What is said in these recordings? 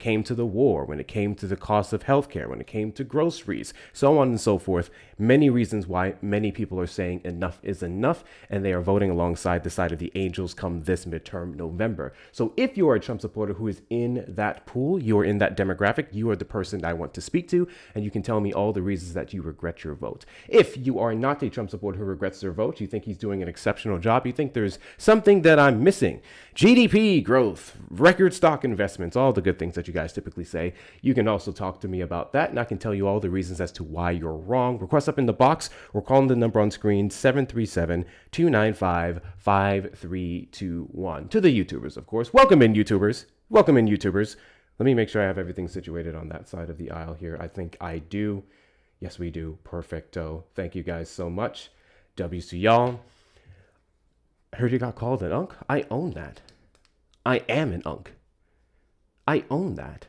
came to the war, when it came to the cost of healthcare, when it came to groceries, so on and so forth. Many reasons why many people are saying enough is enough, and they are voting alongside the side of the angels come this midterm November. So if you are a Trump supporter who is in that pool, you are in that demographic, you are the person I want to speak to, and you can tell me all the reasons that you regret your vote. If you are not a Trump supporter who regrets their vote, you think he's doing an exceptional job, you think there's something that I'm missing, GDP growth, record stock investments, all the good things that you guys typically say, you can also talk to me about that, and I can tell you all the reasons as to why you're wrong. Request up in the box or call the number on screen, 737-295-5321. To the YouTubers, of course. Welcome in, YouTubers. Welcome in, YouTubers. Let me make sure I have everything situated on that side of the aisle here. I think I do. Yes, we do. Perfecto. Thank you guys so much. W's to y'all. I heard you got called an unk. I own that. I am an unk. I own that.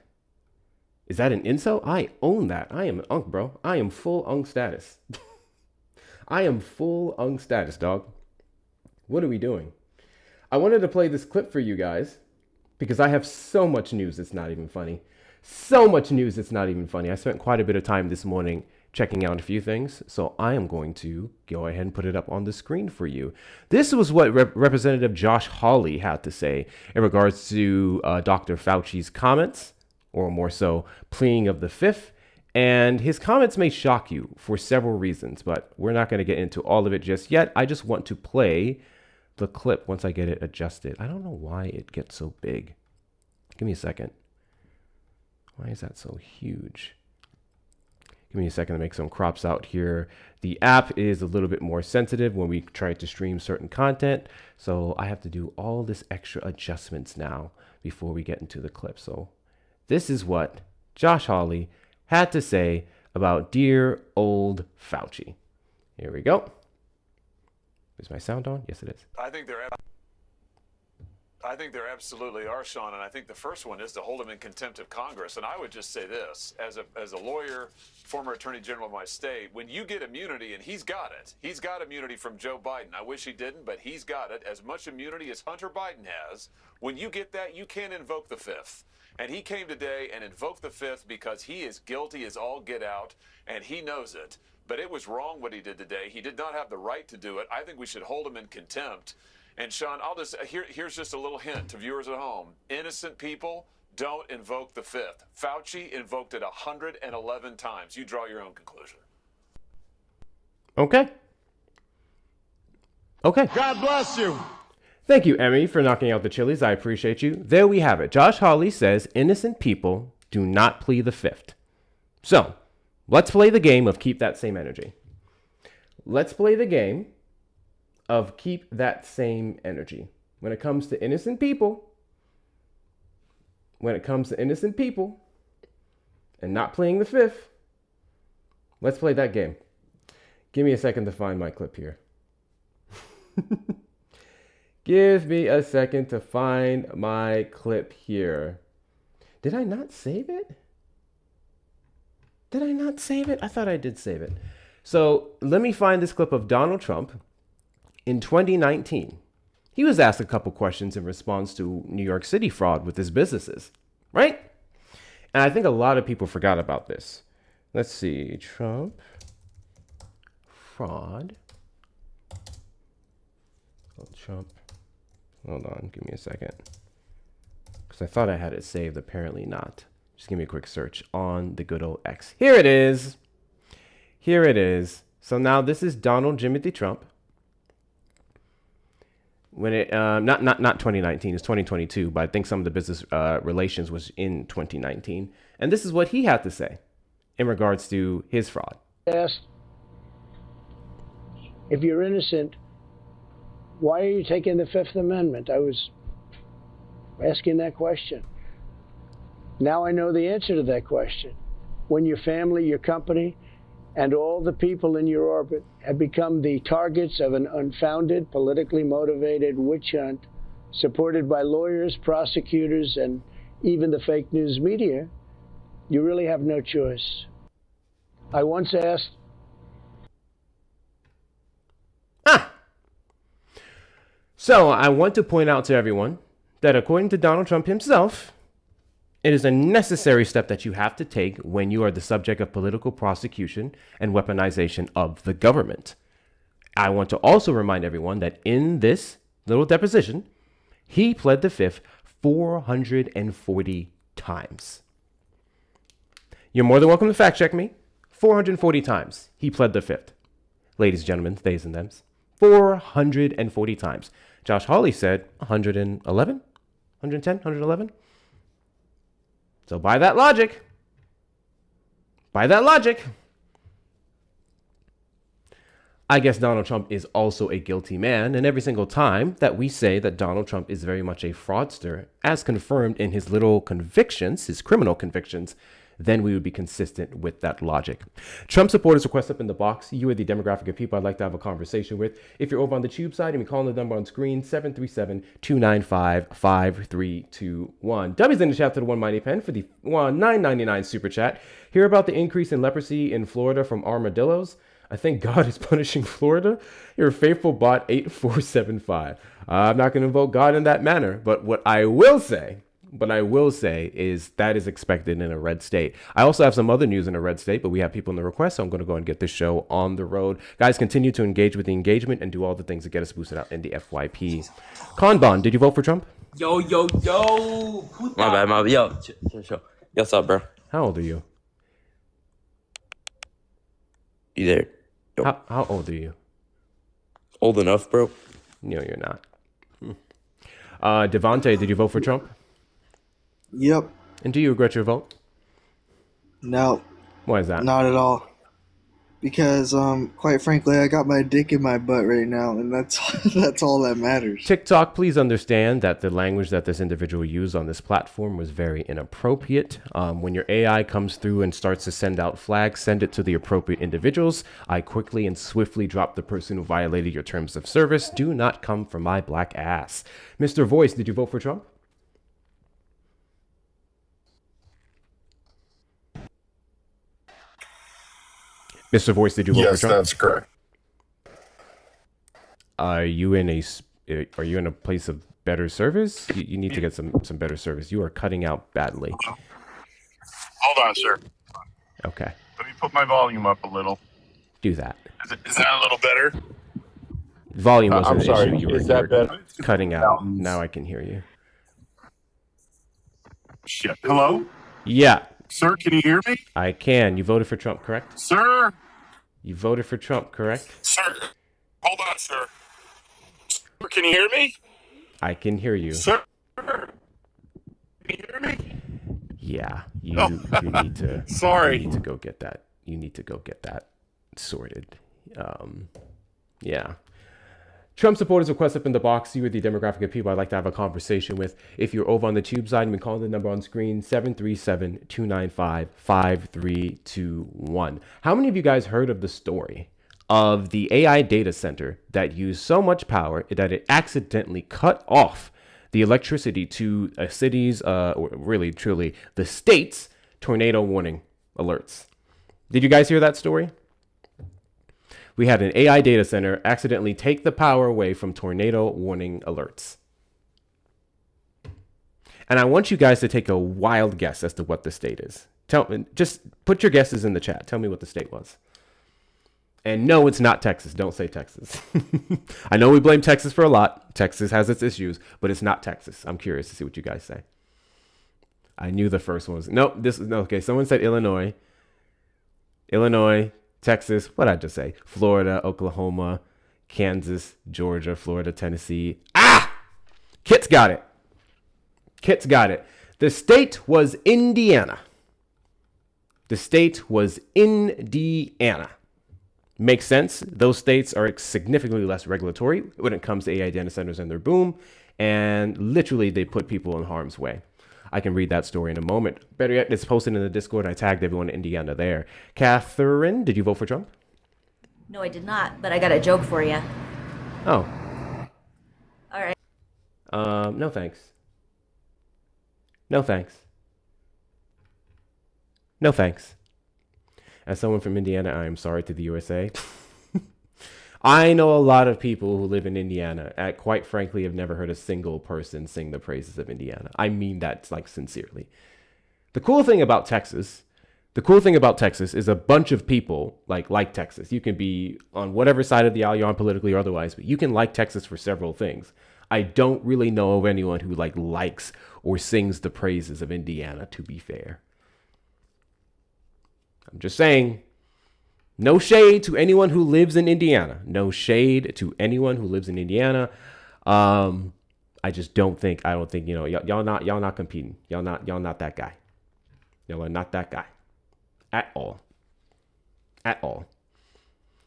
Is that an insult? I own that. I am an unk, bro. I am full unk status. I am full unk status, dog. What are we doing? I wanted to play this clip for you guys because I have so much news it's not even funny. So much news it's not even funny. I spent quite a bit of time this morning checking out a few things, so I am going to go ahead and put it up on the screen for you. This was what Representative Josh Hawley had to say in regards to Dr. Fauci's comments, or more so, pleading of the fifth. And his comments may shock you for several reasons, but we're not going to get into all of it just yet. I just want to play the clip once I get it adjusted. I don't know why it gets so big. Give me a second. Why is that so huge? Give me a second to make some crops out here. The app is a little bit more sensitive when we try to stream certain content. So I have to do all this extra adjustments now before we get into the clip. So this is what Josh Hawley had to say about dear old Fauci. Here we go. Is my sound on? Yes, it is. I think there absolutely are, Sean, and I think the first one is to hold him in contempt of Congress. And I would just say this, as a lawyer, former attorney general of my state, when you get immunity, and he's got it, he's got immunity from Joe Biden. I wish he didn't, but he's got it, as much immunity as Hunter Biden has. When you get that, you can't invoke the fifth. And he came today and invoked the fifth because he is guilty as all get out, and he knows it. But it was wrong what he did today. He did not have the right to do it. I think we should hold him in contempt. And Sean, here's just a little hint to viewers at home. Innocent people don't invoke the fifth. Fauci invoked it 111 times. You draw your own conclusion. Okay. Okay. God bless you. Thank you, Emmy, for knocking out the chilies. I appreciate you. There we have it. Josh Hawley says innocent people do not plead the fifth. So let's play the game of keep that same energy. Let's play the game of keep that same energy. When it comes to innocent people, and not playing the fifth, let's play that game. Give me a second to find my clip here. Give me a second to find my clip here. Did I not save it? I thought I did save it. So let me find this clip of Donald Trump. In 2019, he was asked a couple questions in response to New York City fraud with his businesses, right? And I think a lot of people forgot about this. Let's see, Trump, fraud. Trump, hold on, give me a second. Because I thought I had it saved, apparently not. Just give me a quick search on the good old X. Here it is. So now this is Donald Jimothy Trump. When it not 2019, it's 2022, but I think some of the business relations was in 2019, and this is what he had to say in regards to his fraud. Asked, if you're innocent, why are you taking the Fifth Amendment? I was asking that question. Now I know the answer to that question. When your family, your company, and all the people in your orbit have become the targets of an unfounded, politically motivated witch hunt supported by lawyers, prosecutors, and even the fake news media, you really have no choice. I once asked... So I want to point out to everyone that according to Donald Trump himself, It is a necessary step that you have to take when you are the subject of political prosecution and weaponization of the government. I want to also remind everyone that in this little deposition, he pled the fifth 440 times. You're more than welcome to fact check me. 440 times he pled the fifth. Ladies and gentlemen, theys and thems. 440 times. Josh Hawley said 111, 110, 111. So by that logic, I guess Donald Trump is also a guilty man. And every single time that we say that Donald Trump is very much a fraudster, as confirmed in his little convictions, his criminal convictions, then we would be consistent with that logic. Trump supporters request up in the box. You are the demographic of people I'd like to have a conversation with. If you're over on the tube side, and we call the number on screen, 737-295-5321. W's in the chat to the one mighty pen for the $9.99 super chat. Hear about the increase in leprosy in Florida from armadillos? I think God is punishing Florida. Your faithful bot 8475. I'm not going to invoke God in that manner, but what I will say is that is expected in a red state. I also have some other news in a red state, but we have people in the request, so I'm going to go and get this show on the road. Guys, continue to engage with the engagement and do all the things that get us boosted out in the FYP. Kanban, did you vote for Trump? Yo. My bad. Yo, chill. What's up, bro? How old are you? You there? Yo. How old are you? Old enough, bro. No, you're not. Devontae, did you vote for Trump? Yep. And do you regret your vote? No. Why is that? Not at all. Because, quite frankly, I got my dick in my butt right now, and that's all that matters. TikTok, please understand that the language that this individual used on this platform was very inappropriate. When your AI comes through and starts to send out flags, send it to the appropriate individuals. I quickly and swiftly drop the person who violated your terms of service. Do not come for my black ass. Mr. Voice, did you vote for Trump? Mr. Voice, did you vote for Trump? Yes, that's correct. Are you in a place of better service? You need to get some better service. You are cutting out badly. Hold on, sir. Okay. Let me put my volume up a little. Do that. Is that a little better? Volume wasn't I'm an sorry. issue. Is that better? Cutting out. Now I can hear you. Shit. Hello? Yeah, Sir, can you hear me? I can. You voted for Trump, correct? Sir? You voted for Trump, correct? Sir? Hold on, sir. Sir, can you hear me? I can hear you. Sir? Can you hear me? Yeah, you need to. Sorry. You need to go get that. You need to go get that sorted. Yeah. Trump supporters request up in the box. You are the demographic of people I'd like to have a conversation with. If you're over on the tube side, we call the number on screen, 737-295-5321. How many of you guys heard of the story of the AI data center that used so much power that it accidentally cut off the electricity to a city's, or really, truly, the state's tornado warning alerts? Did you guys hear that story? We had an AI data center accidentally take the power away from tornado warning alerts. And I want you guys to take a wild guess as to what the state is. Just put your guesses in the chat. Tell me what the state was. And no, it's not Texas. Don't say Texas. I know we blame Texas for a lot. Texas has its issues, but it's not Texas. I'm curious to see what you guys say. I knew the first one was, okay. Someone said Illinois, Texas, what'd I just say? Florida, Oklahoma, Kansas, Georgia, Florida, Tennessee. Kit's got it. The state was Indiana. Makes sense. Those states are significantly less regulatory when it comes to AI data centers and their boom. And literally, they put people in harm's way. I can read that story in a moment. Better yet, it's posted in the Discord. I tagged everyone in Indiana there. Catherine, did you vote for Trump? No, I did not, but I got a joke for you. Oh. All right. No thanks. No thanks. As someone from Indiana, I am sorry to the USA. I know a lot of people who live in Indiana. Quite frankly, have never heard a single person sing the praises of Indiana. I mean that like sincerely. The cool thing about Texas is a bunch of people like Texas. You can be on whatever side of the aisle you're on politically or otherwise, but you can like Texas for several things. I don't really know of anyone who likes or sings the praises of Indiana, to be fair. I'm just saying, no shade to anyone who lives in Indiana. No shade to anyone who lives in Indiana. I just don't think, y'all not competing. Y'all not that guy. Y'all are not that guy. At all.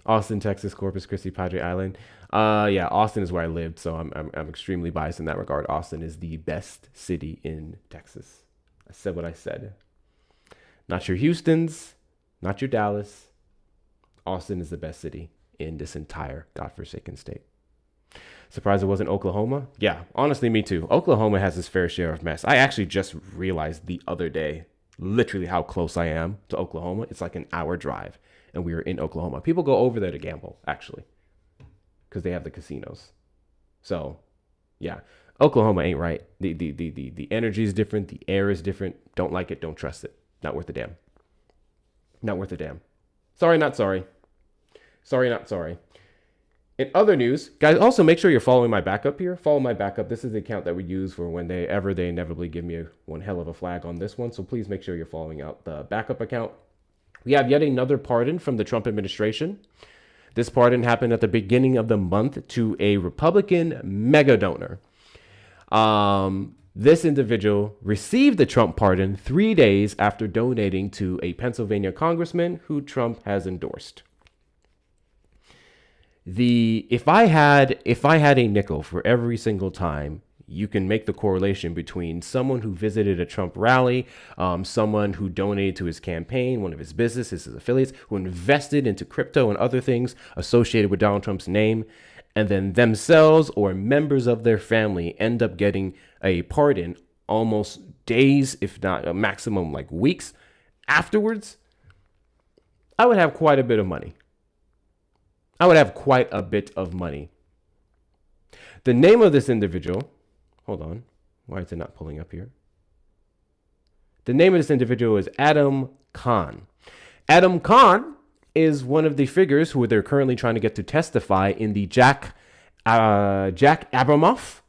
Austin, Texas, Corpus Christi, Padre Island. Yeah, Austin is where I lived, so I'm extremely biased in that regard. Austin is the best city in Texas. I said what I said. Not your Houston's, not your Dallas. Austin is the best city in this entire godforsaken state. Surprised it wasn't Oklahoma? Yeah, honestly, me too. Oklahoma has its fair share of mess. I actually just realized the other day literally how close I am to Oklahoma. It's like an hour drive, and we were in Oklahoma. People go over there to gamble, actually, because they have the casinos. So, yeah, Oklahoma ain't right. The energy is different. The air is different. Don't like it. Don't trust it. Not worth a damn. Not worth a damn. Sorry, not sorry. Sorry, not sorry. In other news, guys, also make sure you're following my backup here. Follow my backup. This is the account that we use for when they inevitably give me one hell of a flag on this one. So please make sure you're following out the backup account. We have yet another pardon from the Trump administration. This pardon happened at the beginning of the month to a Republican mega donor. This individual received the Trump pardon 3 days after donating to a Pennsylvania congressman who Trump has endorsed. If I had a nickel for every single time, you can make the correlation between someone who visited a Trump rally, someone who donated to his campaign, one of his businesses, his affiliates, who invested into crypto and other things associated with Donald Trump's name, and then themselves or members of their family end up getting a pardon almost days, if not a maximum like weeks afterwards. I would have quite a bit of money. The name of this individual, hold on, why is it not pulling up here? The name of this individual is Adam Khan. Adam Khan is one of the figures who they're currently trying to get to testify in the Jack Abramoff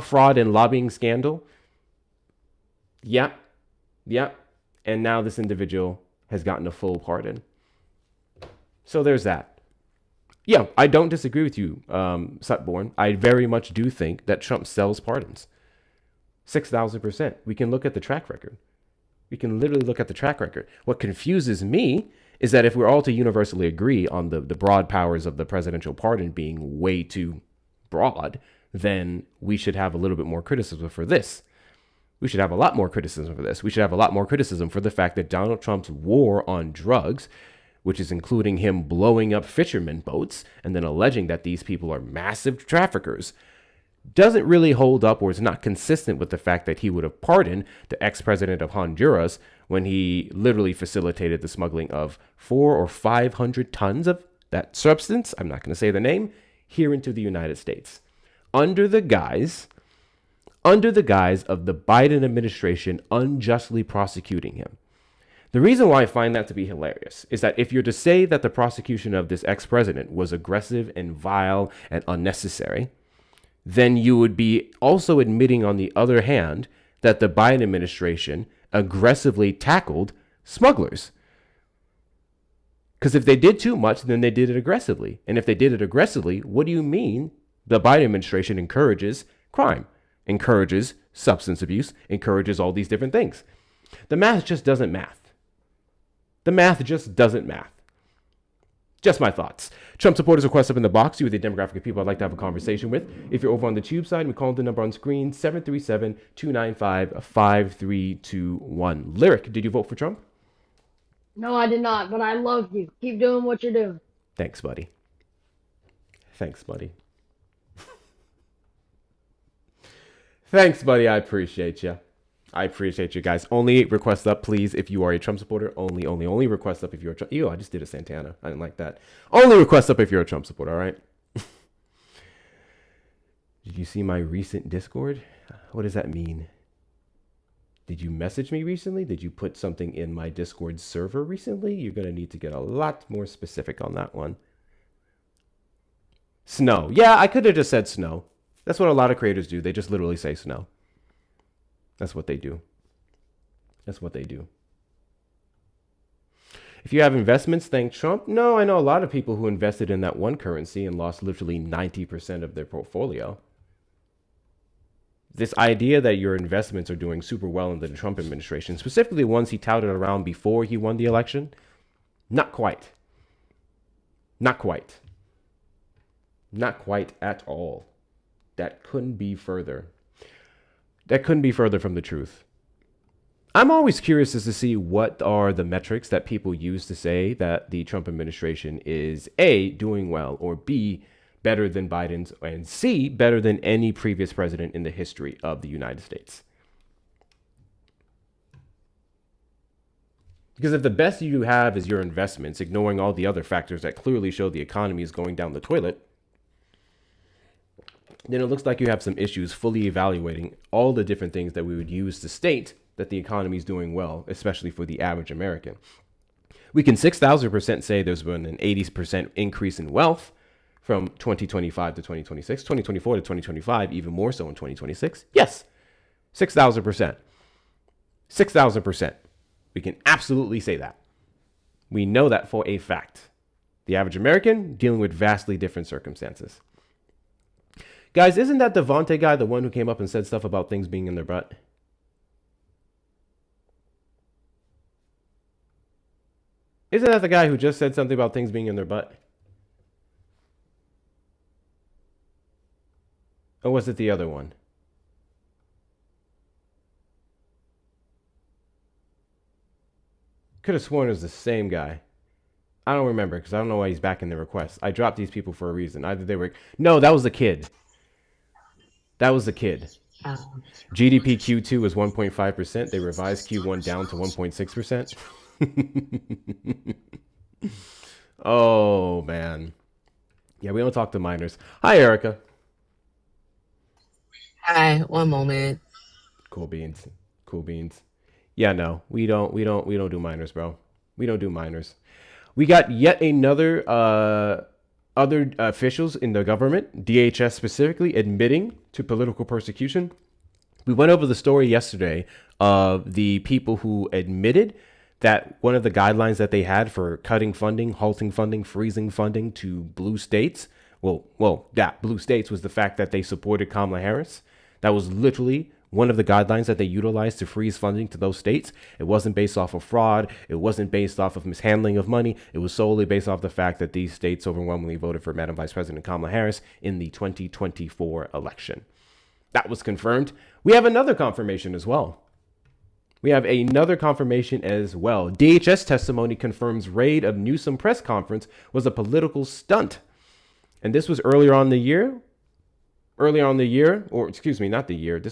fraud and lobbying scandal. Yeah. And now this individual has gotten a full pardon. So there's that. Yeah, I don't disagree with you, Sutborn. I very much do think that Trump sells pardons. 6,000%. We can look at the track record. We can literally look at the track record. What confuses me is that if we're all to universally agree on the broad powers of the presidential pardon being way too broad, then we should have a little bit more criticism for this. We should have a lot more criticism for this. We should have a lot more criticism for the fact that Donald Trump's war on drugs, which is including him blowing up fishermen boats and then alleging that these people are massive traffickers, doesn't really hold up or is not consistent with the fact that he would have pardoned the ex-president of Honduras when he literally facilitated the smuggling of 400 or 500 tons of that substance, I'm not going to say the name, here into the United States, under the guise of the Biden administration unjustly prosecuting him. The reason why I find that to be hilarious is that if you're to say that the prosecution of this ex-president was aggressive and vile and unnecessary, then you would be also admitting, on the other hand, that the Biden administration aggressively tackled smugglers. Because if they did too much, then they did it aggressively. And if they did it aggressively, what do you mean the Biden administration encourages crime, encourages substance abuse, encourages all these different things? The math just doesn't math. The math just doesn't math. Just my thoughts. Trump supporters request up in the box. You are the demographic of people I'd like to have a conversation with. If you're over on the tube side, we call the number on screen, 737-295-5321. Lyric, did you vote for Trump? No, I did not, but I love you. Keep doing what you're doing. Thanks, buddy. Thanks, buddy. Thanks, buddy. I appreciate you. I appreciate you guys. Only request up, please, if you are a Trump supporter. Only request up if you're a Trump. Ew, I just did a Santana. I didn't like that. Only request up if you're a Trump supporter, all right? Did you see my recent Discord? What does that mean? Did you message me recently? Did you put something in my Discord server recently? You're going to need to get a lot more specific on that one. Snow. Yeah, I could have just said snow. That's what a lot of creators do. They just literally say snow. That's what they do. That's what they do. If you have investments, thank Trump. No, I know a lot of people who invested in that one currency and lost literally 90% of their portfolio. This idea that your investments are doing super well in the Trump administration, specifically ones he touted around before he won the election, not quite. Not quite. Not quite at all. That couldn't be further. That couldn't be further from the truth. I'm always curious as to see what are the metrics that people use to say that the Trump administration is A, doing well, or B, better than Biden's, and C, better than any previous president in the history of the United States. Because if the best you have is your investments, ignoring all the other factors that clearly show the economy is going down the toilet, then it looks like you have some issues fully evaluating all the different things that we would use to state that the economy is doing well, especially for the average American. We can 6,000% say there's been an 80% increase in wealth from 2025 to 2026, 2024 to 2025, even more so in 2026. Yes, 6,000%. 6,000%. We can absolutely say that. We know that for a fact. The average American dealing with vastly different circumstances. Guys, isn't that Devontae guy the one who came up and said stuff about things being in their butt? Isn't that the guy who just said something about things being in their butt? Or was it the other one? Could have sworn it was the same guy. I don't remember because I don't know why he's back in the request. I dropped these people for a reason. Either they were... No, that was the kid. That was the kid. GDP Q2 was 1.5%. They revised Q1 down to 1.6%. Oh, man. Yeah, we don't talk to minors. Hi, Erica. Hi, one moment. Cool beans. Cool beans. Yeah, no, we don't do minors, bro. We don't do minors. We got yet another other officials in the government, DHS specifically, admitting to political persecution. We went over the story yesterday of the people who admitted that one of the guidelines that they had for cutting funding, halting funding, freezing funding to blue states, blue states was the fact that they supported Kamala Harris. That was literally one of the guidelines that they utilized to freeze funding to those states. It wasn't based off of fraud. It wasn't based off of mishandling of money. It was solely based off the fact that these states overwhelmingly voted for Madam Vice President Kamala Harris in the 2024 election. That was confirmed. We have another confirmation as well. DHS testimony confirms raid of Newsom press conference was a political stunt. And this was earlier on the year, this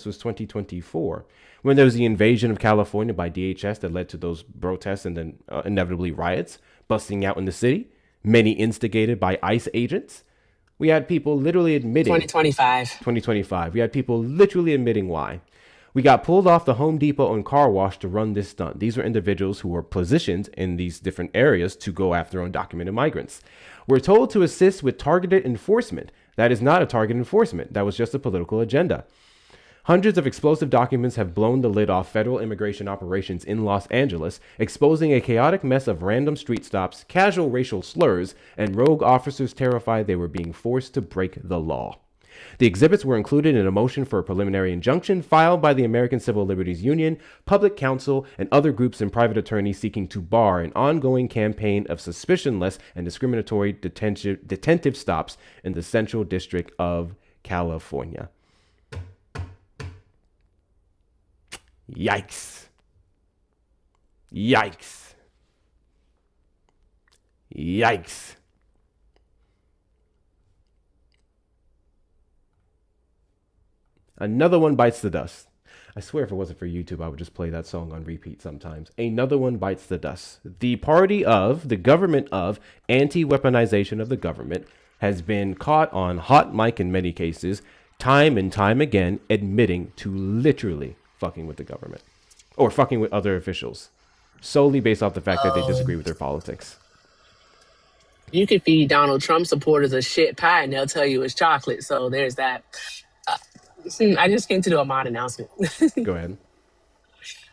was 2024, when there was the invasion of California by DHS that led to those protests and then inevitably riots busting out in the city, many instigated by ICE agents. We had people literally admitting... 2025. We had people literally admitting why. We got pulled off the Home Depot and car wash to run this stunt. These were individuals who were positioned in these different areas to go after undocumented migrants. We're told to assist with targeted enforcement. That is not a targeted enforcement. That was just a political agenda. Hundreds of explosive documents have blown the lid off federal immigration operations in Los Angeles, exposing a chaotic mess of random street stops, casual racial slurs, and rogue officers terrified they were being forced to break the law. The exhibits were included in a motion for a preliminary injunction filed by the American Civil Liberties Union, Public Counsel, and other groups and private attorneys seeking to bar an ongoing campaign of suspicionless and discriminatory detentive stops in the Central District of California. Yikes. Yikes. Yikes. Another one bites the dust. I swear if it wasn't for YouTube, I would just play that song on repeat sometimes. Another one bites the dust. The government of anti-weaponization of the government has been caught on hot mic in many cases, time and time again, admitting to literally fucking with the government. or fucking with other officials, solely based off the fact that they disagree with their politics. You could feed Donald Trump supporters a shit pie and they'll tell you it's chocolate. So there's that. I just came to do a mod announcement. Go ahead.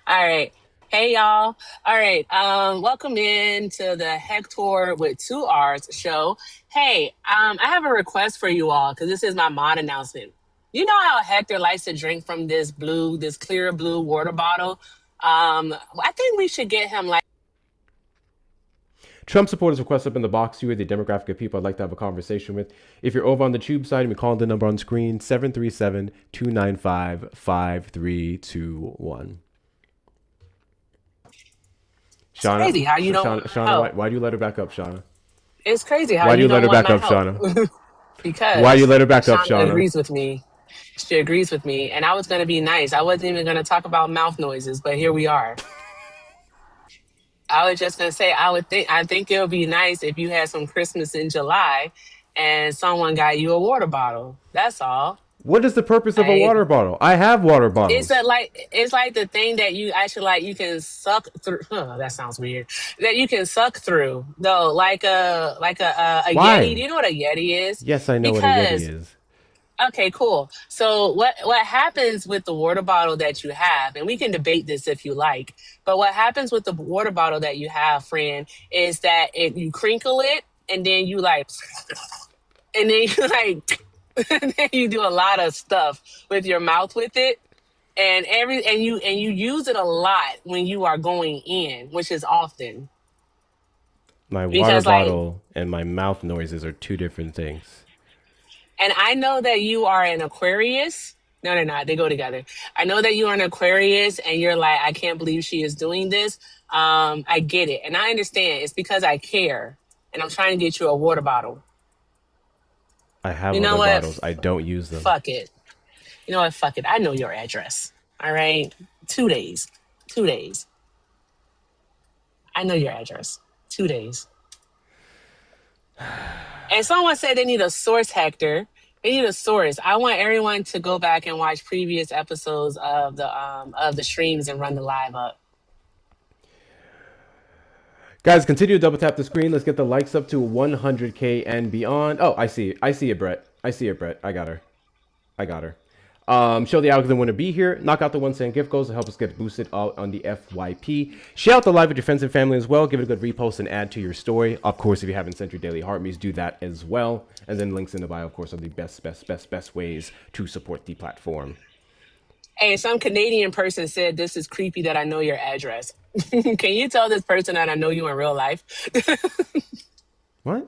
All right. Hey, y'all. All right. Welcome in to the Hector with 2 R's show. Hey, I have a request for you all because this is my mod announcement. You know how Hector likes to drink from this clear blue water bottle? I think we should get him like. Trump supporters request up in the box. You are the demographic of people I'd like to have a conversation with. If you're over on the tube side, you can call the number on screen, 737-295-5321. Shauna, crazy how you don't Shauna, why do you let her back up, Shauna? It's crazy how Why do you let her back up, help. Shauna? Because why do you let her back up, Shauna? Agrees with me. She agrees with me, and I was going to be nice. I wasn't even going to talk about mouth noises, but here we are. I was just going to say, I think it would be nice if you had some Christmas in July and someone got you a water bottle. That's all. What is the purpose of a water bottle? I have water bottles. It's like the thing that you actually you can suck through. That sounds weird. That you can suck through though, like a Why? Yeti. Do you know what a Yeti is? Yes, I know what a Yeti is. Okay, cool. So what happens with the water bottle that you have, and we can debate this if you like, but what happens with the water bottle that you have, friend, is that you crinkle it and then you and then you and then you do a lot of stuff with your mouth with it. And you use it a lot when you are going in, which is often. My water bottle and my mouth noises are 2 different things. And I know that you are an Aquarius. No, they're not. They go together. I know that you are an Aquarius and you're like, I can't believe she is doing this. I get it. And I understand. It's because I care. And I'm trying to get you a water bottle. I have water bottles. I don't use them. Fuck it. You know what? Fuck it. I know your address. All right? 2 days. 2 days. I know your address. 2 days. And someone said they need a source, Hector. They need a source. I want everyone to go back and watch previous episodes of the streams and run the live up. Guys, continue to double tap the screen. Let's get the likes up to 100K and beyond. Oh, I see it, Brett. I got her. Show the algorithm when to be here. Knock out the 1-cent gift goes to help us get boosted out on the FYP. Share out the live with your friends and family as well. Give it a good repost and add to your story. Of course, if you haven't sent your daily heartbeats, do that as well. And then links in the bio, of course, are the best ways to support the platform. Hey, some Canadian person said this is creepy that I know your address. Can you tell this person that I know you in real life? What?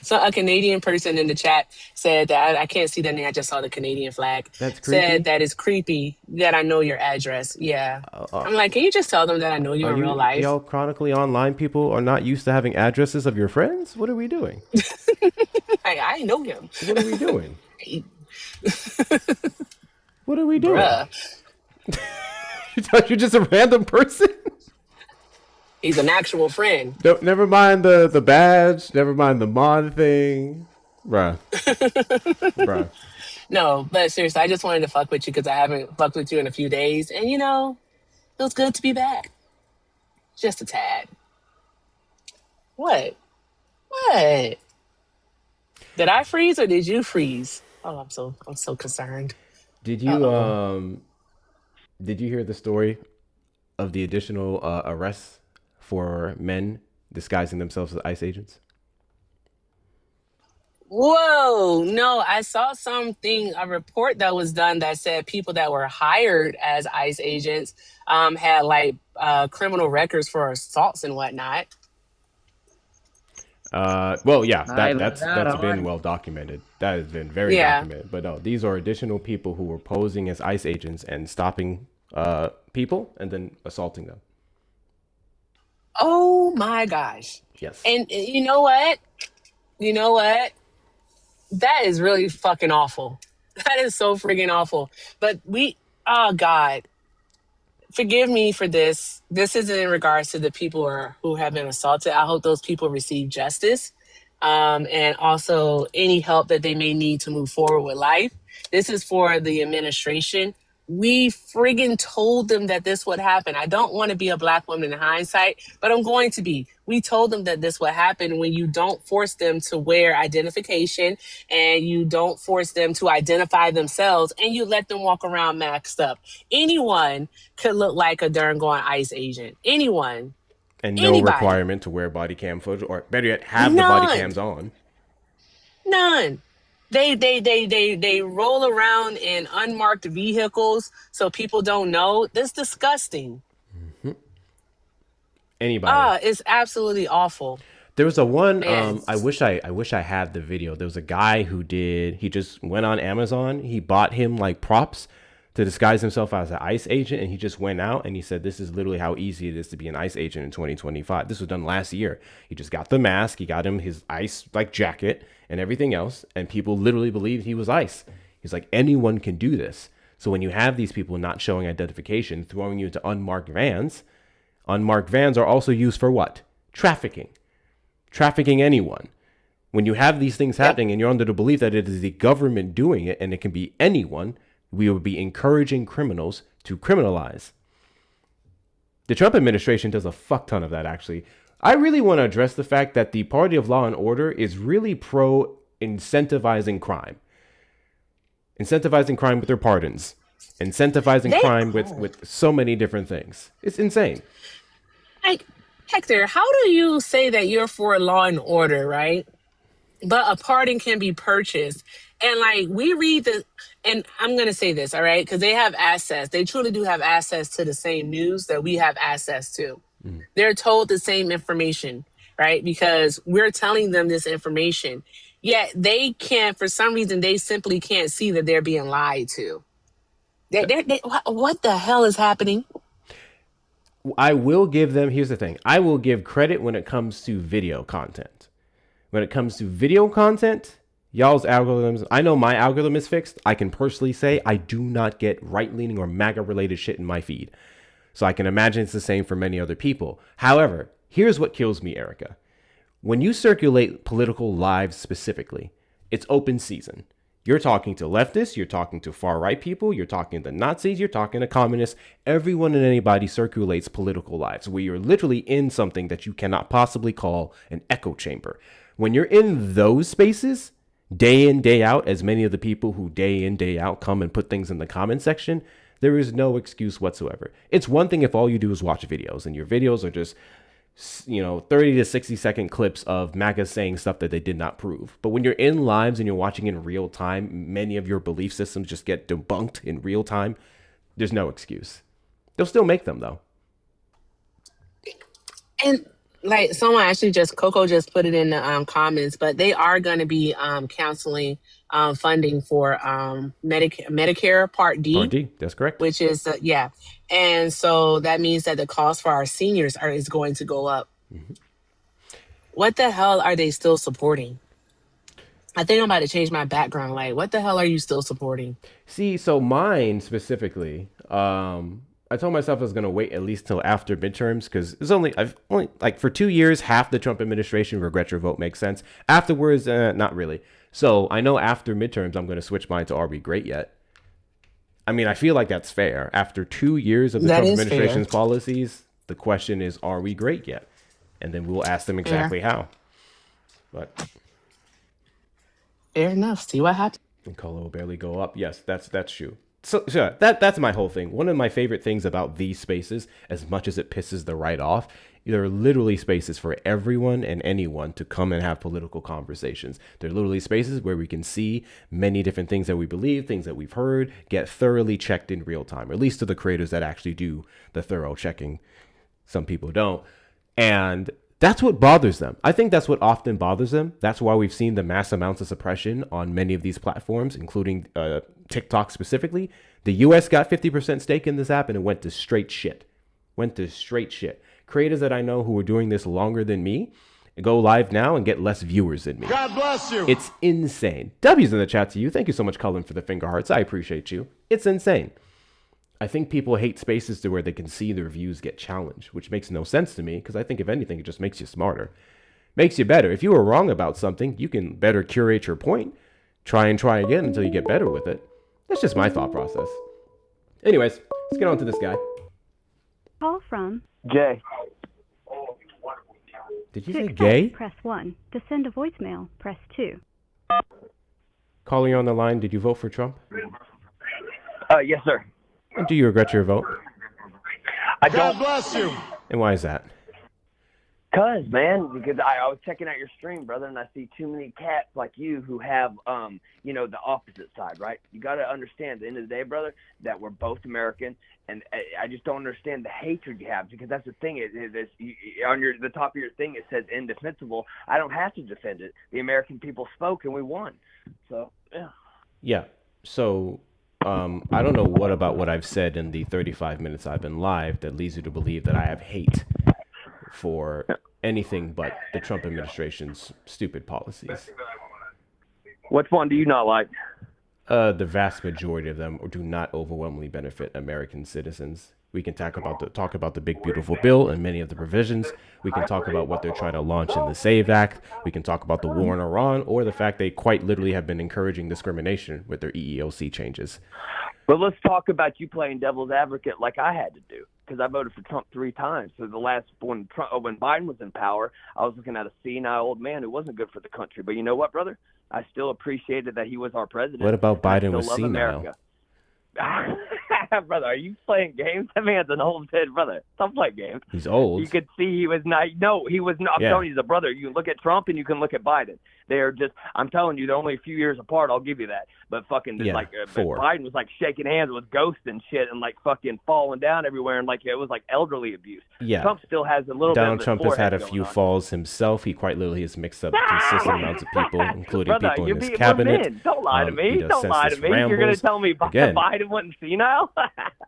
So a Canadian person in the chat said that I can't see their name. I just saw the Canadian flag. That's creepy. Said that it's creepy that I know your address. Yeah. I'm like, can you just tell them that I know you in real life? Y'all chronically online people are not used to having addresses of your friends? What are we doing? I know him. What are we doing? What are we doing? You thought you're just a random person? He's an actual friend. Never mind the badge. Never mind the mod thing. Bruh. No, but seriously, I just wanted to fuck with you because I haven't fucked with you in a few days. And, you know, it was good to be back. Just a tad. What? Did I freeze or did you freeze? Oh, I'm so concerned. Did you hear the story of the additional arrests for men disguising themselves as ICE agents? Whoa, no, I saw a report that was done that said people that were hired as ICE agents had criminal records for assaults and whatnot. Well, yeah, that's been well documented. That has been very documented. But no, these are additional people who were posing as ICE agents and stopping people and then assaulting them. Oh my gosh. Yes. And you know what? That is really fucking awful. That is so friggin' awful. But oh God, forgive me for this. This is in regards to the people who have been assaulted. I hope those people receive justice and also any help that they may need to move forward with life. This is for the administration We friggin' told them that this would happen. I don't want to be a black woman in hindsight, but I'm going to be. We told them that this would happen when you don't force them to wear identification and you don't force them to identify themselves and you let them walk around maxed up. Anyone could look like a darn gone ICE agent. Anyone. And no Anybody. requirement to wear body cam footage, or better yet, have None. the body cams on. None. They roll around in unmarked vehicles so people don't know. That's disgusting. Anybody. It's absolutely awful. There was a one. I wish I had the video. There was a guy who he just went on Amazon. He bought him like props to disguise himself as an ICE agent, and he just went out and he said, "This is literally how easy it is to be an ICE agent in 2025." This was done last year. He just got the mask. He got him his ICE like jacket and everything else, and people literally believed he was ICE. He's like, anyone can do this. So when you have these people not showing identification, throwing you into unmarked vans are also used for what? Trafficking anyone. When you have these things happening and you're under the belief that it is the government doing it and it can be anyone, we would be encouraging criminals to criminalize. The Trump administration does a fuck ton of that, actually. I really want to address the fact that the party of law and order is really pro incentivizing crime. Incentivizing crime with their pardons. Incentivizing crime with so many different things. It's insane. Like, Hector, how do you say that you're for law and order, right? But a pardon can be purchased. And like, we read and I'm going to say this, all right? Because they have access. They truly do have access to the same news that we have access to. They're told the same information, right? Because we're telling them this information. Yet they can't, for some reason, they simply can't see that they're being lied to. What the hell is happening? I will give them, here's the thing. I will give credit when it comes to video content. When it comes to video content, y'all's algorithms, I know my algorithm is fixed. I can personally say I do not get right-leaning or MAGA-related shit in my feed. So I can imagine it's the same for many other people. However, here's what kills me, Erica. When you circulate political lives specifically, it's open season. You're talking to leftists, you're talking to far-right people, you're talking to Nazis, you're talking to communists. Everyone and anybody circulates political lives where you're literally in something that you cannot possibly call an echo chamber. When you're in those spaces, day in, day out, as many of the people who day in, day out come and put things in the comment section, there is no excuse whatsoever. It's one thing if all you do is watch videos and your videos are just, 30 to 60 second clips of MAGA saying stuff that they did not prove. But when you're in lives and you're watching in real time, many of your belief systems just get debunked in real time. There's no excuse. They'll still make them though. And like someone actually Coco just put it in the comments, but they are going to be counseling funding for Medicare Part D. Part D, that's correct. Which is, And so that means that the cost for our seniors is going to go up. Mm-hmm. What the hell are they still supporting? I think I'm about to change my background. Like, what the hell are you still supporting? See, so mine specifically, I told myself I was going to wait at least till after midterms because I've only like for 2 years, half the Trump administration, regret your vote makes sense. Afterwards, not really. So I know after midterms, I'm going to switch mine to Are We Great Yet? I mean, I feel like that's fair. After 2 years of the Trump administration's policies, the question is, are we great yet? And then we'll ask them exactly how. But fair enough. See what happens. And color will barely go up. Yes, that's true. So that's my whole thing. One of my favorite things about these spaces, as much as it pisses the right off, there are literally spaces for everyone and anyone to come and have political conversations. They're literally spaces where we can see many different things that we believe, things that we've heard, get thoroughly checked in real time, or at least to the creators that actually do the thorough checking. Some people don't. And that's what bothers them. I think that's what often bothers them. That's why we've seen the mass amounts of suppression on many of these platforms, including TikTok specifically. The US got 50% stake in this app and it went to straight shit. Creators that I know who are doing this longer than me go live now and get less viewers than me. God bless you. It's insane. W's in the chat to you. Thank you so much, Cullen, for the finger hearts. I appreciate you. It's insane. I think people hate spaces to where they can see their views get challenged, which makes no sense to me because I think if anything, it just makes you smarter. Makes you better. If you were wrong about something, you can better curate your point. Try again until you get better with it. That's just my thought process. Anyways, let's get on to this guy. Call from Jay. Did you to say accept, gay? press 1. To send a voicemail, press 2. Calling you on the line, did you vote for Trump? Yes, sir. And do you regret your vote? I don't. God bless you. And why is that? Because I was checking out your stream, brother, and I see too many cats like you who have, the opposite side, right? You got to understand, at the end of the day, brother, that we're both American, and I just don't understand the hatred you have, because that's the thing. On the top of your thing, it says indefensible. I don't have to defend it. The American people spoke, and we won. So, yeah. Yeah. So, I don't know what about what I've said in the 35 minutes I've been live that leads you to believe that I have hate for anything but the Trump administration's stupid policies. Which one do you not like? The vast majority of them do not overwhelmingly benefit American citizens. We can talk about the big beautiful bill and many of the provisions. We can talk about what they're trying to launch in the SAVE Act. We can talk about the war in Iran, or the fact they quite literally have been encouraging discrimination with their EEOC changes. But let's talk about you playing devil's advocate like I had to do, because I voted for Trump 3 times. So the last when Biden was in power, I was looking at a senile old man who wasn't good for the country. But you know what, brother? I still appreciated that he was our president. What about Biden was senile? senile? Brother, are you playing games? That man's an old head, brother. Stop playing games. He's old. You could see he was not. No, he was not. I'm telling you, he's a brother. You can look at Trump and you can look at Biden. They're just. I'm telling you, they're only a few years apart. I'll give you that. But fucking Biden was like shaking hands with ghosts and shit, and like fucking falling down everywhere, and like it was like elderly abuse. Yeah. Trump still has a little. Donald bit of Trump has had a few falls himself. He quite literally has mixed up consistent amounts of people, including brother, people in his cabinet. Don't lie to me. Don't lie to me. Rambles. You're gonna tell me Biden wasn't senile?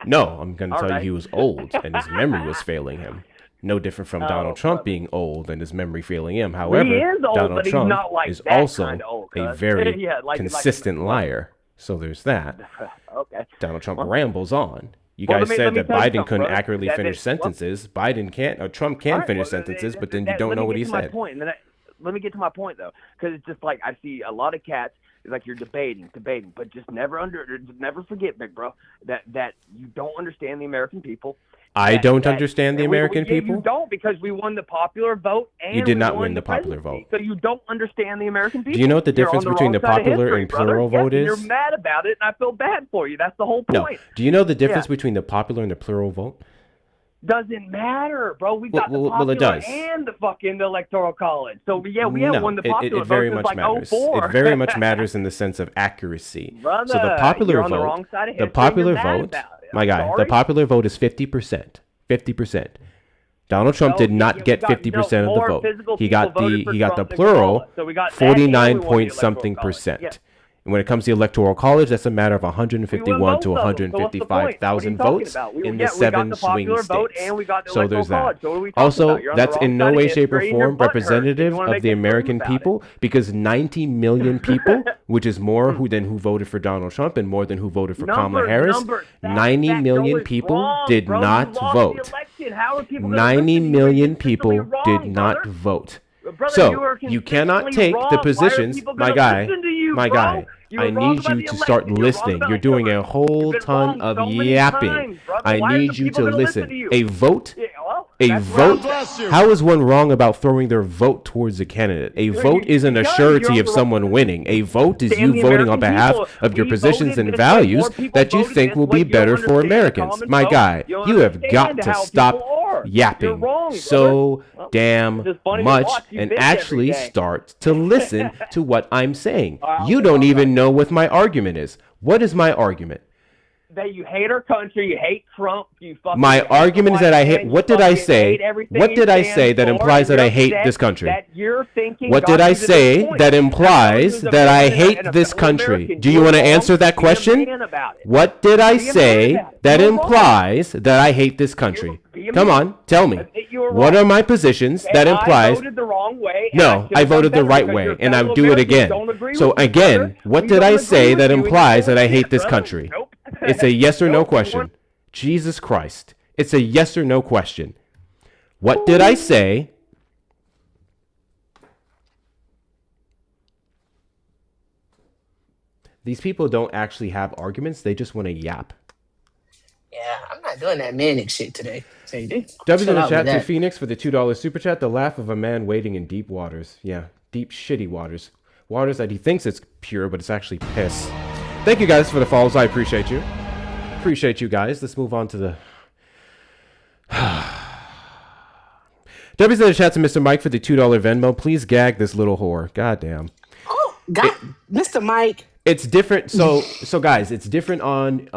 No, I'm going to tell you he was old and his memory was failing him. No different from Donald Trump being old and his memory failing him. However, he is old, Donald but Trump he's not like is that also kind of old, a very consistent liar. So there's that. Okay. Donald Trump rambles on. You guys said that Biden couldn't accurately finish sentences. Biden can't, or Trump can finish sentences, but then you don't know what he said. Let me get to my point, though, because it's just like I see a lot of cats. It's like you're debating, but just never forget, big bro, that you don't understand the American people. I don't understand the American people? You don't, because we won the popular vote. And you did not win the popular vote. So you don't understand the American people. Do you know what the difference between the popular and plural vote is? You're mad about it, and I feel bad for you. That's the whole point. No. Do you know the difference between the popular and the plural vote? Doesn't matter, bro. We got the popular it does. and the fucking electoral college. So we have won the popular it very vote much since matters. like 04. It very much matters in the sense of accuracy. Brother, so the popular you're on vote, the wrong side of history, the popular you're mad vote, about it. my guy, the popular vote is 50%. 50%. Donald Trump did not get 50% of the vote. He got the plural 49 point something percent. Yeah. And when it comes to the Electoral College, that's a matter of 151 to 155,000 votes in the 7 swing states. So there's that. Also, that's in no way, shape, or form representative of the American people, because 90 million people, which is more who voted for Donald Trump and more than who voted for Kamala Harris, 90 million people did not vote. 90 million people did not vote. So you cannot take the positions, my guy. I need you to start listening. You're doing a whole ton of yapping. I need you to listen. A vote. How is one wrong about throwing their vote towards a candidate? A vote isn't a surety of someone winning. A vote is you voting on behalf of your positions and values that you think will be better for Americans. My guy, you have got to stop yapping so damn much and actually start to listen to what I'm saying. You don't even know what my argument is. What is my argument? That you hate our country, you hate Trump, you fucking. My argument is that I hate. What did I say? What did I say that implies that I hate this country? What did I say that implies that I hate this country? Do you want to answer that question? What did I say that implies that I hate this country? Come on, tell me. What are my positions that implies? No, I voted the right way, and I'll do it again. So again, what did I say that implies that I hate this country? It's a yes or no question. Jesus Christ. It's a yes or no question. What did I say? These people don't actually have arguments. They just want to yap. Yeah, I'm not doing that manic shit today. So you did W's in chill the out with chat to that. Phoenix for the $2 super chat. The laugh of a man wading in deep waters. Yeah, deep shitty waters. Waters that he thinks it's pure, but it's actually piss. Thank you guys for the follows. I appreciate you. Appreciate you guys. Let's move on to the... W's in the chat to Mr. Mike for the $2 Venmo. Please gag this little whore. Goddamn. Oh, God, Mr. Mike. It's different. So guys, it's different on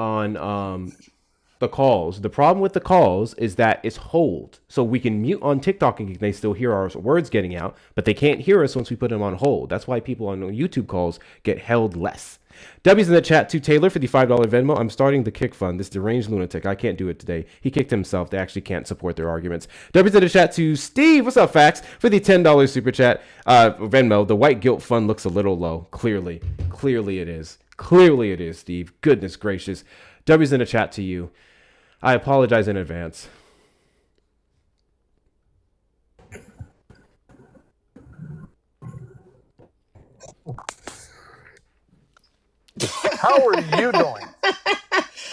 the calls. The problem with the calls is that it's hold. So we can mute on TikTok and they still hear our words getting out, but they can't hear us once we put them on hold. That's why people on YouTube calls get held less. W's in the chat to Taylor for the $5 Venmo. I'm starting the kick fund. This deranged lunatic. I can't do it today. He kicked himself. They actually can't support their arguments. W's in the chat to Steve. What's up, Fax? For the $10 super chat. Venmo. The white guilt fund looks a little low. Clearly it is. Clearly it is, Steve. Goodness gracious. W's in the chat to you. I apologize in advance. How are you doing?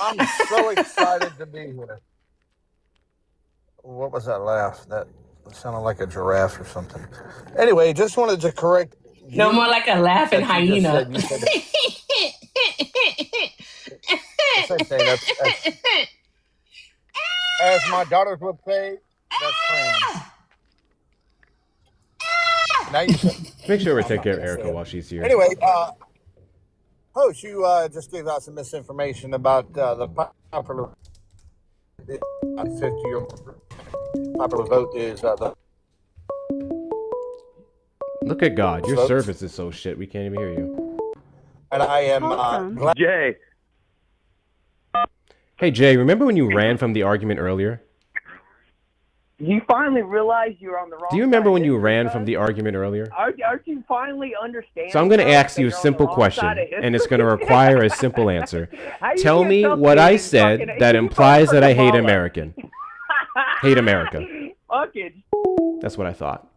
I'm so excited to be here. What was that laugh? That sounded like a giraffe or something. Anyway, just wanted to correct you. No more like a laughing that you just hyena. said the same thing. That's, as my daughters would say, that's friends. Now you said, Make sure we take care of Erica while she's here. anyway, Post, you just gave out some misinformation about the popular 50 popular vote is the. Look at God. Your votes. service is so shit. We can't even hear you. And I am glad. Jay. Hey, Jay, remember when you ran from the argument earlier? You finally realized you're on the wrong Do you remember side when of you history, ran bud? from the argument earlier? Aren't you finally understanding? So I'm going to bro, ask that you a you're on the simple wrong question, side of and it's history? going to require a simple answer. How you Tell get me so what I fucking said fucking- that you implies that I hate Kamala. American. Hate America. Fucking. That's what I thought.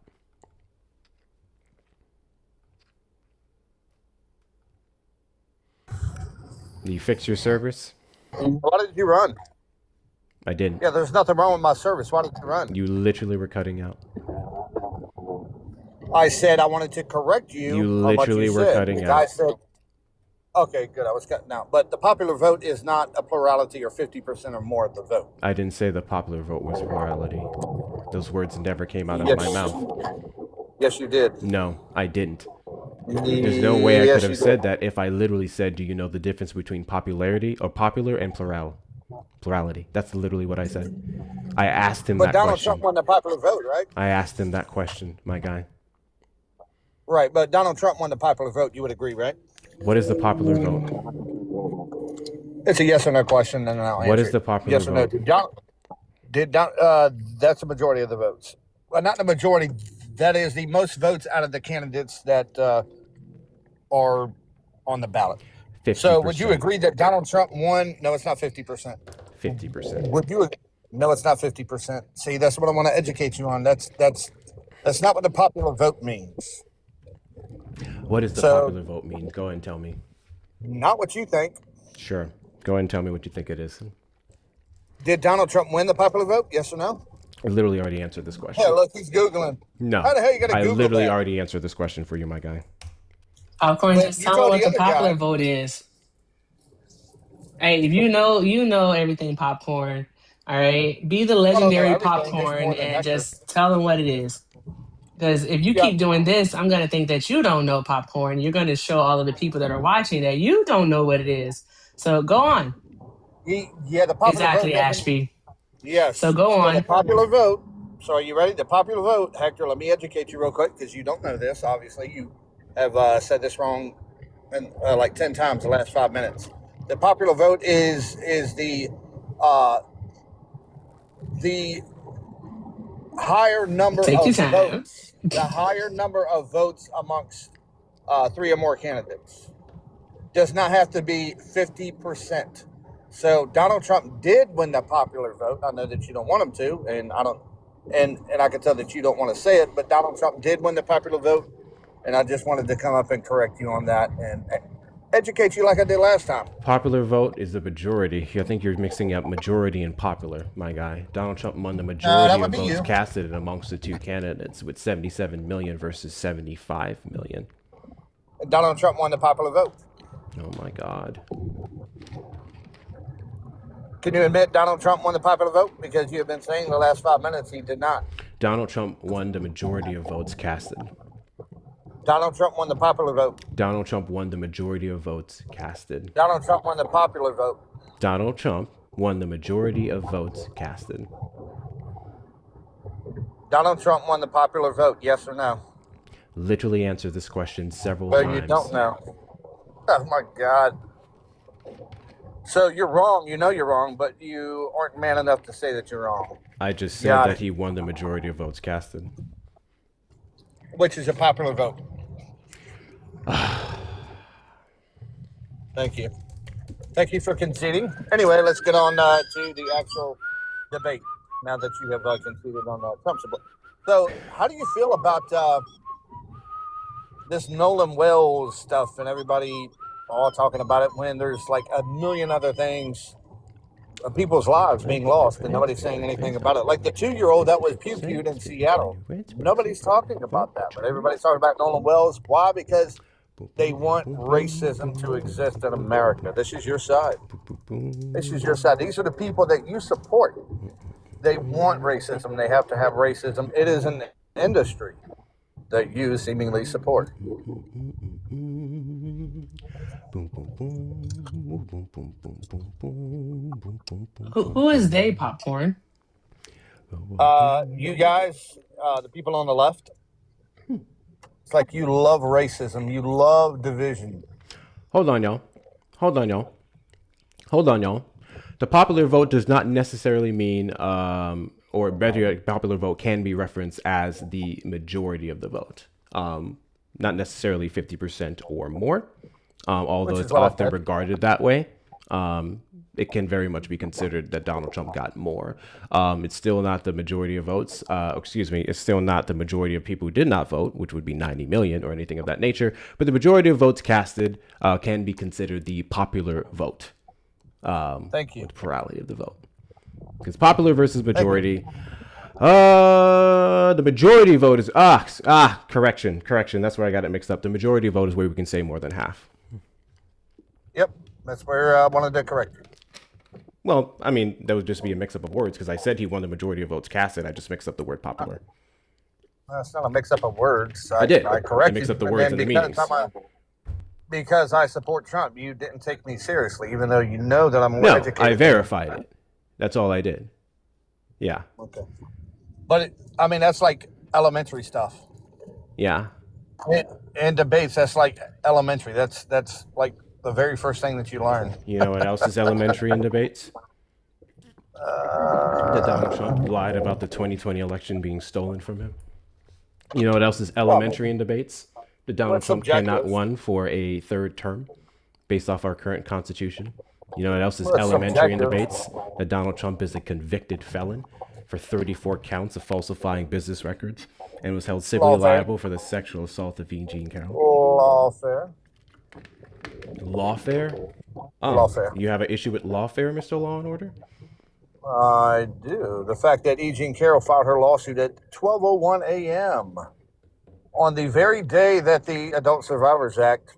Did you fix your service? Why did you run? I didn't. Yeah, there's nothing wrong with my service. Why did you run? You literally were cutting out. I said I wanted to correct you. You on what literally you were said. cutting The guy out. said, okay, good. I was cutting out. But the popular vote is not a plurality or 50% or more of the vote. I didn't say the popular vote was plurality. Those words never came out of my mouth. Yes, you did. No, I didn't. There's no way I Yes, could you have said did. that if I literally said, do you know the difference between popularity or popular and plurality? That's literally what I said. I asked him But that Donald question. Trump won the popular vote, right? I asked him that question, my guy. Right, but Donald Trump won the popular vote. You would agree, right? What is the popular vote? It's a yes or no question, and I'll answer What is it. the popular yes or no? vote? That's the majority of the votes. Well, not the majority. That is the most votes out of the candidates that are on the ballot. 50%. So would you agree that Donald Trump won? No, it's not 50%. 50%. Would you? No, it's not 50%. See, that's what I want to educate you on. That's not what the popular vote means. What does the popular vote mean? Go ahead and tell me. Not what you think. Sure. Go ahead and tell me what you think it is. Did Donald Trump win the popular vote? Yes or no? I literally already answered this question. Yeah, look, he's Googling. No. How the hell you gonna I Google literally that? already answered this question for you, my guy. Popcorn, But just you tell me told what the the other popular guy. vote is. Hey, if you know everything, popcorn. All right, be the I don't know legendary everything. There's popcorn more than and Hector. just tell them what it is. Because if you Yeah. keep doing this, I'm gonna think that you don't know popcorn. You're gonna show all of the people that are watching that you don't know what it is. So go on. Yeah, the popular Exactly, vote. doesn't- Ashby. Yes. So go The on. popular vote. So are you ready? The popular vote, Hector. Let me educate you real quick because you don't know this. Obviously, you have said this wrong, and like 10 times the last 5 minutes. The popular vote is the higher number Take your of time. votes. The higher number of votes amongst 3 or more candidates does not have to be 50%. So Donald Trump did win the popular vote. I know that you don't want him to, and I don't, and I can tell that you don't want to say it, but Donald Trump did win the popular vote, and I just wanted to come up and correct you on that. And educate you like I did last time. Popular vote is the majority. I think you're mixing up majority and popular, my guy. Donald Trump won the majority of votes casted amongst the two candidates with 77 million versus 75 million. Donald Trump won the popular vote. Oh my God. Can you admit Donald Trump won the popular vote? Because you have been saying the last 5 minutes he did not. Donald Trump won the majority of votes casted. Donald Trump won the popular vote. Donald Trump won the majority of votes casted. Donald Trump won the popular vote. Donald Trump won the majority of votes casted. Donald Trump won the popular vote, yes or no? Literally answered this question several times. You don't know. Oh my God. So you're wrong. You know you're wrong, but you aren't man enough to say that you're wrong. I just said that he won the majority of votes casted. Which is a popular vote. Thank you. Thank you for conceding. Anyway, let's get on to the actual debate now that you have conceded on Trump's debate. So how do you feel about this Nolan Wells stuff and everybody all talking about it when there's like a million other things, people's lives being lost and nobody's saying anything about it? Like the 2-year-old that was pew-pewed in Seattle. Nobody's talking about that, but everybody's talking about Nolan Wells. Why? Because they want racism to exist in America. This is your side. This is your side. These are the people that you support. They want racism. They have to have racism. It is an industry that you seemingly support. Who is they, Popcorn? You guys, the people on the left. It's like you love racism. You love division. Hold on, y'all. The popular vote does not necessarily mean, or better yet, popular vote can be referenced as the majority of the vote. Not necessarily 50% or more, although it's often regarded that way. It can very much be considered that Donald Trump got more. It's still not the majority of votes. It's still not the majority of people who did not vote, which would be 90 million or anything of that nature. But the majority of votes casted can be considered the popular vote. Thank you. The plurality of the vote. Because popular versus majority. The majority vote is correction. That's where I got it mixed up. The majority vote is where we can say more than half. Yep, that's where I wanted to correct you. Well, I mean, that would just be a mix-up of words because I said he won the majority of votes casted. I just mixed up the word popular. That's not a mix-up of words. I did. I corrected. I mixed up the words and the meanings. Because I support Trump, you didn't take me seriously, even though you know that I'm more educated. No, I verified it. That's all I did. Yeah. Okay. But, that's like elementary stuff. Yeah. In debates, that's like elementary. That's like the very first thing that you learn. You know what else is elementary in debates? That Donald Trump lied about the 2020 election being stolen from him. You know what else is elementary in debates? That Donald Trump cannot run for a third term based off our current constitution. You know what else is elementary in debates? That Donald Trump is a convicted felon for 34 counts of falsifying business records and was held civilly liable for the sexual assault of Eugene Carroll. Lawfare. Lawfare? Lawfare. You have an issue with lawfare, Mr. Law and Order? I do. The fact that Eugene Carroll filed her lawsuit at 12:01 a.m. on the very day that the Adult Survivors Act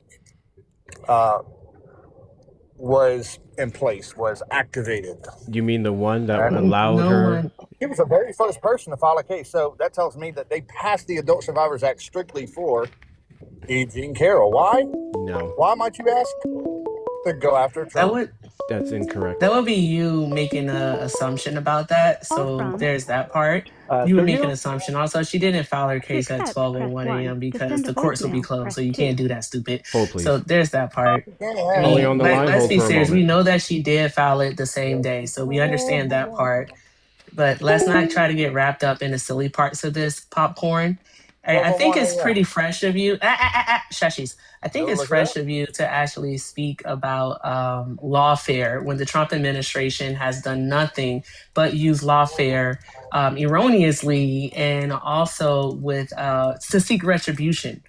was in place, was activated. You mean the one that allowed her? He was the very first person to file a case. So that tells me that they passed the Adult Survivors Act strictly for Eugene Carroll. Why? No. Why, might you ask? To go after Trump. That's incorrect. That would be you making an assumption about that. So there's that part. You would make an assumption. Also, she didn't file her case at 12:01 a.m. because the courts will be closed. So you can't do that, stupid. Hold, please. So there's that part. Let's be serious. We know that she did file it the same day. So we understand that part. But let's not try to get wrapped up in the silly parts of this, Popcorn. I think it's pretty fresh of you. Shushies. I think Go it's look it fresh up. of you to actually speak about lawfare when the Trump administration has done nothing but use lawfare erroneously and also with to seek retribution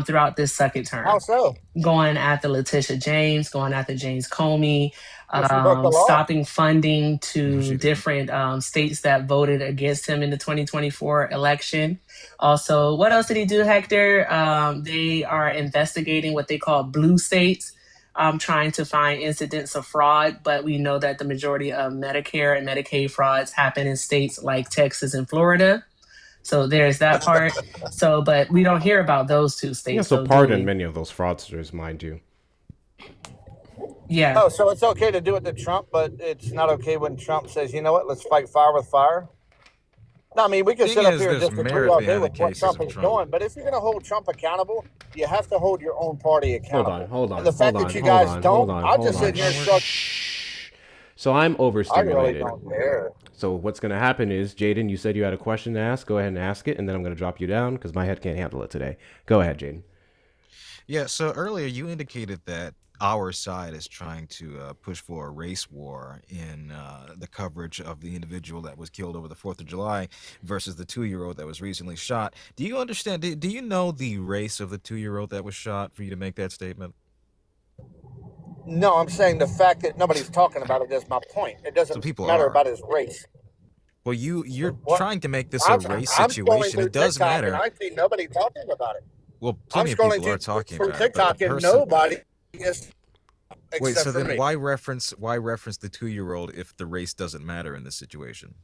throughout this second How term, so? going after Letitia James, going after James Comey, Well, she broke the law. stopping funding No, to she didn't. different states that voted against him in the 2024 election. Also, what else did he do, Hector? They are investigating what they call blue states, trying to find incidents of fraud. But we know that the majority of Medicare and Medicaid frauds happen in states like Texas and Florida. So there's that part. So, but we don't hear about those two He states, also though, do pardoned we? many of those fraudsters, mind you. Yeah. Oh, so it's okay to do it to Trump, but it's not okay when Trump says, you know what, let's fight fire with fire? No, I mean, we can Thing sit up is, here and there's disagree merit all day behind the with what cases Trump of is Trump. doing, but if you're going to hold Trump accountable, you have to hold your own party accountable. Hold on. And the fact that you guys don't, I'll just sit here and shrug. So I'm I really overstimulated. don't care. So what's going to happen is, Jaden, you said you had a question to ask. Go ahead and ask it, and then I'm going to drop you down because my head can't handle it today. Go ahead, Jaden. Yeah, so earlier you indicated that our side is trying to push for a race war in the coverage of the individual that was killed over the 4th of July versus the 2-year-old that was recently shot. Do you understand? Do you know the race of the 2-year-old that was shot for you to make that statement? No, I'm saying the fact that nobody's talking about it is my point. It doesn't matter about his race. Well, you're trying to make this I'm a race scrolling situation. through It does TikTok matter. And I see nobody talking about it. Well, I'm plenty of scrolling people are talking through about it. but TikTok the and person- nobody is. Wait, except so for then me. why reference the 2-year-old if the race doesn't matter in this situation?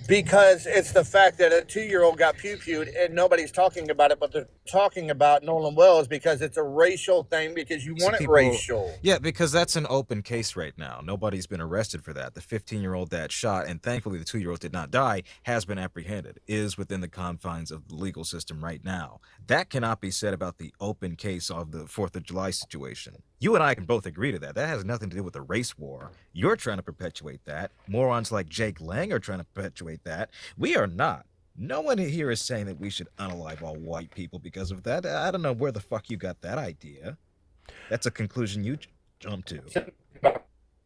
Because it's the fact that a 2-year-old got pew-pewed and nobody's talking about it, but they're talking about Nolan Wells because it's a racial thing because you want it racial. Yeah, because that's an open case right now. Nobody's been arrested for that. The 15-year-old that shot, and thankfully the 2-year-old did not die, has been apprehended, is within the confines of the legal system right now. That cannot be said about the open case of the 4th of July situation. You and I can both agree to that. That has nothing to do with the race war. You're trying to perpetuate that. Morons like Jake Lang are trying to perpetuate that. We are not. No one here is saying that we should unalive all white people because of that. I don't know where the fuck you got that idea. That's a conclusion you jumped to.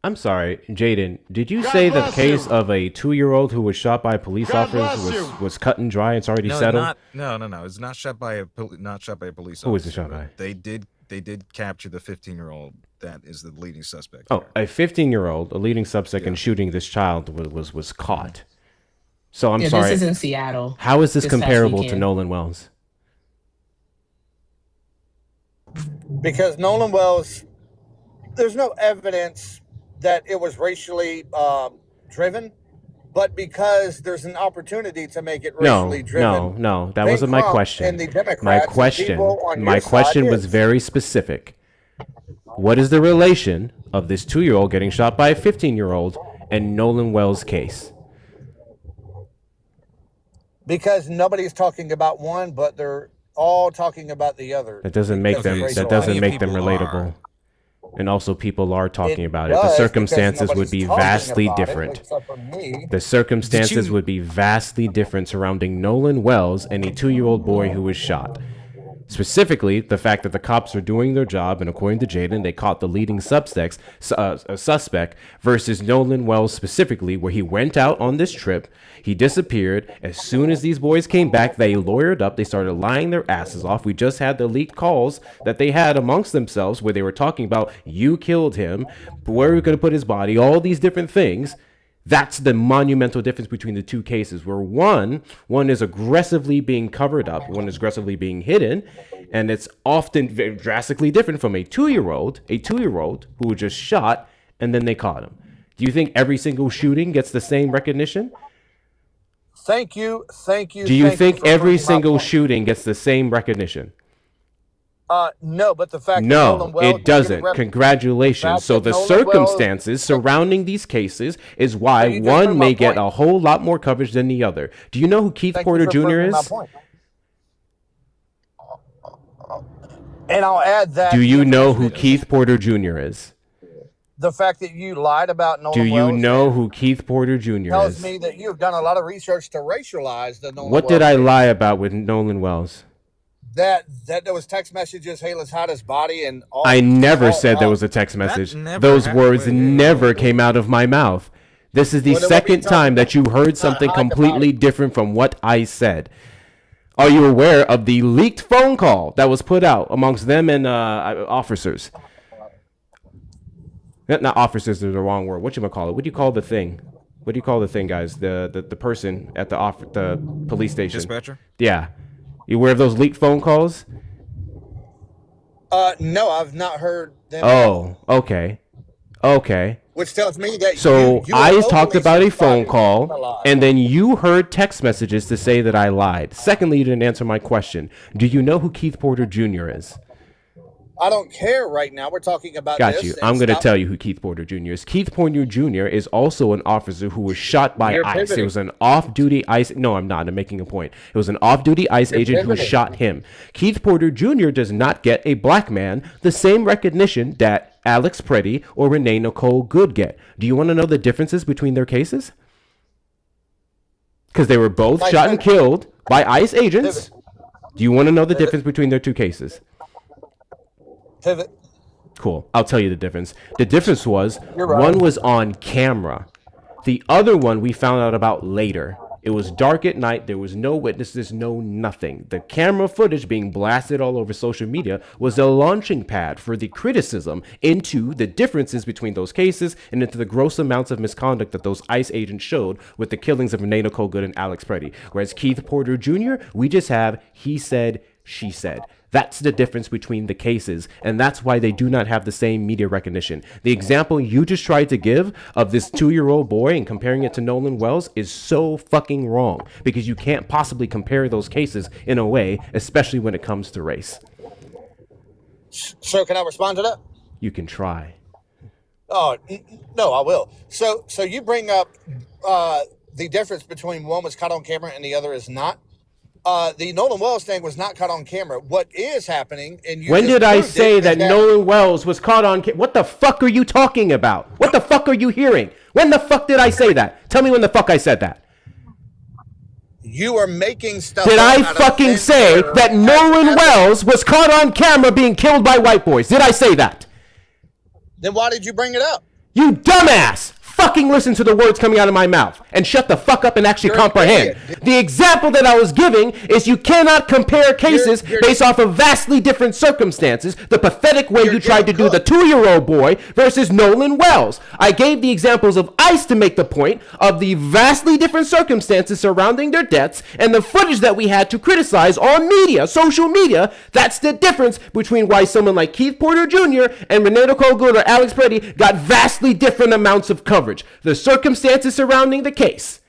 I'm sorry, Jaden. Did you say the case of a 2-year-old who was shot by police officers was cut and dry? It's already settled. No. It's not shot by a police officer. Who was it shot by? They did capture the 15-year-old that is the leading suspect. Oh, a 15-year-old, a leading suspect in shooting this child was caught. So I'm sorry. This is in Seattle. How is this this past comparable to weekend. Nolan Wells? Because Nolan Wells, there's no evidence that it was racially driven, but because there's an opportunity to make it racially driven. No. That wasn't my question. And the Democrats My and question people on my your question side was is. very specific. What is the relation of this 2-year-old getting shot by a 15-year-old and Nolan Wells' case? Because nobody's talking about one, but they're all talking about the other. That doesn't make them. That doesn't make them relatable. And also, people are talking about it. The circumstances would be vastly different. The circumstances would be vastly different surrounding Nolan Wells and a 2-year-old boy who was shot. Specifically, the fact that the cops are doing their job, and according to Jaden, they caught the leading suspect versus Nolan Wells specifically, where he went out on this trip, he disappeared. As soon as these boys came back, they lawyered up, they started lying their asses off. We just had the leaked calls that they had amongst themselves where they were talking about, you killed him, where are we going to put his body, all these different things. That's the monumental difference between the two cases, where one is aggressively being covered up, one is aggressively being hidden, and it's often very drastically different from a 2-year-old who was just shot and then they caught him. Do you think every single shooting gets the same recognition? Thank you. Do you think every single shooting gets the same recognition? No, but the fact that No, Nolan Wells it doesn't. Congratulations. So the circumstances surrounding these cases is why one may get a whole lot more coverage than the other. Do you know who Keith Porter Jr. is? And I'll add that. Do you know who Keith Porter Jr. is? The fact that you lied about Nolan Do you Wells know who Keith Porter Jr. tells is? me that you've done a lot of research to racialize the Nolan What Wells did I case. lie about with Nolan Wells? that there was text messages, hey, let's hide his body, and all. I never said there was a text message. Those words never came out of my mouth. This is the second time that you heard something completely different from what I said. Are you aware of the leaked phone call that was put out amongst them and officers? Not officers is the wrong word. What do you call it? What do you call the thing? What do you call the thing, guys? The person at the police station. Dispatcher? Yeah. You aware of those leaked phone calls? No, I've not heard them. Oh, okay. Okay. Which tells me that so you I talked about a phone call, and then you heard text messages to say that I lied. Secondly, you didn't answer my question. Do you know who Keith Porter Jr. is? I don't care right now. We're talking about Got this. you. I'm going to tell you who Keith Porter Jr. is. Keith Porter Jr. is also an officer who was shot by ICE. It was an off-duty ICE. No, I'm not. I'm making a point. It was an off-duty ICE agent who shot him. Keith Porter Jr. does not get a black man the same recognition that Alex Preddy or Renee Nicole Good get. Do you want to know the differences between their cases? Because they were both shot and killed by ICE agents. Do you want to know the difference between their two cases? Pivot. Cool. I'll tell you the difference. The difference was one was on camera. The other one we found out about later. It was dark at night. There was no witnesses, no nothing. The camera footage being blasted all over social media was a launching pad for the criticism into the differences between those cases and into the gross amounts of misconduct that those ICE agents showed with the killings of Renee Nicole Good and Alex Preddy. Whereas Keith Porter Jr., we just have he said, she said. That's the difference between the cases, and that's why they do not have the same media recognition. The example you just tried to give of this 2-year-old boy and comparing it to Nolan Wells is so fucking wrong, because you can't possibly compare those cases in a way, especially when it comes to race. So can I respond to that? You can try. Oh, no, I will. So you bring up the difference between one was caught on camera and the other is not. The Nolan Wells thing was not caught on camera. What is happening? And when did I say that Nolan Wells was caught on camera? What the fuck are you talking about? What the fuck are you hearing? When the fuck did I say that? Tell me when the fuck I said that. You are making stuff. Did I fucking say that Nolan Wells was caught on camera being killed by white boys? Did I say that? Then why did you bring it up? You dumbass! Fucking listen to the words coming out of my mouth and shut the fuck up and actually comprehend. The example that I was giving is you cannot compare cases based off of vastly different circumstances. The pathetic way you tried to do the 2-year-old boy versus Nolan Wells. I gave the examples of ICE to make the point of the vastly different circumstances surrounding their deaths and the footage that we had to criticize on media, social media. That's the difference between why someone like Keith Porter Jr. and Renee Nicole Good or Alex Preddy got vastly different amounts of coverage. The circumstances surrounding the case.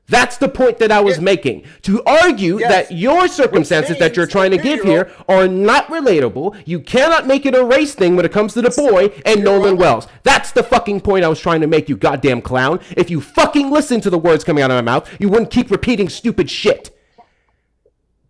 That's the point that I was making. To argue that your circumstances that you're trying to give here are not relatable, you cannot make it a race thing when it comes to the boy and Nolan Wells. That's the fucking point I was trying to make, you goddamn clown. If you fucking listen to the words coming out of my mouth, you wouldn't keep repeating stupid shit.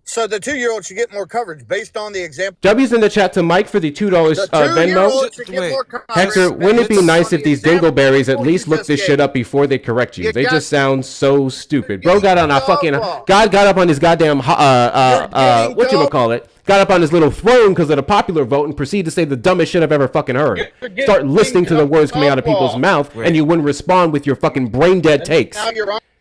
So the 2-year-old should get more coverage based on the example. W's in the chat to Mike for the $2 Venmo. Hector, wouldn't it be nice if these dingleberries at least look this shit up before they correct you? They just sound so stupid. Bro got on a fucking God got up on his goddamn whatchamacallit, got up on his little throne because of the popular vote and proceeded to say the dumbest shit I've ever fucking heard. Start listening to the words coming out of people's mouth and you wouldn't respond with your fucking brain dead takes.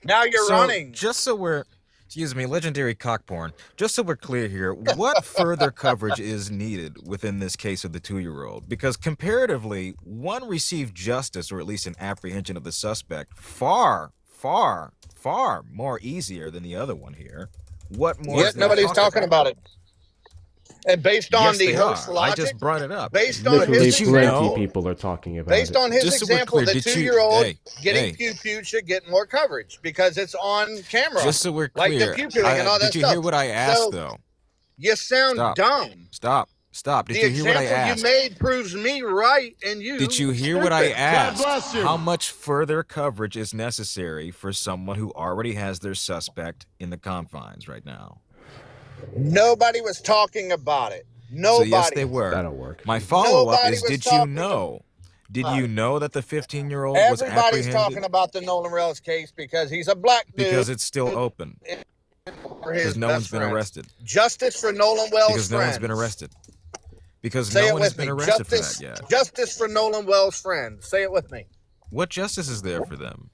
Now you're running. Just so we're Excuse me, legendary cockporn. Just so we're clear here, what further coverage is needed within this case of the 2-year-old? Because comparatively, one received justice, or at least an apprehension of the suspect, far more easier than the other one here. What more? Yet nobody's talking about it. And based on the host logic, I just brought it up. Based on his plenty people are talking about based on his just example, so the 2-year-old getting pew-pew should get more coverage because it's on camera. Just so we're clear, like the pew-pewing and all that did you stuff. hear what I asked, though? You sound dumb. Stop. Did you hear what I asked? The example you made proves me right and you. Did you hear what I asked? How much further coverage is necessary for someone who already has their suspect in the confines right now? Nobody was talking about it. Nobody. So yes, they were. That'll work. My follow-up is, did you know? Did you know that the 15-year-old was apprehended? Everybody's talking about the Nolan Wells case because he's a black dude. Because it's still open. for his Because no one's been arrested. Justice for Nolan Wells' Because no friends. one's been arrested. Because Say no it one has with been me. arrested Justice, for that yet. justice for Nolan Wells' friends. Say it with me. What justice is there for them?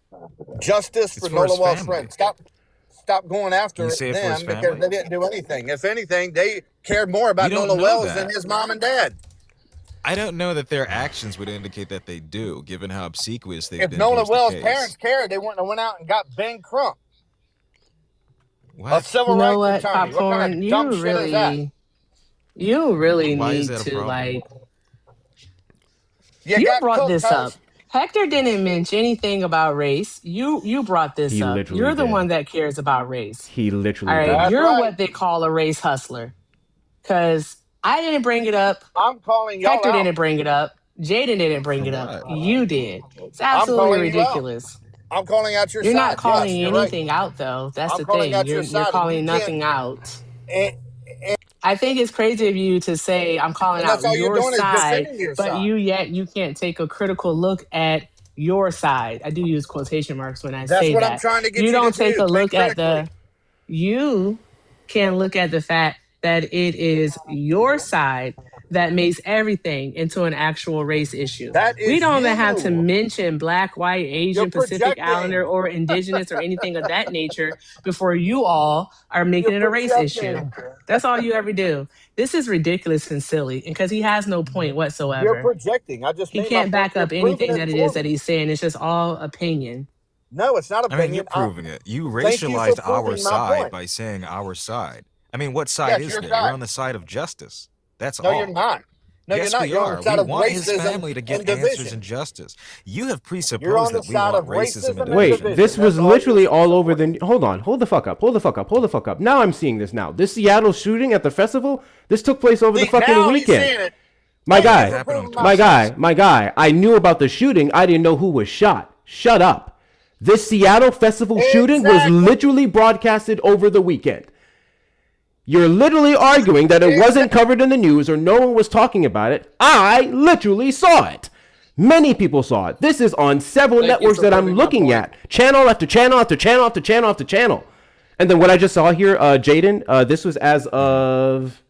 Justice It's for for his Nolan Wells' family. friends. Stop going after You say it for his them because family? they didn't do anything. If anything, they cared more about We don't Nolan know Wells that. than his mom and dad. I don't know that their actions would indicate that they do, given how obsequious they've If been Nolan towards the Wells' case. parents cared, they wouldn't have went out and got Ben Crump, a What? civil You know rights what, attorney. What Popcorn? kind of dumb shit is that? You really Why is need that a to problem? like. You You got brought cooked, this up. Coach. Hector didn't mention anything about race. You brought this He up. literally You're the did. one that cares about race. He All literally right, did. That's you're right. what they call a race hustler. Because I didn't bring it up. I'm calling y'all Hector out. didn't bring it up. Jaden didn't bring For it up. what? You did. It's I'm absolutely calling you out. ridiculous. I'm calling out your You're side. not calling Yes, you're right. anything out, though. That's I'm the calling thing. out your You're side, and you calling can't- nothing out. And, I think it's crazy of you to say I'm calling and that's out all you're your doing is side, defending your but side. you can't take a critical look at your side. I do use quotation marks when I That's say what that. I'm trying to get You you don't to take do. a look Think at critically. you can look at the fact that it is your side that makes everything into an actual race issue. That We is don't even have to you. mention Black, white, Asian, You're Pacific projecting. Islander, or Indigenous or anything of that nature before you all are making You're it a race issue. projecting. That's all you ever do. This is ridiculous and silly because he has no point You're whatsoever. projecting. I just He made my can't point. back You're up proving anything it that it for is that me. he's saying. It's just all opinion. No, it's not I mean, you're opinion. proving it. You Thank you for racialized our proving my side point. by saying our side. I mean, what side Yes, is your there? side. You're on the side of justice. That's No, all. you're not. No, Yes, you're not. we You're on are. the side We of want his racism family to and get answers division. and justice. You have You're on presupposed the that we side want of racism racism and and Wait, division. division. this was That's all you're literally all over supporting. the. Hold on, hold the fuck up, hold the fuck up, hold the fuck up. Now I'm seeing this now. This Seattle shooting at the festival, this took place over the See, fucking now he's weekend. seeing it. My Thank you guy, for Happened on proving my my guy, my guy. I knew about the shooting. I didn't know who was shot. Shut up. This Seattle festival shooting was Exactly. literally broadcasted over the weekend. You're literally arguing that it wasn't covered in the news or no one was talking about it. I literally saw it. Many people saw it. This is on several Thank you networks for that I'm proving my looking point. at. Channel after channel after channel after channel after channel. And then what I just saw here, Jaden, this was as of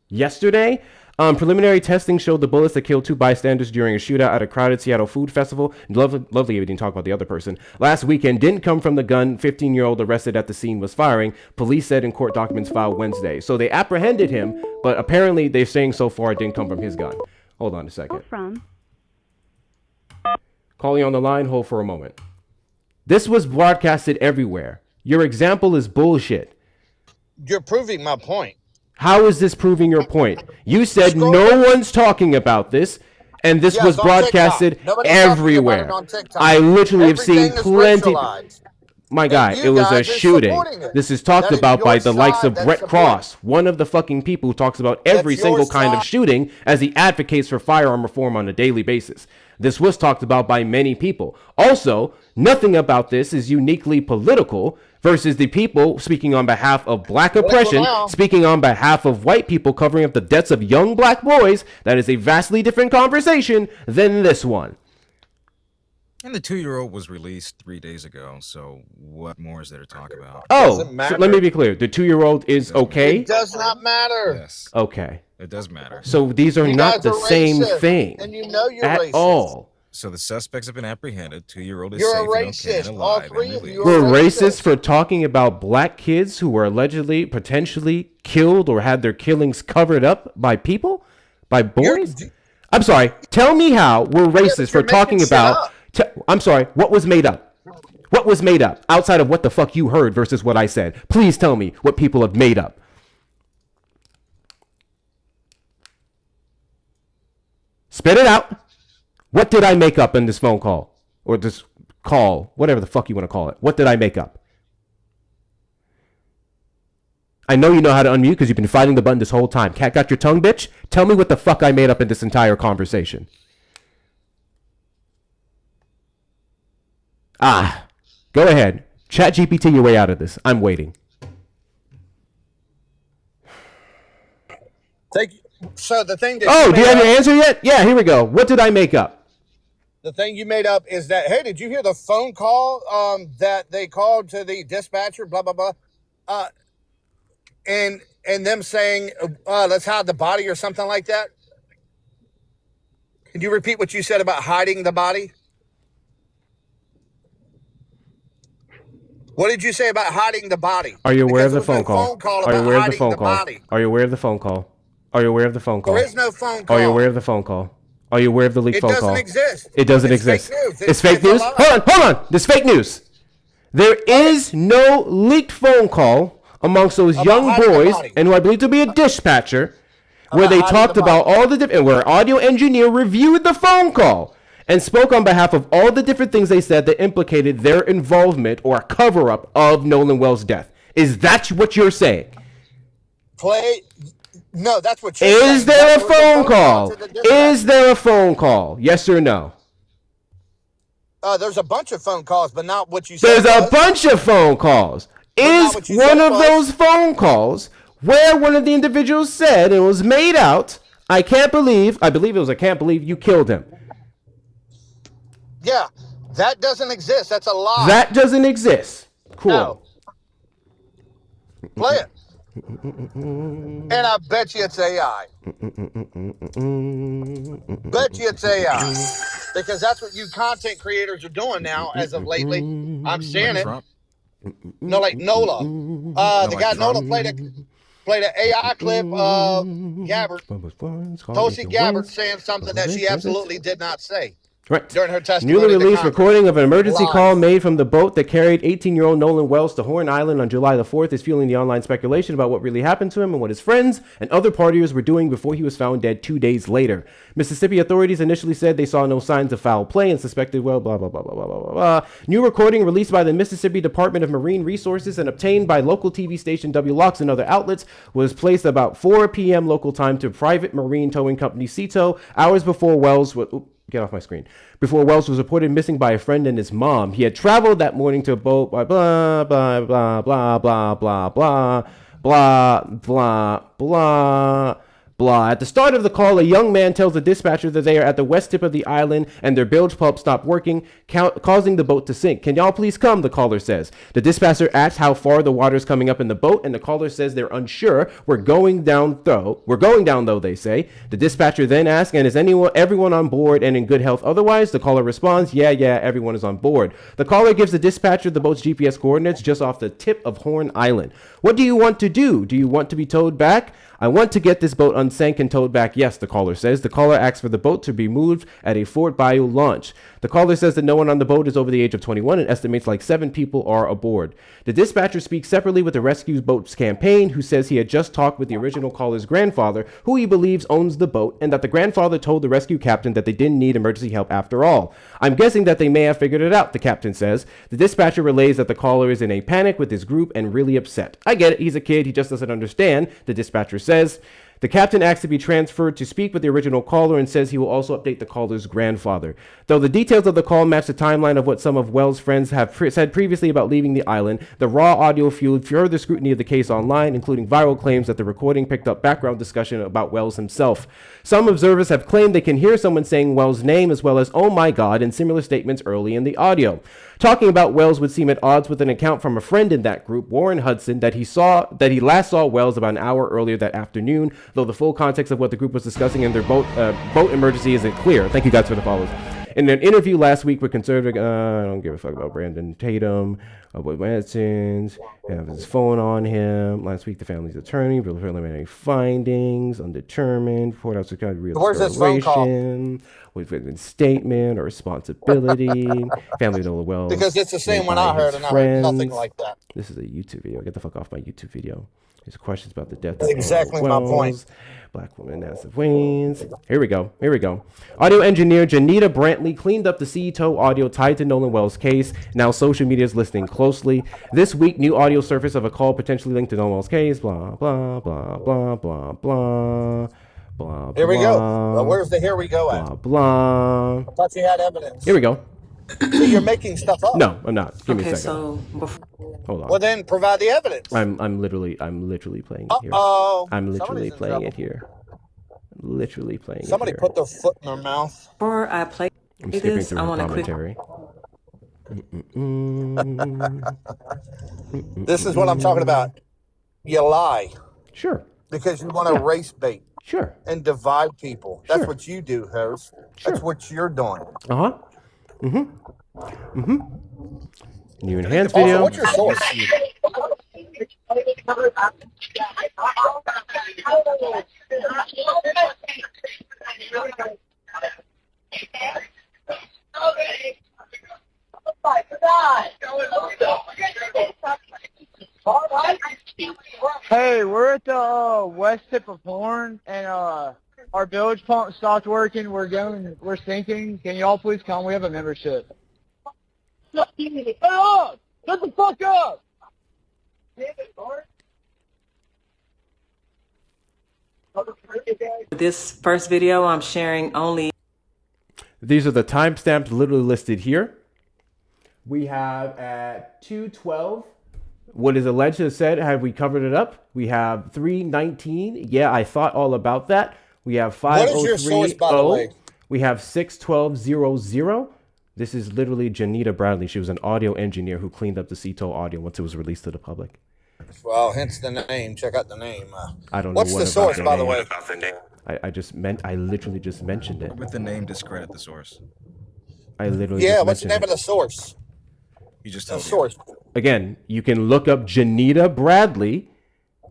yesterday. Preliminary testing showed the bullets that killed 2 bystanders during a shootout at a crowded Seattle food festival. Lovely, we didn't talk about the other person. Last weekend didn't come from the gun 15-year-old arrested at the scene was firing. Police said in court documents filed Wednesday. So they apprehended him, but apparently they're saying so far it didn't come from his gun. Hold on a second. From Calling on the line, hold for a moment. This was broadcasted everywhere. Your example is bullshit. You're proving my point. How is this proving your point? You said Scroll no down. one's talking about this, and this Yes, was on broadcasted TikTok. Nobody's talking about everywhere. it on TikTok. I literally have seen Everything is plenty. racialized. My guy, And it you was a guys are shooting. supporting it. This is talked That is about by your the likes side of that's Brett supporting Cross, one of the fucking people who talks about every That's your single kind of side. shooting as he advocates for firearm reform on a daily basis. This was talked about by many people. Also, nothing about this is uniquely political versus the people speaking on behalf of black oppression, now. speaking on behalf of white people covering up the deaths of young black boys. That is a vastly different conversation than this one. And the 2-year-old was released 3 days ago, so what more is there to talk about? Oh, Doesn't so matter. let me be clear. The 2-year-old is okay? It does not matter. Yes, Okay. it does matter. So these are You not guys the are same racist, thing and you know you're at racist. all. So the suspects have been apprehended. 2-year-old is You're safe a and okay racist. and All alive three and of released. you We're are racist for talking about black kids who were allegedly, potentially killed or had their killings covered up by people, by boys. I'm sorry. Tell me how we're racist for you're talking making shit about. up. I'm sorry. What was made up? What was made up outside of what the fuck you heard versus what I said? Please tell me what people have made up. Spit it out. What did I make up in this phone call? Or this call, whatever the fuck you want to call it. What did I make up? I know you know how to unmute because you've been fighting the button this whole time. Cat got your tongue, bitch? Tell me what the fuck I made up in this entire conversation. Go ahead. Chat GPT your way out of this. I'm waiting. Thank you. So the thing that Oh, you do you made have your up, answer yet? Yeah, here we go. What did I make up? the thing you made up is that, hey, did you hear the phone call that they called to the dispatcher? Blah blah blah. and them saying, let's hide the body or something like that? Can you repeat what you said about hiding the body? What did you say about hiding the body? Are you aware Because of the there was phone no call? phone call Are you about aware of the hiding phone the call? body. Are you aware of the phone call? Are you aware of the phone call? There is no phone call. Are you aware of the phone call? Are you aware of the leaked It phone call? doesn't exist. It doesn't It's exist. fake news. It's fake It's a news? lie. Hold on. This fake news. There is no leaked phone call amongst those About young hiding the boys, body. and who I believe to be a dispatcher, where About they hiding talked the about body. all the different, where audio engineer reviewed the phone call and spoke on behalf of all the different things they said that implicated their involvement or a cover-up of Nolan Wells' death. Is that what you're saying? No, that's what you're saying. Is there a phone call? Is there a phone call? Yes or no? There's a bunch of phone calls, but not what you said. There's a bunch of phone calls. Is what you one said of was- those phone calls where one of the individuals said it was made out, I believe it was, I can't believe you killed him. Yeah, that doesn't exist. That's a lie. That doesn't exist. Cool. No. Play it. And I bet you it's AI. Bet you it's AI. Because that's what you content creators are doing now as of lately. I'm seeing it. No, like Nola. The guy Nola played an AI clip of Gabbard, Tulsi Gabbard, saying something that she absolutely did not say. Right. During her testimony. Newly to released Congress. recording of an emergency Lies. call made from the boat that carried 18-year-old Nolan Wells to Horn Island on July the 4th is fueling the online speculation about what really happened to him and what his friends and other partiers were doing before he was found dead 2 days later. Mississippi authorities initially said they saw no signs of foul play and suspected, well, blah, blah, blah, blah, blah, blah, blah. New recording released by the Mississippi Department of Marine Resources and obtained by local TV station WLOX and other outlets was placed about 4 p.m. local time to private marine towing company Seatow hours before Wells was... Get off my screen. Before Wells was reported missing by a friend and his mom. He had traveled that morning to a boat by blah, blah, blah, blah, blah, blah, blah, blah, blah, blah, blah. At the start of the call, a young man tells the dispatcher that they are at the west tip of the island and their bilge pump stopped working, causing the boat to sink. Can y'all please come, the caller says. The dispatcher asks how far the water is coming up in the boat, and the caller says they're unsure. We're going down though, they say. The dispatcher then asks, and is everyone on board and in good health otherwise? The caller responds, yeah, everyone is on board. The caller gives the dispatcher the boat's GPS coordinates just off the tip of Horn Island. What do you want to do? Do you want to be towed back? I want to get this boat unsank and towed back, yes, the caller says. The caller asks for the boat to be moved at a Fort Bayou launch. The caller says that no one on the boat is over the age of 21 and estimates like 7 people are aboard. The dispatcher speaks separately with the rescue boat's campaign, who says he had just talked with the original caller's grandfather, who he believes owns the boat, and that the grandfather told the rescue captain that they didn't need emergency help after all. I'm guessing that they may have figured it out, the captain says. The dispatcher relays that the caller is in a panic with his group and really upset. I get it, he's a kid, he just doesn't understand, the dispatcher says. The captain asks to be transferred to speak with the original caller and says he will also update the caller's grandfather. Though the details of the call match the timeline of what some of Wells' friends have said previously about leaving the island, the raw audio fueled further scrutiny of the case online, including viral claims that the recording picked up background discussion about Wells himself. Some observers have claimed they can hear someone saying Wells' name as well as "oh my god" and similar statements early in the audio. Talking about Wells would seem at odds with an account from a friend in that group, Warren Hudson, that he last saw Wells about an hour earlier that afternoon, though the full context of what the group was discussing in their boat emergency isn't clear. Thank you guys for the follows. In an interview last week with conservative, I don't give a fuck about Brandon Tatum, with Manson's, have his phone on him. Last week, the family's attorney, preliminary findings, undetermined, report out to kind of real Where's this phone call? With a statement or responsibility. Family know well. Because it's the same one I heard, and I heard nothing like that. This is a YouTube video. Get the fuck off my YouTube video. There's questions about the death of exactly my point. Black woman as of Waynes. Here we go. Audio engineer Janita Brantley cleaned up the Seatow audio tied to Nolan Wells' case. Now social media is listening closely. This week, new audio surfaced of a call potentially linked to Nolan Wells' case. Blah, blah, blah, blah, blah, blah. Blah, here we blah, go. Well, where's the here we go at? Blah, blah. I thought you had evidence. Here we go. So you're making stuff up. No, I'm not. Give me a second. So hold on. Well, then provide the evidence. I'm literally playing it here. I'm literally playing it here. Literally playing it here. Somebody put their foot in their mouth. Before I play I'm skipping through her commentary. This is what I'm talking about. You lie. Sure. Because you want to race bait. Sure. And divide people. That's Sure. what you do, host. Sure. That's what you're doing. Uh-huh. New enhanced video. What's your source? Hey, we're at the west tip of Horn, and our village pump stopped working. We're sinking. Can y'all please come? We have a membership. Shut the fuck up! This first video I'm sharing only. These are the timestamps literally listed here. We have at 2:12. What is alleged to have said, have we covered it up? We have 3:19. Yeah, I thought all about that. We have 5:03. What is your source, by the way? We have 6:12:00. This is literally Janita Bradley. She was an audio engineer who cleaned up the CETO audio once it was released to the public. Well, hence the name. Check out the name. I don't know what's the source, by the way. I literally just mentioned it. With the name, discredit the source. I literally Yeah, just what's the name mentioned of the source? You just The told me. source. Again, you can look up Janita Bradley,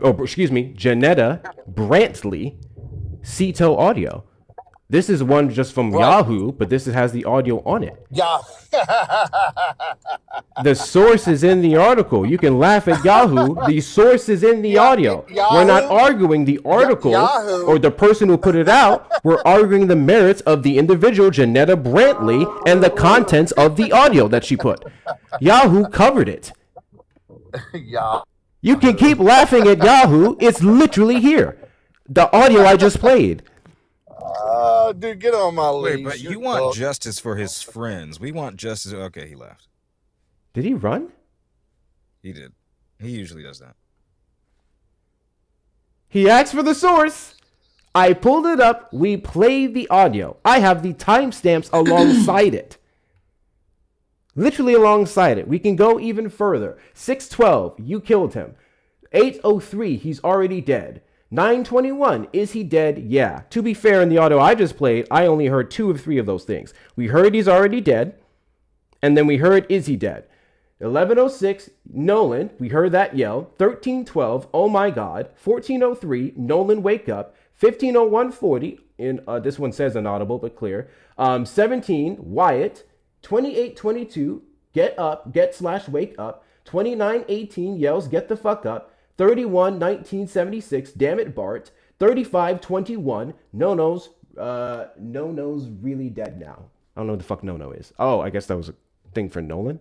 or excuse me, Janetta Brantley, CETO audio. This is one just from Yahoo, but this has the audio on it. Yeah. The source is in the article. You can laugh at Yahoo. The source is in the audio. Yahoo? We're not arguing the article Yahoo. or the person who put it out. We're arguing the merits of the individual Janetta Brantley and the contents of the audio that she put. Yahoo covered it. Yeah. You can keep laughing at Yahoo. It's literally here. The audio I just played. Dude, get on my leash. Wait, but you want justice for his friends. We want justice. Okay, he left. Did he run? He did. He usually does that. He asked for the source. I pulled it up. We played the audio. I have the timestamps alongside it. Literally alongside it. We can go even further. 6:12, you killed him. 8:03, he's already dead. 9:21, is he dead? Yeah. To be fair, in the audio I just played, I only heard 2 of 3 of those things. We heard he's already dead, and then we heard, is he dead? 11:06, Nolan, we heard that yell. 13:12, oh my God. 14:03, Nolan, wake up. 15:01:40, this one says inaudible, but clear. 17, Wyatt. 28:22, get up, get/wake up. 29:18, yells, get the fuck up. 31:1976, damn it, Bart. 35:21, No-No's really dead now. I don't know what the fuck No-No is. Oh, I guess that was a thing for Nolan.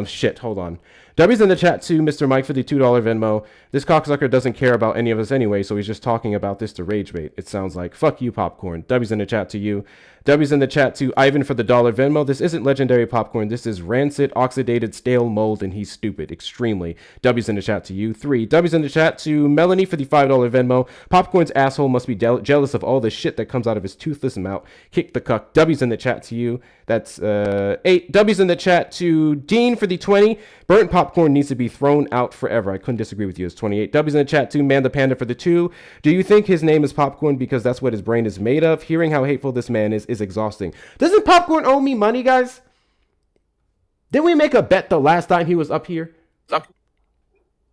Shit, hold on. W's in the chat too, Mr. Mike for the $2 Venmo. This cocksucker doesn't care about any of us anyway, so he's just talking about this to rage bait. It sounds like. Fuck you, Popcorn. W's in the chat to you. W's in the chat to Ivan for the $1 Venmo. This isn't legendary popcorn. This is rancid, oxidated, stale mold, and he's stupid. Extremely. W's in the chat to you. 3. W's in the chat to Melanie for the $5 Venmo. Popcorn's asshole must be jealous of all the shit that comes out of his toothless mouth. Kick the cuck. W's in the chat to you. That's 8. W's in the chat to Dean for the 20. Burnt popcorn needs to be thrown out forever. I couldn't disagree with you. It's 28. W's in the chat to Man the Panda for the 2. Do you think his name is Popcorn because that's what his brain is made of? Hearing how hateful this man is exhausting. Doesn't Popcorn owe me money, guys? Didn't we make a bet the last time he was up here?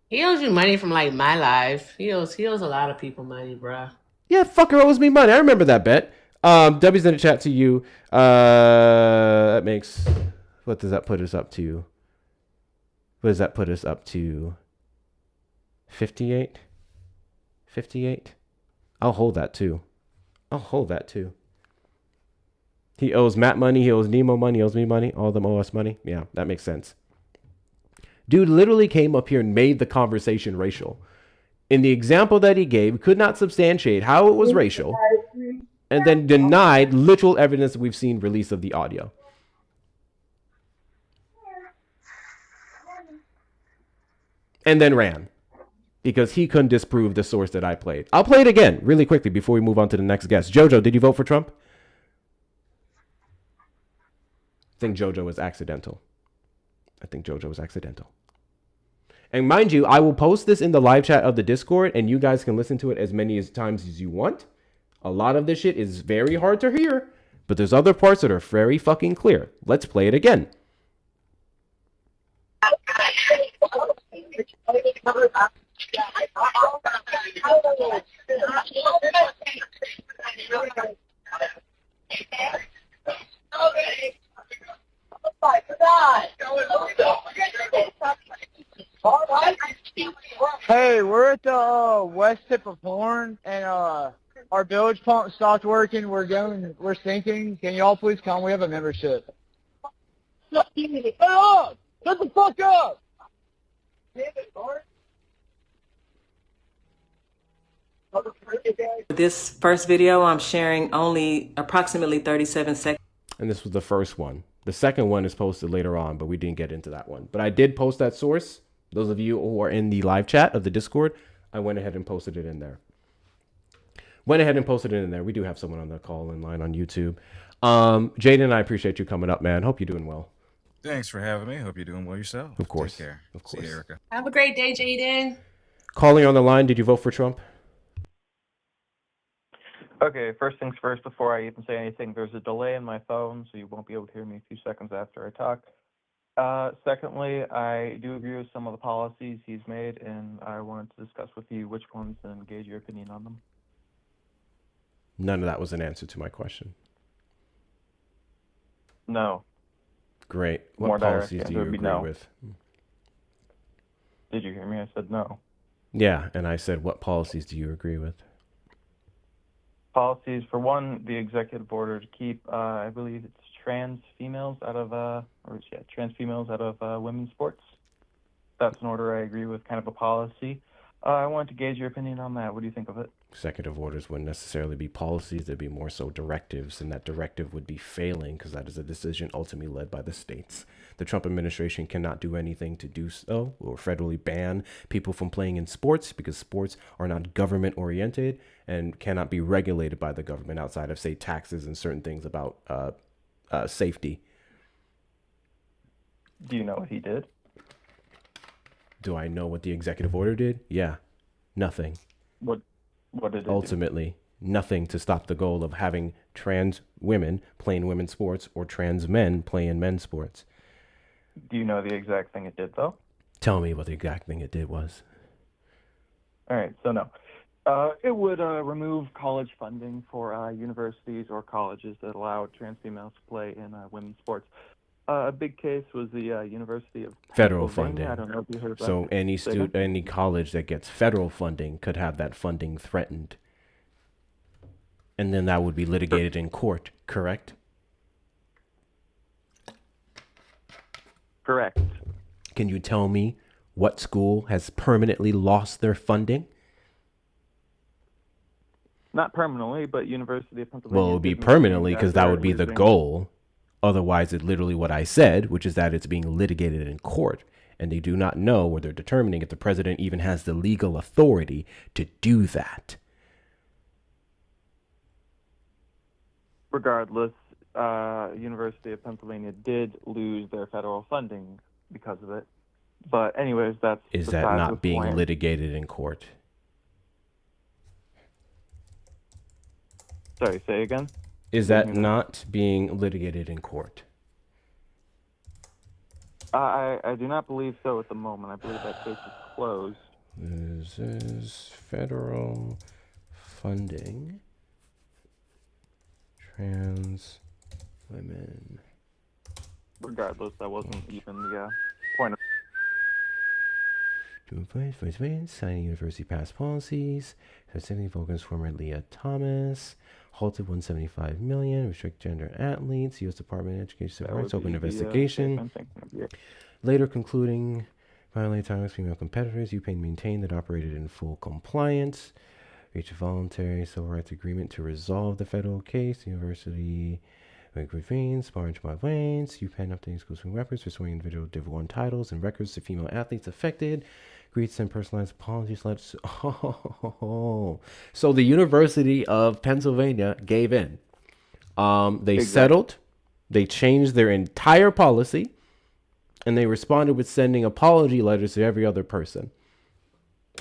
He owes you money from like my life. He owes a lot of people money, bruh. Yeah, fucker owes me money. I remember that bet. W's in the chat to you. That makes... What does that put us up to? What does that put us up to? 58? 58? I'll hold that too. I'll hold that too. He owes Matt money. He owes Nemo money. He owes me money. All of them owe us money. Yeah, that makes sense. Dude literally came up here and made the conversation racial. In the example that he gave, could not substantiate how it was racial, and then denied literal evidence that we've seen release of the audio. And then ran because he couldn't disprove the source that I played. I'll play it again really quickly before we move on to the next guest. Jojo, did you vote for Trump? think JoJo was accidental. I think JoJo was accidental. And mind you, I will post this in the live chat of the Discord, and you guys can listen to it as many times as you want. A lot of this shit is very hard to hear, but there's other parts that are very fucking clear. Let's play it again. Hey, we're at the west tip of Horn, and our bilge pump stopped working. We're sinking. Can y'all please come? We have a membership. Shut up! Shut the fuck up! This first video, I'm sharing only approximately 37 seconds. And this was the first one. The second one is posted later on, but we didn't get into that one. But I did post that source. Those of you who are in the live chat of the Discord, I went ahead and posted it in there. We do have someone on the call in line on YouTube. Jaden, I appreciate you coming up, man. Hope you're doing well. Thanks for having me. Hope you're doing well yourself. Of course. Take care. Of course. See you, Erica. Have a great day, Jaden. Calling on the line, did you vote for Trump? Okay, first things first, before I even say anything, there's a delay in my phone, so you won't be able to hear me a few seconds after I talk. Secondly, I do agree with some of the policies he's made, and I wanted to discuss with you which ones and gauge your opinion on them. None of that was an answer to my question. No. Great. What More direct policies do answer you would be agree no. with? Did you hear me? I said no. Yeah, and I said, what policies do you agree with? Policies, for one, the executive order to keep, I believe it's trans females out of women's sports. That's an order I agree with, kind of a policy. I wanted to gauge your opinion on that. What do you think of it? Executive orders wouldn't necessarily be policies. They'd be more so directives, and that directive would be failing because that is a decision ultimately led by the states. The Trump administration cannot do anything to do so or federally ban people from playing in sports because sports are not government oriented and cannot be regulated by the government outside of, say, taxes and certain things about safety. Do you know what he did? Do I know what the executive order did? Yeah, nothing. What did it ultimately do? Nothing to stop the goal of having trans women play in women's sports or trans men play in men's sports. Do you know the exact thing it did, though? Tell me what the exact thing it did was. All right, so no. It would remove college funding for universities or colleges that allow trans females to play in women's sports. A big case was the University of Federal Pennsylvania. funding. I don't know if you heard about So that. any college that gets federal funding could have that funding threatened. And then that would be litigated in court, correct? Correct. Can you tell me what school has permanently lost their funding? Not permanently, but University of Pennsylvania. Well, it would be did permanently maintain because that they're would be the losing- goal. Otherwise, it's literally what I said, which is that it's being litigated in court. And they do not know, or they're determining if the president even has the legal authority to do that. Regardless, University of Pennsylvania did lose their federal funding because of it. But anyways, that's Is that besides the not being point. litigated in court? Sorry, say again? Is that not being litigated in court? I do not believe so at the moment. I believe that case is closed. This is federal funding. Trans women. Regardless, that wasn't even the point of... To avoid signing university passed policies, specifically focus former Leah Thomas, halted 175 million, restrict gender athletes, U.S. Department of Education Civil Rights, open investigation. Later concluding, violate Thomas female competitors, UPenn maintained that operated in full compliance, reached a voluntary civil rights agreement to resolve the federal case, the university convenes, sparring by Waynes, UPenn updating school swing records, restoring individual Div 1 titles and records to female athletes affected, agreed to send personalized apologies letters. So the University of Pennsylvania gave in. They settled. They changed their entire policy, and they responded with sending apology letters to every other person.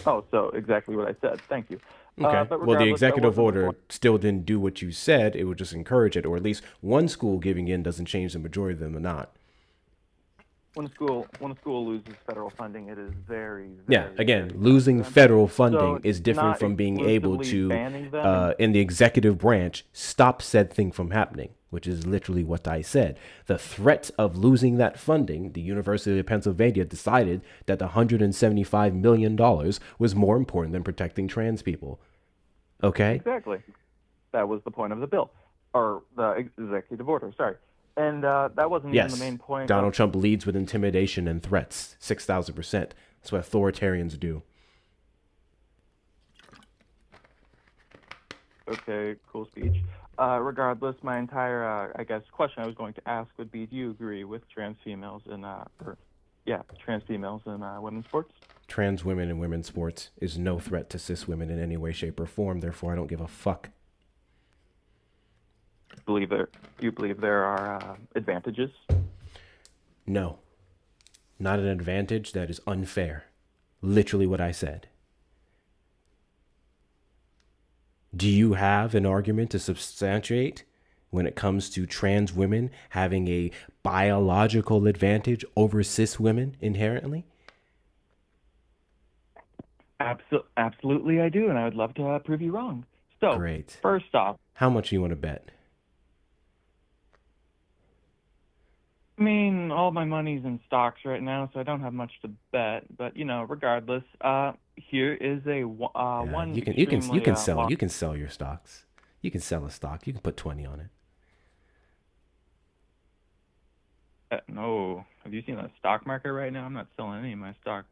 Oh, so exactly what I said. Thank you. Okay. But Well, the regardless, that executive wasn't the order point. still didn't do what you said. It would just encourage it, or at least one school giving in doesn't change the majority of them or not. When a school loses federal funding, it is very, Yeah, very, again, very losing bad for them. federal funding So is different not from being able exclusively to, banning them. in the executive branch, stop said thing from happening, which is literally what I said. The threat of losing that funding, the University of Pennsylvania decided that the $175 million was more important than protecting trans people. Okay? Exactly. That was the point of the bill, or the executive order, sorry. And that wasn't even the Yes, main point. Donald Trump leads with intimidation and threats, 6,000%. That's what authoritarians do. Okay, cool speech. Regardless, my entire, question I was going to ask would be, do you agree with trans females in, trans females in women's sports? Trans women in women's sports is no threat to cis women in any way, shape, or form. Therefore, I don't give a fuck. You believe there are advantages? No. Not an advantage. That is unfair. Literally what I said. Do you have an argument to substantiate when it comes to trans women having a biological advantage over cis women inherently? Absolutely, I do, and I would love to prove you wrong. So, great. First off, how much you want to bet? I mean, all my money's in stocks right now, so I don't have much to bet. But regardless, here is a one. You can sell your stocks. You can sell a stock. You can put 20 on it. No, have you seen the stock market right now? I'm not selling any of my stock.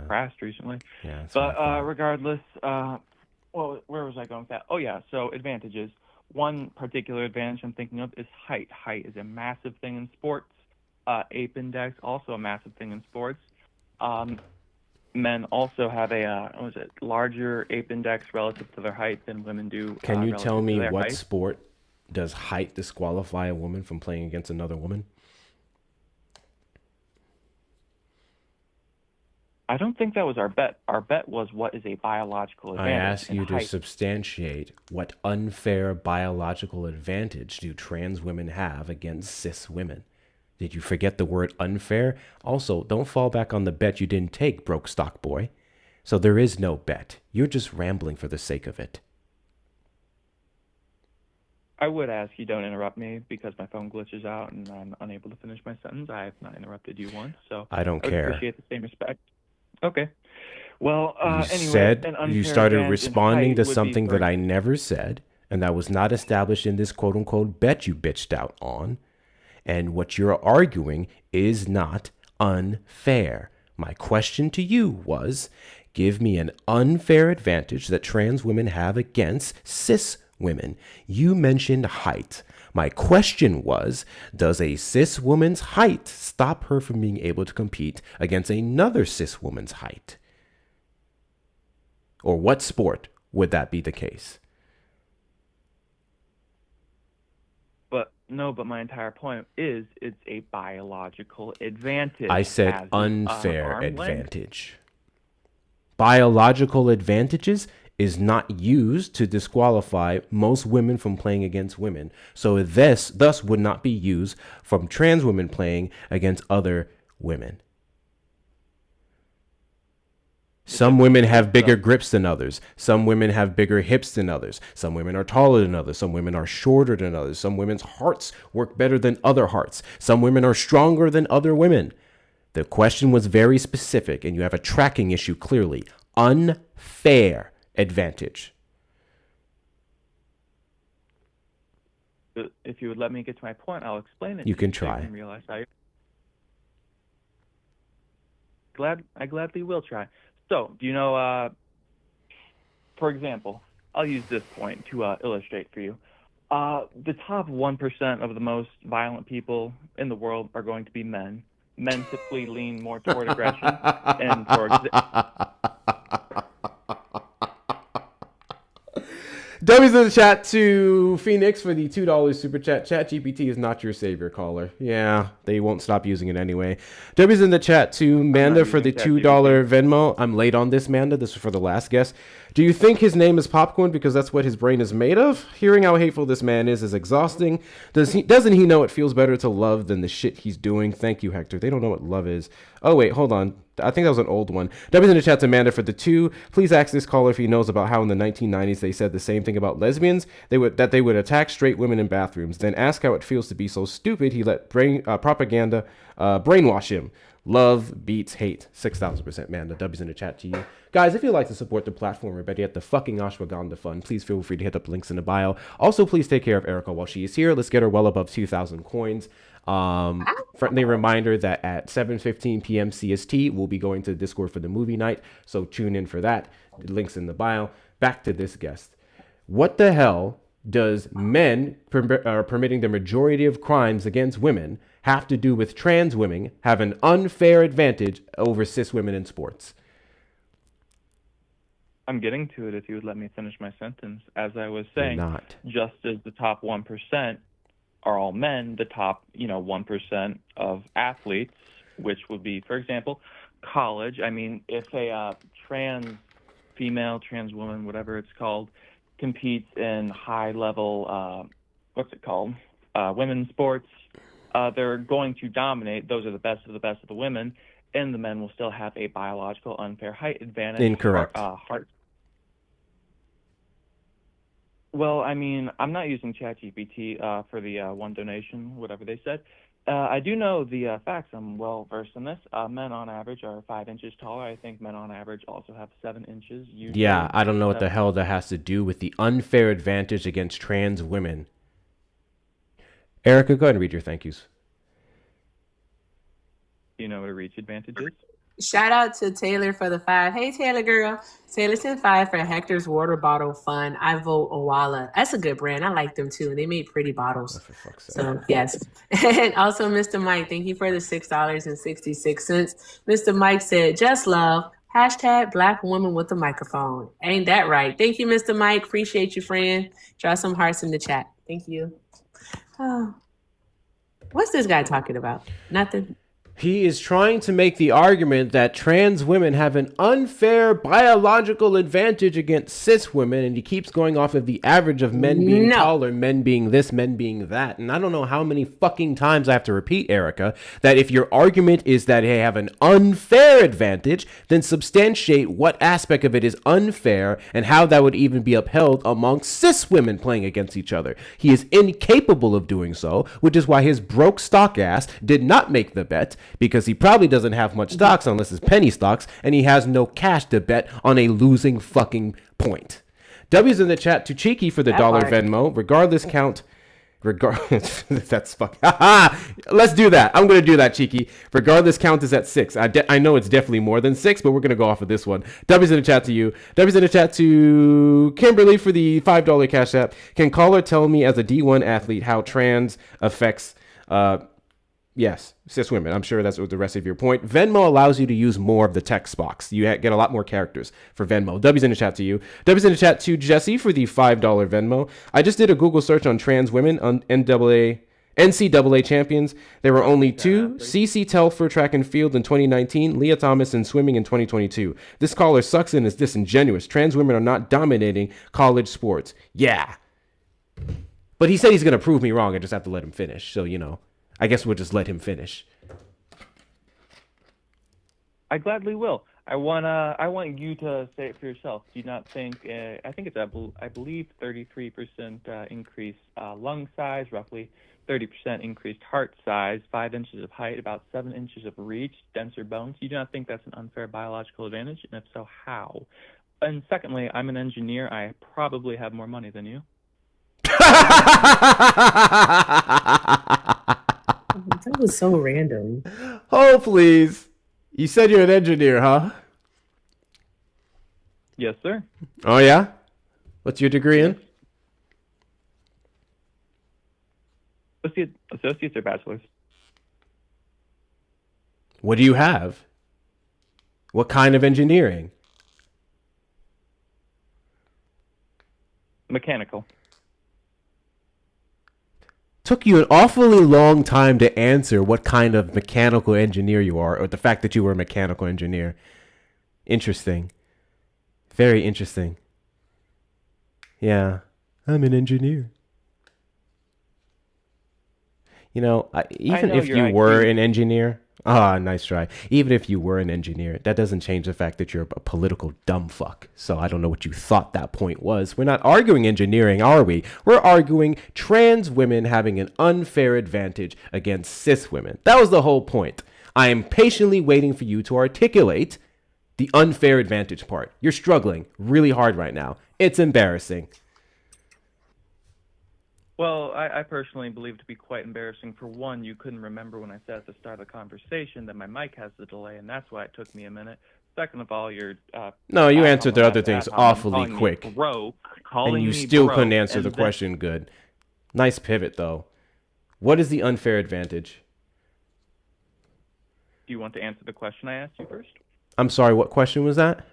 Crashed recently. Yeah. But regardless, where was I going with that? Oh yeah, so advantages. One particular advantage I'm thinking of is height. Height is a massive thing in sports. Ape index, also a massive thing in sports. Men also have a larger ape index relative to their height than women do. Can you tell me what height. sport does height disqualify a woman from playing against another woman? I don't think that was our bet. Our bet was what is a biological advantage. I ask you to height. substantiate what unfair biological advantage do trans women have against cis women. Did you forget the word unfair? Also, don't fall back on the bet you didn't take, broke stock boy. So there is no bet. You're just rambling for the sake of it. I would ask you don't interrupt me because my phone glitches out and I'm unable to finish my sentence. I have not interrupted you once, so I don't care. Appreciate the same respect. Okay. Well, You started responding to would be something for- that I never said, and that was not established in this quote-unquote bet you bitched out on. And what you're arguing is not unfair. My question to you was, give me an unfair advantage that trans women have against cis women. You mentioned height. My question was, does a cis woman's height stop her from being able to compete against another cis woman's height? Or what sport would that be the case? But my entire point is it's a biological advantage. I said as unfair arm length. advantage. Biological advantages is not used to disqualify most women from playing against women. So this thus would not be used from trans women playing against other women. Some women have bigger grips than others. Some women have bigger hips than others. Some women are taller than others. Some women are shorter than others. Some women's hearts work better than other hearts. Some women are stronger than other women. The question was very specific, and you have a tracking issue clearly. Unfair advantage. If you would let me get to my point, I'll explain it. You can so you try. can realize how I gladly will try. So, do you know, for example, I'll use this point to illustrate for you. The top 1% of the most violent people in the world are going to be men. Men typically lean more toward aggression. And W's in the chat to Phoenix for the $2 super chat. ChatGPT is not your savior, caller. Yeah, they won't stop using it anyway. W's in the chat to Manda for the $2 Venmo. I'm late on this, Manda. This is for the last guess. Do you think his name is popcorn because that's what his brain is made of? Hearing how hateful this man is exhausting. Doesn't he know it feels better to love than the shit he's doing? Thank you, Hector. They don't know what love is. Oh, wait, hold on. I think that was an old one. W's in the chat to Amanda for the 2. Please ask this caller if he knows about how in the 1990s they said the same thing about lesbians. They would attack straight women in bathrooms. Then ask how it feels to be so stupid he let propaganda brainwash him. Love beats hate. 6,000% man. The W's in the chat to you. Guys, if you'd like to support the platform or better yet the fucking Ashwagandha Fund, please feel free to hit up the links in the bio. Also, please take care of Erica while she is here. Let's get her well above 2,000 coins. Friendly reminder that at 7:15 p.m. CST, we'll be going to Discord for the movie night. So tune in for that. The links in the bio. Back to this guest. What the hell does men permitting the majority of crimes against women have to do with trans women have an unfair advantage over cis women in sports? I'm getting to it if you would let me finish my sentence. As I was saying, just as the top 1% are all men, the top 1% of athletes, which would be, for example, college. I mean, if a trans female, trans woman, whatever it's called, competes in high level, women's sports, they're going to dominate. Those are the best of the women, and the men will still have a biological unfair height advantage. Incorrect. Well, I mean, I'm not using ChatGPT for the one donation, whatever they said. I do know the facts. I'm well versed in this. Men on average are 5 inches taller. I think men on average also have 7 inches. Yeah, I don't know what the hell that has to do with the unfair advantage against trans women. Erica, go ahead and read your thank yous. Do you know what a reach advantage is? Shout out to Taylor for the 5. Hey, Taylor girl. Taylor sent 5 for Hector's water bottle fund. I vote Owala. That's a good brand. I like them too. They made pretty bottles. For fuck's sake. So, yes. And also, Mr. Mike, thank you for the $6.66. Mr. Mike said, just love. Hashtag black woman with a microphone. Ain't that right? Thank you, Mr. Mike. Appreciate you, friend. Draw some hearts in the chat. Thank you. Oh. What's this guy talking about? Nothing. He is trying to make the argument that trans women have an unfair biological advantage against cis women, and he keeps going off of the average of men being taller, men being this, men being that. And I don't know how many fucking times I have to repeat, Erica, that if your argument is that they have an unfair advantage, then substantiate what aspect of it is unfair and how that would even be upheld amongst cis women playing against each other. He is incapable of doing so, which is why his broke stock ass did not make the bet, because he probably doesn't have much stocks unless it's penny stocks, and he has no cash to bet on a losing fucking point. W's in the chat to Cheeky for the $1 Venmo. Regardless count. That's fucking. Let's do that. I'm going to do that, Cheeky. Regardless count is at 6. I know it's definitely more than 6, but we're going to go off of this one. W's in the chat to you. W's in the chat to Kimberly for the $5 Cash App. Can caller tell me as a D1 athlete how trans affects yes, cis women. I'm sure that's the rest of your point. Venmo allows you to use more of the text box. You get a lot more characters for Venmo. W's in the chat to you. W's in the chat to Jesse for the $5 Venmo. I just did a Google search on trans women on NCAA champions. There were only 2. CC Telfer track and field in 2019. Leah Thomas in swimming in 2022. This caller sucks and is disingenuous. Trans women are not dominating college sports. Yeah. But he said he's going to prove me wrong. I just have to let him finish. So, I guess we'll just let him finish. I gladly will. I want you to say it for yourself. Do you not think? I think it's I believe 33% increased lung size, roughly 30% increased heart size, 5 inches of height, about 7 inches of reach, denser bones. You do not think that's an unfair biological advantage? And if so, how? And secondly, I'm an engineer. I probably have more money than you. That was so random. Oh, please. You said you're an engineer, huh? Yes, sir. Oh, yeah? What's your degree in? Associates or bachelors? What do you have? What kind of engineering? Mechanical. Took you an awfully long time to answer what kind of mechanical engineer you are, or the fact that you were a mechanical engineer. Interesting. Very interesting. Yeah, I'm an engineer. You know, even if you were an engineer, nice try. Even if you were an engineer, that doesn't change the fact that you're a political dumb fuck. So I don't know what you thought that point was. We're not arguing engineering, are we? We're arguing trans women having an unfair advantage against cis women. That was the whole point. I am patiently waiting for you to articulate the unfair advantage part. You're struggling really hard right now. It's embarrassing. Well, I personally believe to be quite embarrassing. For one, you couldn't remember when I said at the start of the conversation that my mic has the delay, and that's why it took me a minute. Second of all, you're no, you answered the other things awfully quick, and you still couldn't answer the question good. Nice pivot, though. What is the unfair advantage? Do you want to answer the question I asked you first? I'm sorry, what question was that?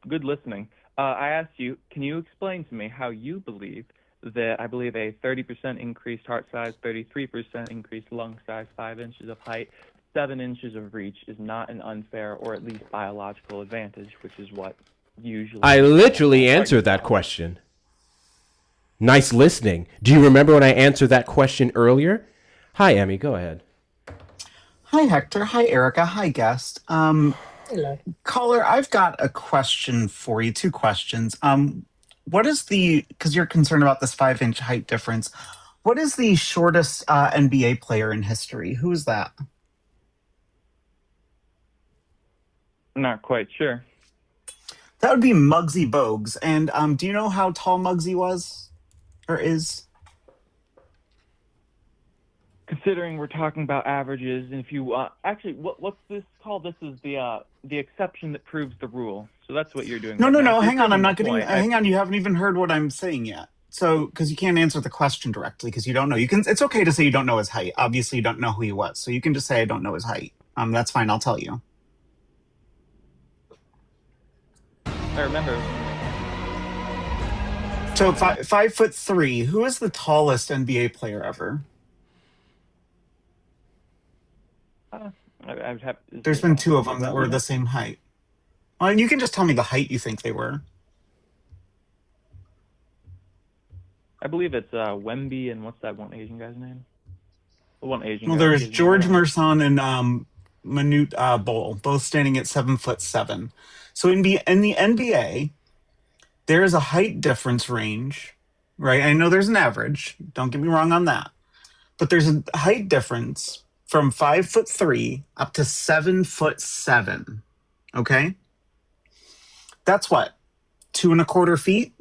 Good listening. I asked you, can you explain to me how you believe that, I believe a 30% increased heart size, 33% increased lung size, 5 inches of height, 7 inches of reach is not an unfair or at least biological advantage, which is what usually... I literally answered that question. Nice listening. Do you remember when I answered that question earlier? Hi, Emmy, go ahead. Hi, Hector. Hi, Erica. Hi, guest. Hello. Caller, I've got a question for you, 2 questions. What is because you're concerned about this 5-inch height difference, what is the shortest NBA player in history? Who is that? Not quite sure. That would be Muggsy Bogues. And do you know how tall Muggsy was or is? Considering we're talking about averages, and if you actually, what's this called? This is the exception that proves the rule. So that's what you're doing. No. Hang on. I'm not getting. Hang on. You haven't even heard what I'm saying yet. So, because you can't answer the question directly because you don't know. You can. It's okay to say you don't know his height. Obviously, you don't know who he was. So you can just say I don't know his height. That's fine. I'll tell you. I remember. So 5'3". Who is the tallest NBA player ever? There's been 2 of them that were the same height. Well, and you can just tell me the height you think they were. I believe it's Wemby and what's that one Asian guy's name? The one Asian. Well, there's George Merson and Manute Bol, both standing at 7'7". So in the NBA, there is a height difference range, right? I know there's an average. Don't get me wrong on that, but there's a height difference from 5'3" up to 7'7". Okay, that's what 2 1/4 feet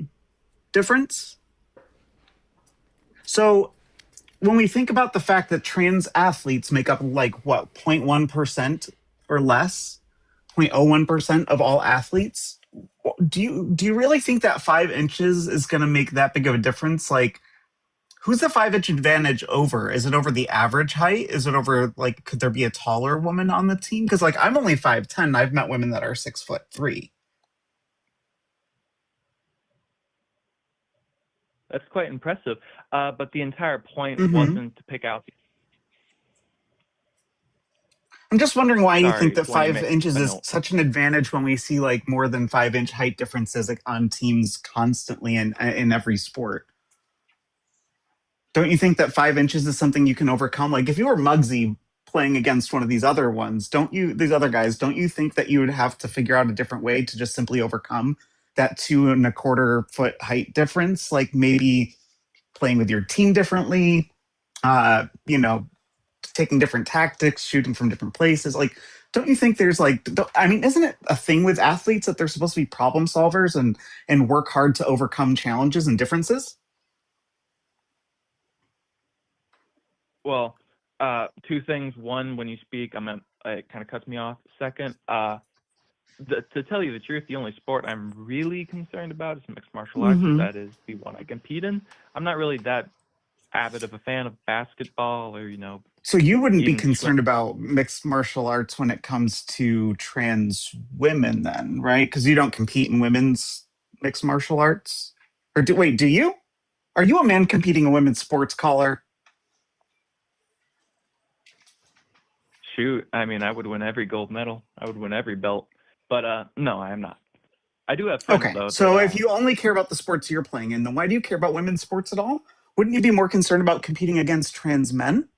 difference. So when we think about the fact that trans athletes make up like what 0.1% or less, 0.01% of all athletes, do you really think that 5 inches is going to make that big of a difference? Like, who's the 5-inch advantage over? Is it over the average height? Is it over, like, could there be a taller woman on the team? Because, like, I'm only 5'10". I've met women that are 6'3". That's quite impressive. But the entire point wasn't to pick out. I'm just wondering why you think that 5 inches is such an advantage when we see, like, more than 5-inch height differences like, on teams constantly in every sport. Don't you think that 5 inches is something you can overcome? Like, if you were Muggsy playing against one of these other ones, these other guys, don't you think that you would have to figure out a different way to just simply overcome that 2 1/4 foot height difference? Like maybe playing with your team differently, taking different tactics, shooting from different places. Like, don't you think there's isn't it a thing with athletes that they're supposed to be problem solvers and work hard to overcome challenges and differences? Well, 2 things. One, when you speak, it kind of cuts me off. Second, to tell you the truth, the only sport I'm really concerned about is mixed martial arts. That is the one I compete in. I'm not really that avid of a fan of basketball or, So you wouldn't be concerned about mixed martial arts when it comes to trans women then, right? Because you don't compete in women's mixed martial arts? Or do you? Are you a man competing in women's sports, caller? Shoot, I mean, I would win every gold medal. I would win every belt. But no, I am not. I do have friends Okay, though so if that you only care about the sports you're playing in, then why do you care about women's sports at all? Wouldn't you be more concerned about competing against trans men?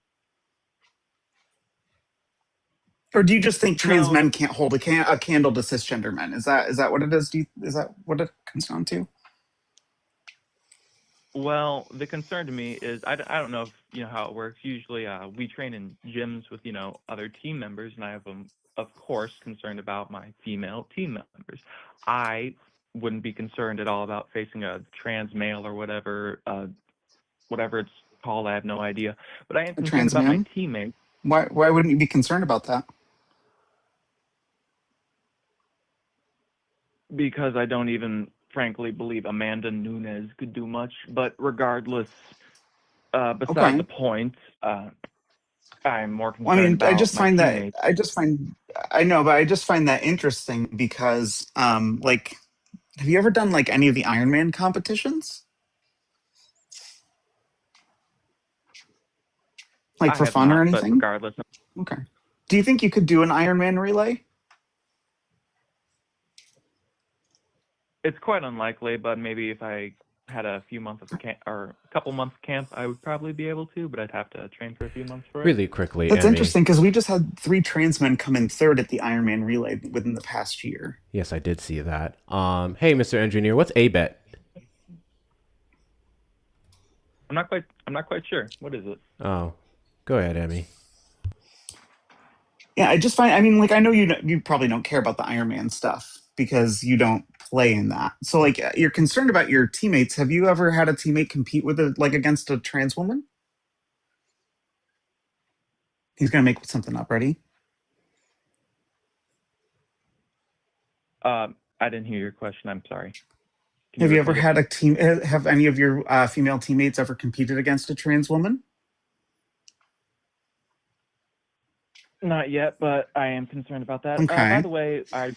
Or do you just think trans no. men can't hold a candle to cisgender men? Is that what it is? Is that what it comes down to? Well, the concern to me is I don't know if you know how it works. Usually, we train in gyms with other team members, and I have of course concerned about my female team members. I wouldn't be concerned at all about facing a trans male or whatever it's called. I have no idea, but I am A concerned trans about my man? teammates Why wouldn't you be concerned about that? because I don't even frankly believe Amanda Nunes could do much. But regardless, beside Okay. the point. I'm more Well, I concerned mean, about my teammates. I know, but I just find that interesting because, like, have you ever done like any of the Ironman competitions? Like I for have fun or not, but anything? regardless, Okay. Do you think you could do an Ironman relay? it's quite unlikely. But maybe if I had a few months of camp or a couple months camp, I would probably be able to. But I'd have to train for a few months for it. Really quickly, That's Emmy. interesting because we just had 3 trans men come in third at the Ironman relay within the past year. Yes, I did see that. Hey, Mr. Engineer, what's a bet? I'm not quite sure. What is it? Oh, go ahead, Emmy. Yeah, I mean, like, I know you probably don't care about the Ironman stuff because you don't play in that. So, like, you're concerned about your teammates. Have you ever had a teammate compete with against a trans woman? He's gonna make something up. Ready? I didn't hear your question. I'm sorry. Have you ever repeat it? had a team? Have any of your female teammates ever competed against a trans woman? Not yet, but I am concerned about that. Okay. By the way, I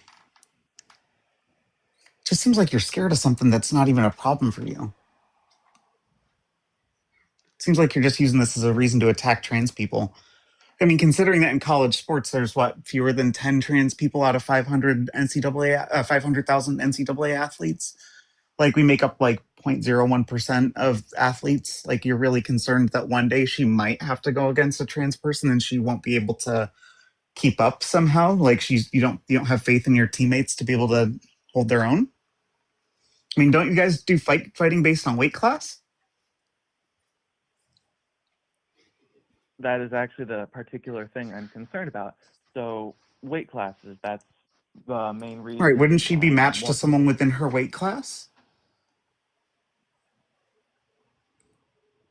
Just seems like you're scared of something that's not even a problem for you. Seems like you're just using this as a reason to attack trans people. I mean, considering that in college sports, there's fewer than 10 trans people out of 500 500,000 NCAA athletes. Like we make up like 0.01% of athletes. Like you're really concerned that one day she might have to go against a trans person and she won't be able to keep up somehow. Like you don't have faith in your teammates to be able to hold their own. I mean, don't you guys do fighting based on weight class? that is actually the particular thing I'm concerned about. So weight classes, that's the main reason. Right. Wouldn't she be matched to someone within her weight class?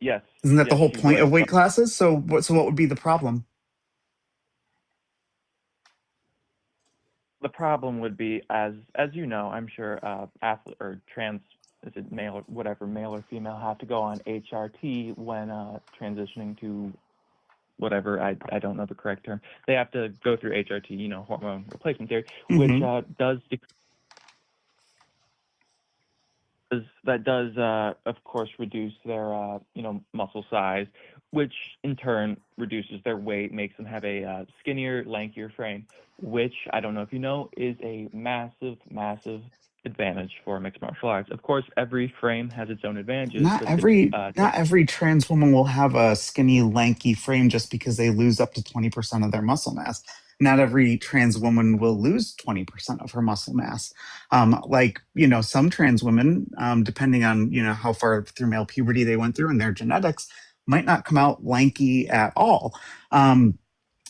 Yes. Isn't that yes, the whole she point would, of weight but classes? So what would be the problem? the problem would be, as you know, I'm sure athlete or trans, is it male or whatever, male or female, have to go on HRT when transitioning to whatever, I don't know the correct term. They have to go through HRT, hormone replacement therapy, which does of course reduce their muscle size, which in turn reduces their weight, makes them have a skinnier, lankier frame, which I don't know if you know is a massive advantage for mixed martial arts. Of course, every frame has its own advantages. Not every trans woman will have a skinny, lanky frame just because they lose up to 20% of their muscle mass. Not every trans woman will lose 20% of her muscle mass. Some trans women, depending on, how far through male puberty they went through and their genetics, might not come out lanky at all.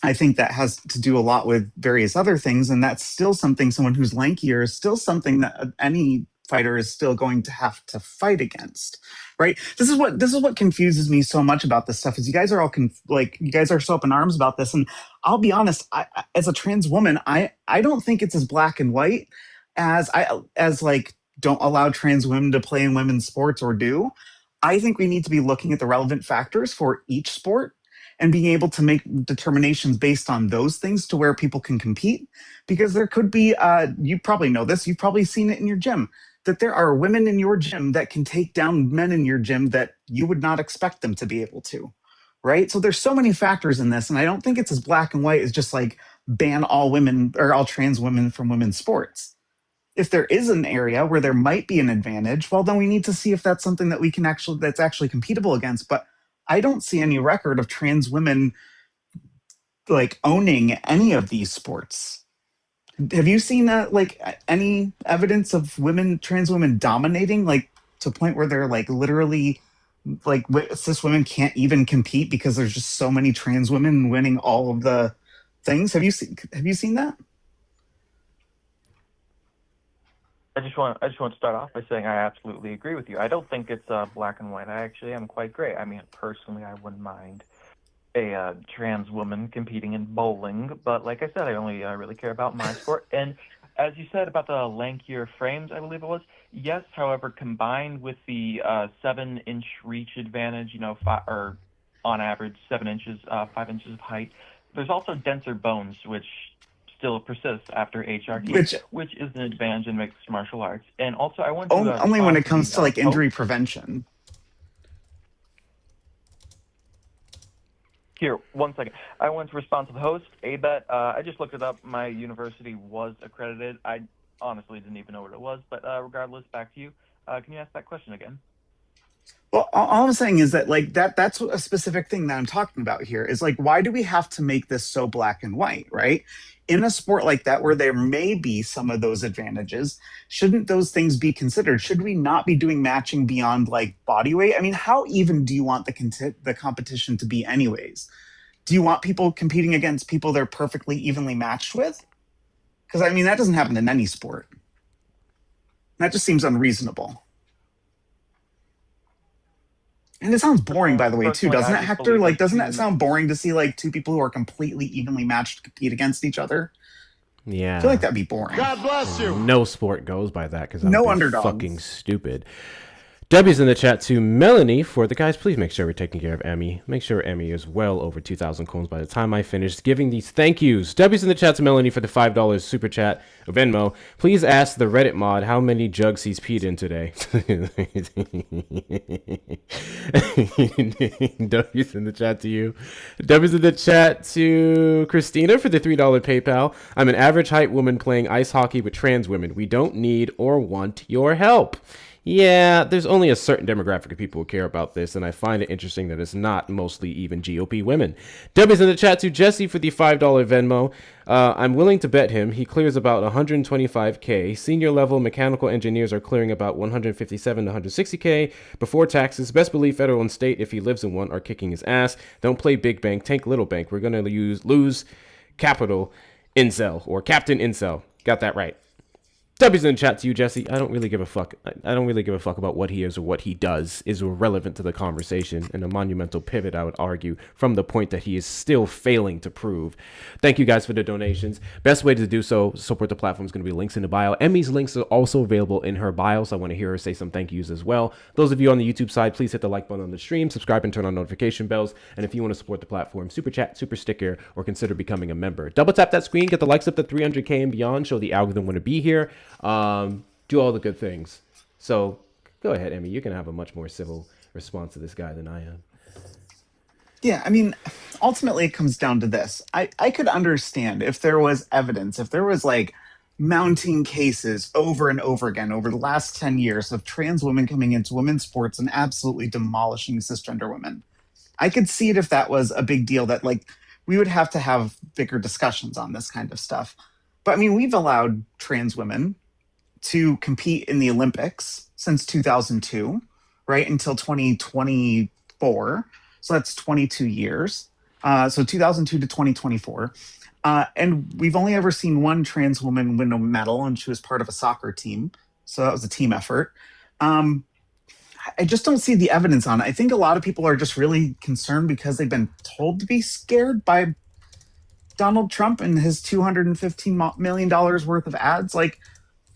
I think that has to do a lot with various other things, and that's still something. Someone who's lankier is still something that any fighter is still going to have to fight against, right? This is what confuses me so much about this stuff. Is you guys are all you guys are so up in arms about this, and I'll be honest. As a trans woman, I don't think it's as black and white as don't allow trans women to play in women's sports or do. I think we need to be looking at the relevant factors for each sport and being able to make determinations based on those things to where people can compete. Because there could be, you probably know this, you've probably seen it in your gym. that there are women in your gym that can take down men in your gym that you would not expect them to be able to, right? So there's so many factors in this, and I don't think it's as black and white as just like ban all women or all trans women from women's sports. If there is an area where there might be an advantage, well, then we need to see if that's something that we can that's actually competitive against. But I don't see any record of trans women like owning any of these sports. Have you seen like any evidence of trans women dominating, like to a point where they're like literally like cis women can't even compete because there's just so many trans women winning all of the things? Have you seen that? I just want to start off by saying I absolutely agree with you. I don't think it's black and white. I actually am quite gray. I mean, personally, I wouldn't mind a trans woman competing in bowling, but like I said, I only really care about my sport. And as you said about the lankier frames, I believe it was, yes. However, combined with the 7-inch reach advantage, or on average 7 inches, 5 inches of height, there's also denser bones, which still persists after HRT, which is an advantage in mixed martial arts. And also, I want to only when it comes to like injury prevention. Here, 1 second. I want to respond to the host, ABET. I just looked it up. My university was accredited. I honestly didn't even know what it was, but regardless, back to you. Can you ask that question again? Well, all I'm saying is that like that's a specific thing that I'm talking about here is like, why do we have to make this so black and white, right? In a sport like that where there may be some of those advantages, shouldn't those things be considered? Should we not be doing matching beyond like body weight? I mean, how even do you want the competition to be anyways? Do you want people competing against people they're perfectly evenly matched with? Because I mean, that doesn't happen in any sport. That just seems unreasonable. And it sounds boring, by the way, too, doesn't it, Hector? Like, doesn't that sound boring to see, like, two people who are completely evenly matched compete against each other? Yeah. I feel like that'd be boring. God bless you. No sport goes by that because no be underdogs. Fucking stupid. W's in the chat to Melanie for the guys. Please make sure we're taking care of Emmy. Make sure Emmy is well over 2,000 coins by the time I finish giving these thank yous. W's in the chat to Melanie for the $5 super chat of Venmo. Please ask the Reddit mod how many jugs he's peed in today. W's in the chat to you. W's in the chat to Christina for the $3 PayPal. I'm an average height woman playing ice hockey with trans women. We don't need or want your help. Yeah, there's only a certain demographic of people who care about this, and I find it interesting that it's not mostly even GOP women. W's in the chat to Jesse for the $5 Venmo. I'm willing to bet him he clears about 125K. Senior level mechanical engineers are clearing about 157 to 160K before taxes. Best believe federal and state, if he lives in one, are kicking his ass. Don't play big bank, tank little bank. We're going to lose capital incel, or Captain Incel. Got that right. W's in the chat to you, Jesse. I don't really give a fuck. I don't really give a fuck about what he is or what he does is irrelevant to the conversation, and a monumental pivot, I would argue, from the point that he is still failing to prove. Thank you guys for the donations. Best way to do so, support the platform, is going to be links in the bio. Emmy's links are also available in her bio, so I want to hear her say some thank yous as well. Those of you on the YouTube side, please hit the like button on the stream, subscribe and turn on notification bells, and if you want to support the platform, super chat, super sticker, or consider becoming a member. Double tap that screen, get the likes up to 300K and beyond, show the algorithm when to be here. Do all the good things. So go ahead, Emmy. You can have a much more civil response to this guy than I am. Yeah, I mean, ultimately it comes down to this. I could understand if there was evidence, if there was like mounting cases over and over again over the last 10 years of trans women coming into women's sports and absolutely demolishing cisgender women. I could see it if that was a big deal, that like we would have to have bigger discussions on this kind of stuff. But I mean, we've allowed trans women to compete in the Olympics since 2002, right, until 2024. So that's 22 years. So 2002 to 2024. And we've only ever seen one trans woman win a medal, and she was part of a soccer team. So that was a team effort. I just don't see the evidence on it. I think a lot of people are just really concerned because they've been told to be scared by Donald Trump and his $215 million worth of ads. Like,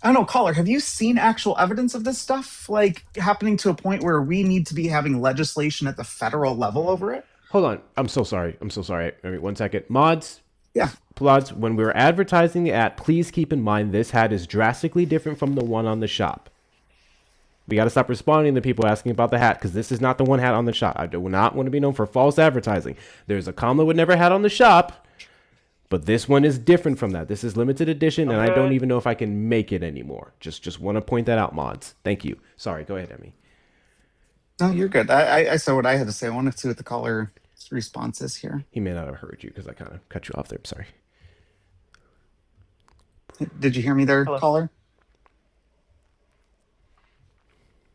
I don't know, caller, have you seen actual evidence of this stuff, like, happening to a point where we need to be having legislation at the federal level over it? Hold on. I'm so sorry. I mean, 1 second. Mods. Yeah. Mods, when we're advertising the ad, please keep in mind this hat is drastically different from the one on the shop. We got to stop responding to people asking about the hat, because this is not the one hat on the shop. I do not want to be known for false advertising. There's a Kamala would never hat on the shop, but this one is different from that. This is limited edition, and I don't even know if I can make it anymore. Just want to point that out, mods. Thank you. Sorry, go ahead, Emmy. No, you're good. I said what I had to say. I wanted to see what the caller's response is here. He may not have heard you because I kind of cut you off there. I'm sorry. Did you hear me there, Hello. caller?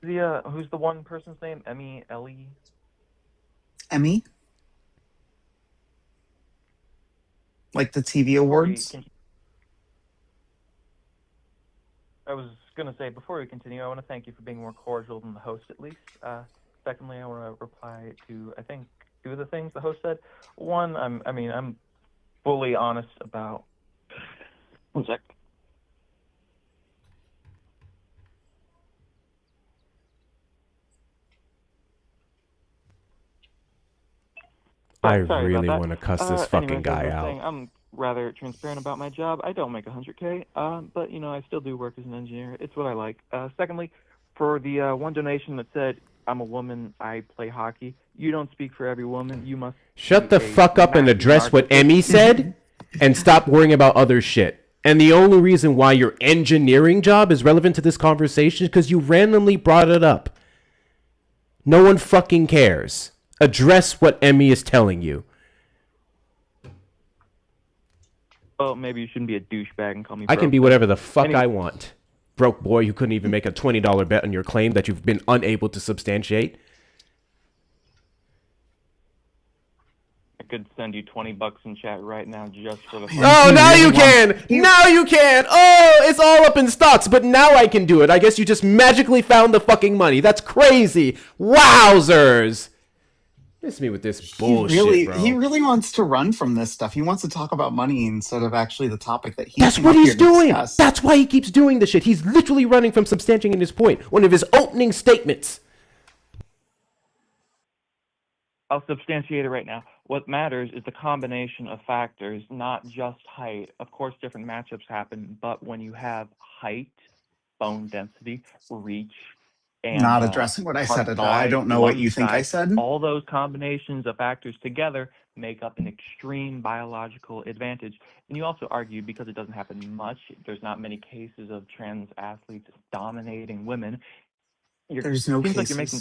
Who's the one person's name? Emmy, Ellie? Emmy? Like the TV awards? I was going to say, before we continue, I want to thank you for being more cordial than the host, at least. Secondly, I want to reply to, I think, two of the things the host said. One, I'm fully honest about... One sec. I Sorry really about that. want to cuss this fucking Anyways, as I guy was out. saying, I'm rather transparent about my job. I don't make 100K, but, I still do work as an engineer. It's what I like. Secondly, for the one donation that said, I'm a woman, I play hockey, you don't speak for every woman. You must... Shut the fuck up and address what Emmy said, and stop worrying about other shit. And the only reason why your engineering job is relevant to this conversation is because you randomly brought it up. No one fucking cares. Address what Emmy is telling you. Well, maybe you shouldn't be a douchebag and call me I broke. can be whatever the fuck Anyway. I want. Broke boy who couldn't even make a $20 bet on your claim that you've been unable to substantiate. I could send you $20 in chat right now just for the fun. Oh, now you can! Now you can! Oh, it's all up in stocks, but now I can do it. I guess you just magically found the fucking money. That's crazy. Wowzers! Miss me with this bullshit, bro. He really wants to run from this stuff. He wants to talk about money instead of actually the topic that he. That's what he's doing. That's why he keeps doing this shit. He's literally running from substantiating his point. One of his opening statements. I'll substantiate it right now. What matters is the combination of factors, not just height. Of course, different matchups happen, but when you have height, bone density, reach, and Not addressing what I heart said at all. I size, don't know what lung you think I size, said. all those combinations of factors together make up an extreme biological advantage. And you also argue because it doesn't happen much, there's not many cases of trans athletes dominating women. There's no seems cases. like you're making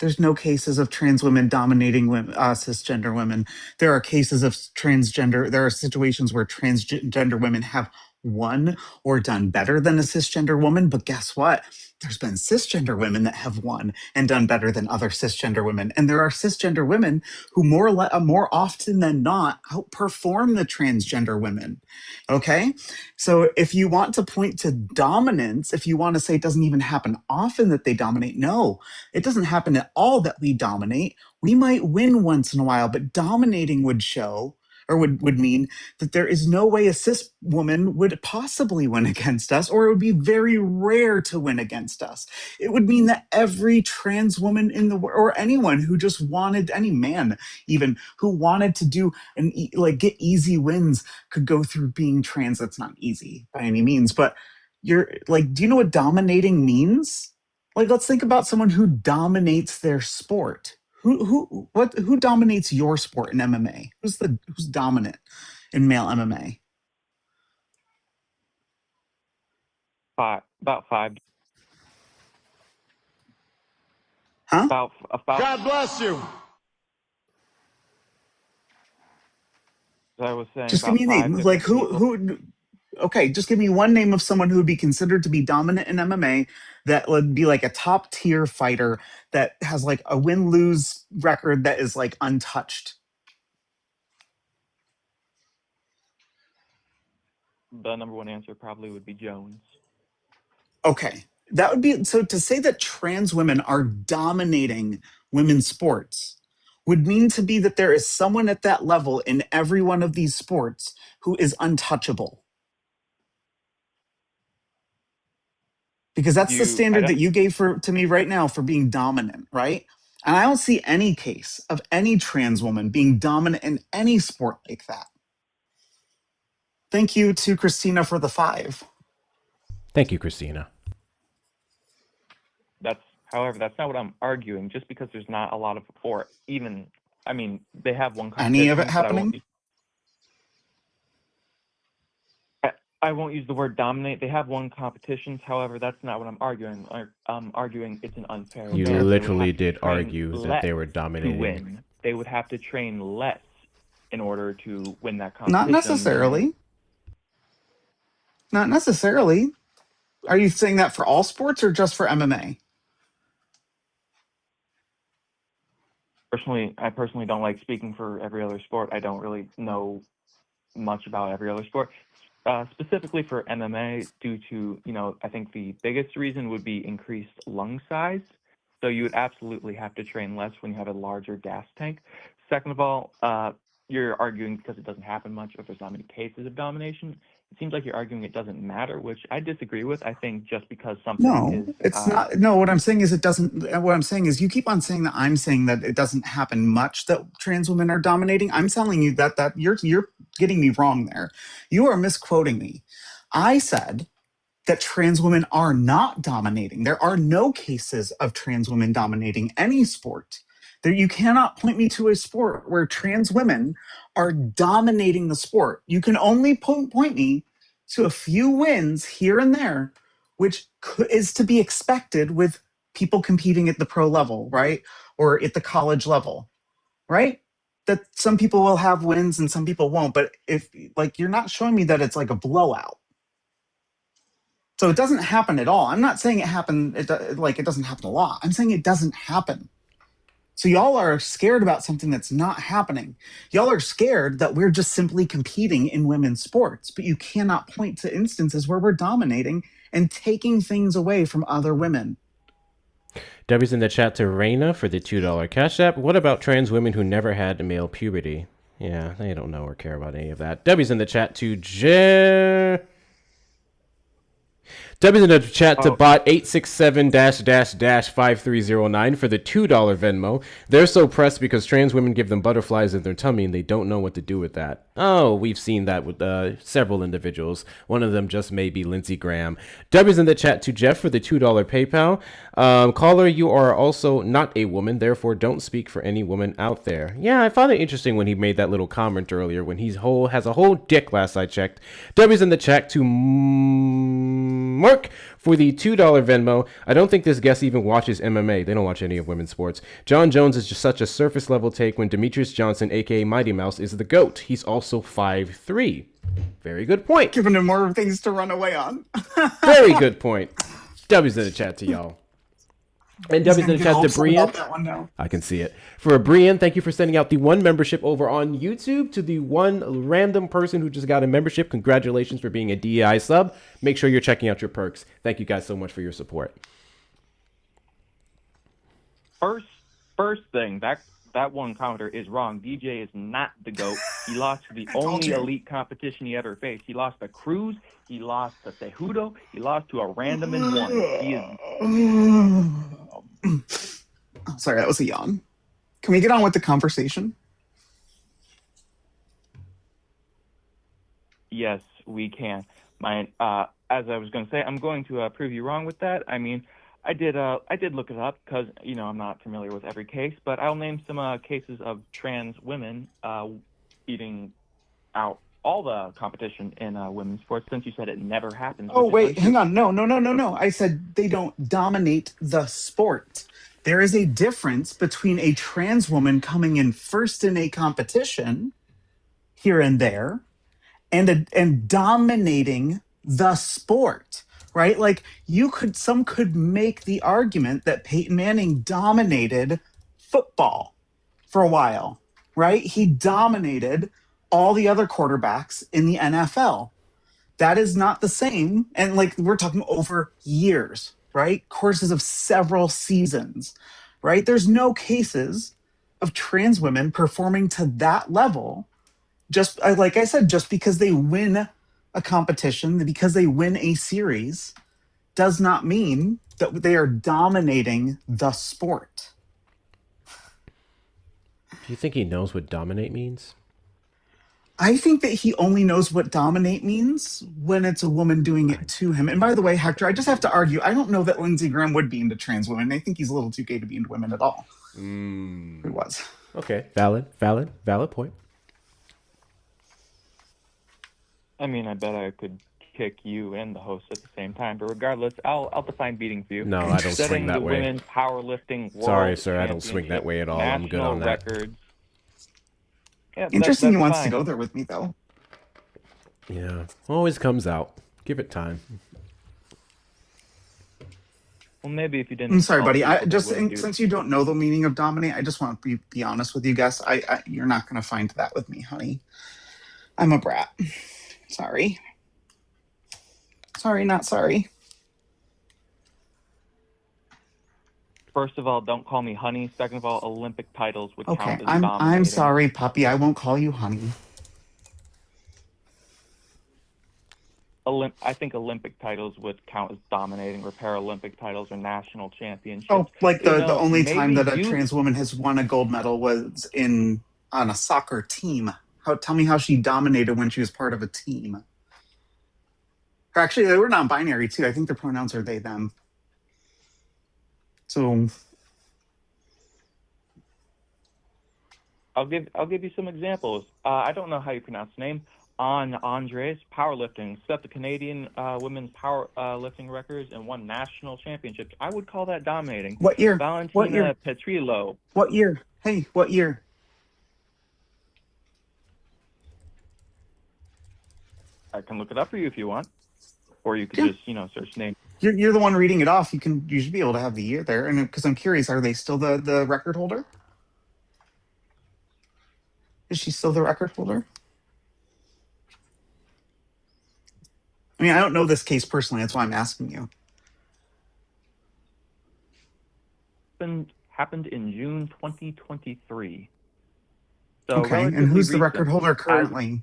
There's no cases of trans women dominating women, cisgender women. There are cases of transgender. There are situations where transgender women have won or done better than a cisgender woman. But guess what? There's been cisgender women that have won and done better than other cisgender women. And there are cisgender women who more often than not outperform the transgender women. Okay? So if you want to point to dominance, if you want to say it doesn't even happen often that they dominate, no, it doesn't happen at all that we dominate. We might win once in a while, but dominating would show or would mean that there is no way a cis woman would possibly win against us, or it would be very rare to win against us. It would mean that every trans woman in the world, or anyone who just wanted, any man even, who wanted to do and like get easy wins could go through being trans. That's not easy by any means, but you're like, do you know what dominating means? Like, let's think about someone who dominates their sport. Who dominates your sport in MMA? Who's dominant in male MMA? about five. Huh? About God bless you. As I was saying, Just give me a name. Like who? Okay, just give me one name of someone who would be considered to be dominant in MMA that would be like a top tier fighter that has like a win-lose record that is like untouched. The number one answer probably would be Jones. Okay, that would be, so to say that trans women are dominating women's sports would mean to be that there is someone at that level in every one of these sports who is untouchable. Because that's the standard that you gave to me right now for being dominant, right? And I don't see any case of any trans woman being dominant in any sport like that. Thank you to Christina for the 5. Thank you, Christina. However, that's not what I'm arguing. Just because there's not a lot of, or even, I mean, they have one Any of it competition, but happening? I won't use the word dominate. They have won competitions. However, that's not what I'm arguing. I'm arguing it's an unfair You advantage. literally did argue that they were To dominating. win, they would have to train less in order to win that competition. Not necessarily. Not necessarily. Are you saying that for all sports or just for MMA? I personally don't like speaking for every other sport. I don't really know much about every other sport. Specifically for MMA, due to, I think the biggest reason would be increased lung size. So you would absolutely have to train less when you have a larger gas tank. Second of all, you're arguing because it doesn't happen much, or if there's not many cases of domination. It seems like you're arguing it doesn't matter, which I disagree with. I think just because something is... It's not. No, what I'm saying is it doesn't. What I'm saying is you keep on saying that I'm saying that it doesn't happen much that trans women are dominating. I'm telling you that you're getting me wrong there. You are misquoting me. I said that trans women are not dominating. There are no cases of trans women dominating any sport. You cannot point me to a sport where trans women are dominating the sport. You can only point me to a few wins here and there, which is to be expected with people competing at the pro level, right? Or at the college level, right? That some people will have wins and some people won't. But if, like, you're not showing me that it's like a blowout. So it doesn't happen at all. I'm not saying it happened, it doesn't happen a lot. I'm saying it doesn't happen. So y'all are scared about something that's not happening. Y'all are scared that we're just simply competing in women's sports, but you cannot point to instances where we're dominating and taking things away from other women. W's in the chat to Raina for the $2 Cash App. What about trans women who never had male puberty? Yeah, they don't know or care about any of that. W's in the chat to W's in the chat to bot 867-5309 for the $2 Venmo. They're so pressed because trans women give them butterflies in their tummy and they don't know what to do with that. Oh, we've seen that with several individuals. One of them just may be Lindsey Graham. W's in the chat to Jeff for the $2 PayPal. Caller, you are also not a woman, therefore don't speak for any woman out there. Yeah, I found it interesting when he made that little comment earlier when he has a whole dick last I checked. W's in the chat to Mark for the $2 Venmo. I don't think this guest even watches MMA. They don't watch any of women's sports. John Jones is just such a surface level take when Demetrius Johnson, aka Mighty Mouse, is the GOAT. He's also 5'3". Very good point. Giving him more things to run away on. Very good point. W's in the chat to y'all. And W's in the chat to Brian. I can see it. For Brian, thank you for sending out the one membership over on YouTube. To the one random person who just got a membership, congratulations for being a DEI sub. Make sure you're checking out your perks. Thank you guys so much for your support. First thing, that one commenter is wrong. DJ is not the GOAT. He lost to the only elite competition he ever faced. He lost to Cruz. He lost to Cejudo. He lost to a random and one. He is... Sorry, that was a yawn. Can we get on with the conversation? Yes, we can. As I was going to say, I'm going to prove you wrong with that. I mean, I did look it up because, I'm not familiar with every case, but I'll name some cases of trans women eating out all the competition in women's sports, since you said it never happens. Oh, wait, hang on. No. I said they don't dominate the sport. There is a difference between a trans woman coming in first in a competition here and there and dominating the sport, right? Like some could make the argument that Peyton Manning dominated football for a while, right? He dominated all the other quarterbacks in the NFL. That is not the same. And we're talking over years, right? Courses of several seasons, right? There's no cases of trans women performing to that level. Just like I said, just because they win a competition, because they win a series, does not mean that they are dominating the sport. Do you think he knows what dominate means? I think that he only knows what dominate means when it's a woman doing it to him. And by the way, Hector, I just have to argue, I don't know that Lindsey Graham would be into trans women. I think he's a little too gay to be into women at all. He was. Okay, valid point. I mean, I bet I could kick you and the host at the same time, but regardless, I'll define beating for you. No, I don't Setting swing that the way. Women's powerlifting world Sorry, sir, I don't swing that championship, way at all. I'm good on that. Records. Yeah, Interesting he that's wants fine. to go there with me, though. Yeah, always comes out. Give it time. Well, maybe if you didn't. I'm sorry, buddy. call I people just that wouldn't do since you don't know the meaning of dominate, I just want to be honest with you guys. You're not going to find that with me, honey. I'm a brat. Sorry. Sorry, not sorry. First of all, don't call me honey. Second of all, Olympic titles would Okay, count as I'm dominating. sorry, puppy. I won't call you honey. I think Olympic titles would count as dominating, or Paralympic titles, or national championships. Oh, like the only time that a you- trans woman has won a gold medal was on a soccer team. Tell me how she dominated when she was part of a team. Or actually, they were non-binary too. I think their pronouns are they, them. So I'll give you some examples. I don't know how you pronounce the name. Andres, powerlifting, set the Canadian women's powerlifting records and won national championships. I would call that dominating. What year? Valentina What year? Petrillo. What year? Hey, what year? I can look it up for you if you want, or you could just search name. You're the one reading it off. You should be able to have the year there. And because I'm curious, are they still the record holder? Is she still the record holder? I mean, I don't know this case personally. That's why I'm asking you. Happened in June 2023. So Okay, and who's the record holder currently?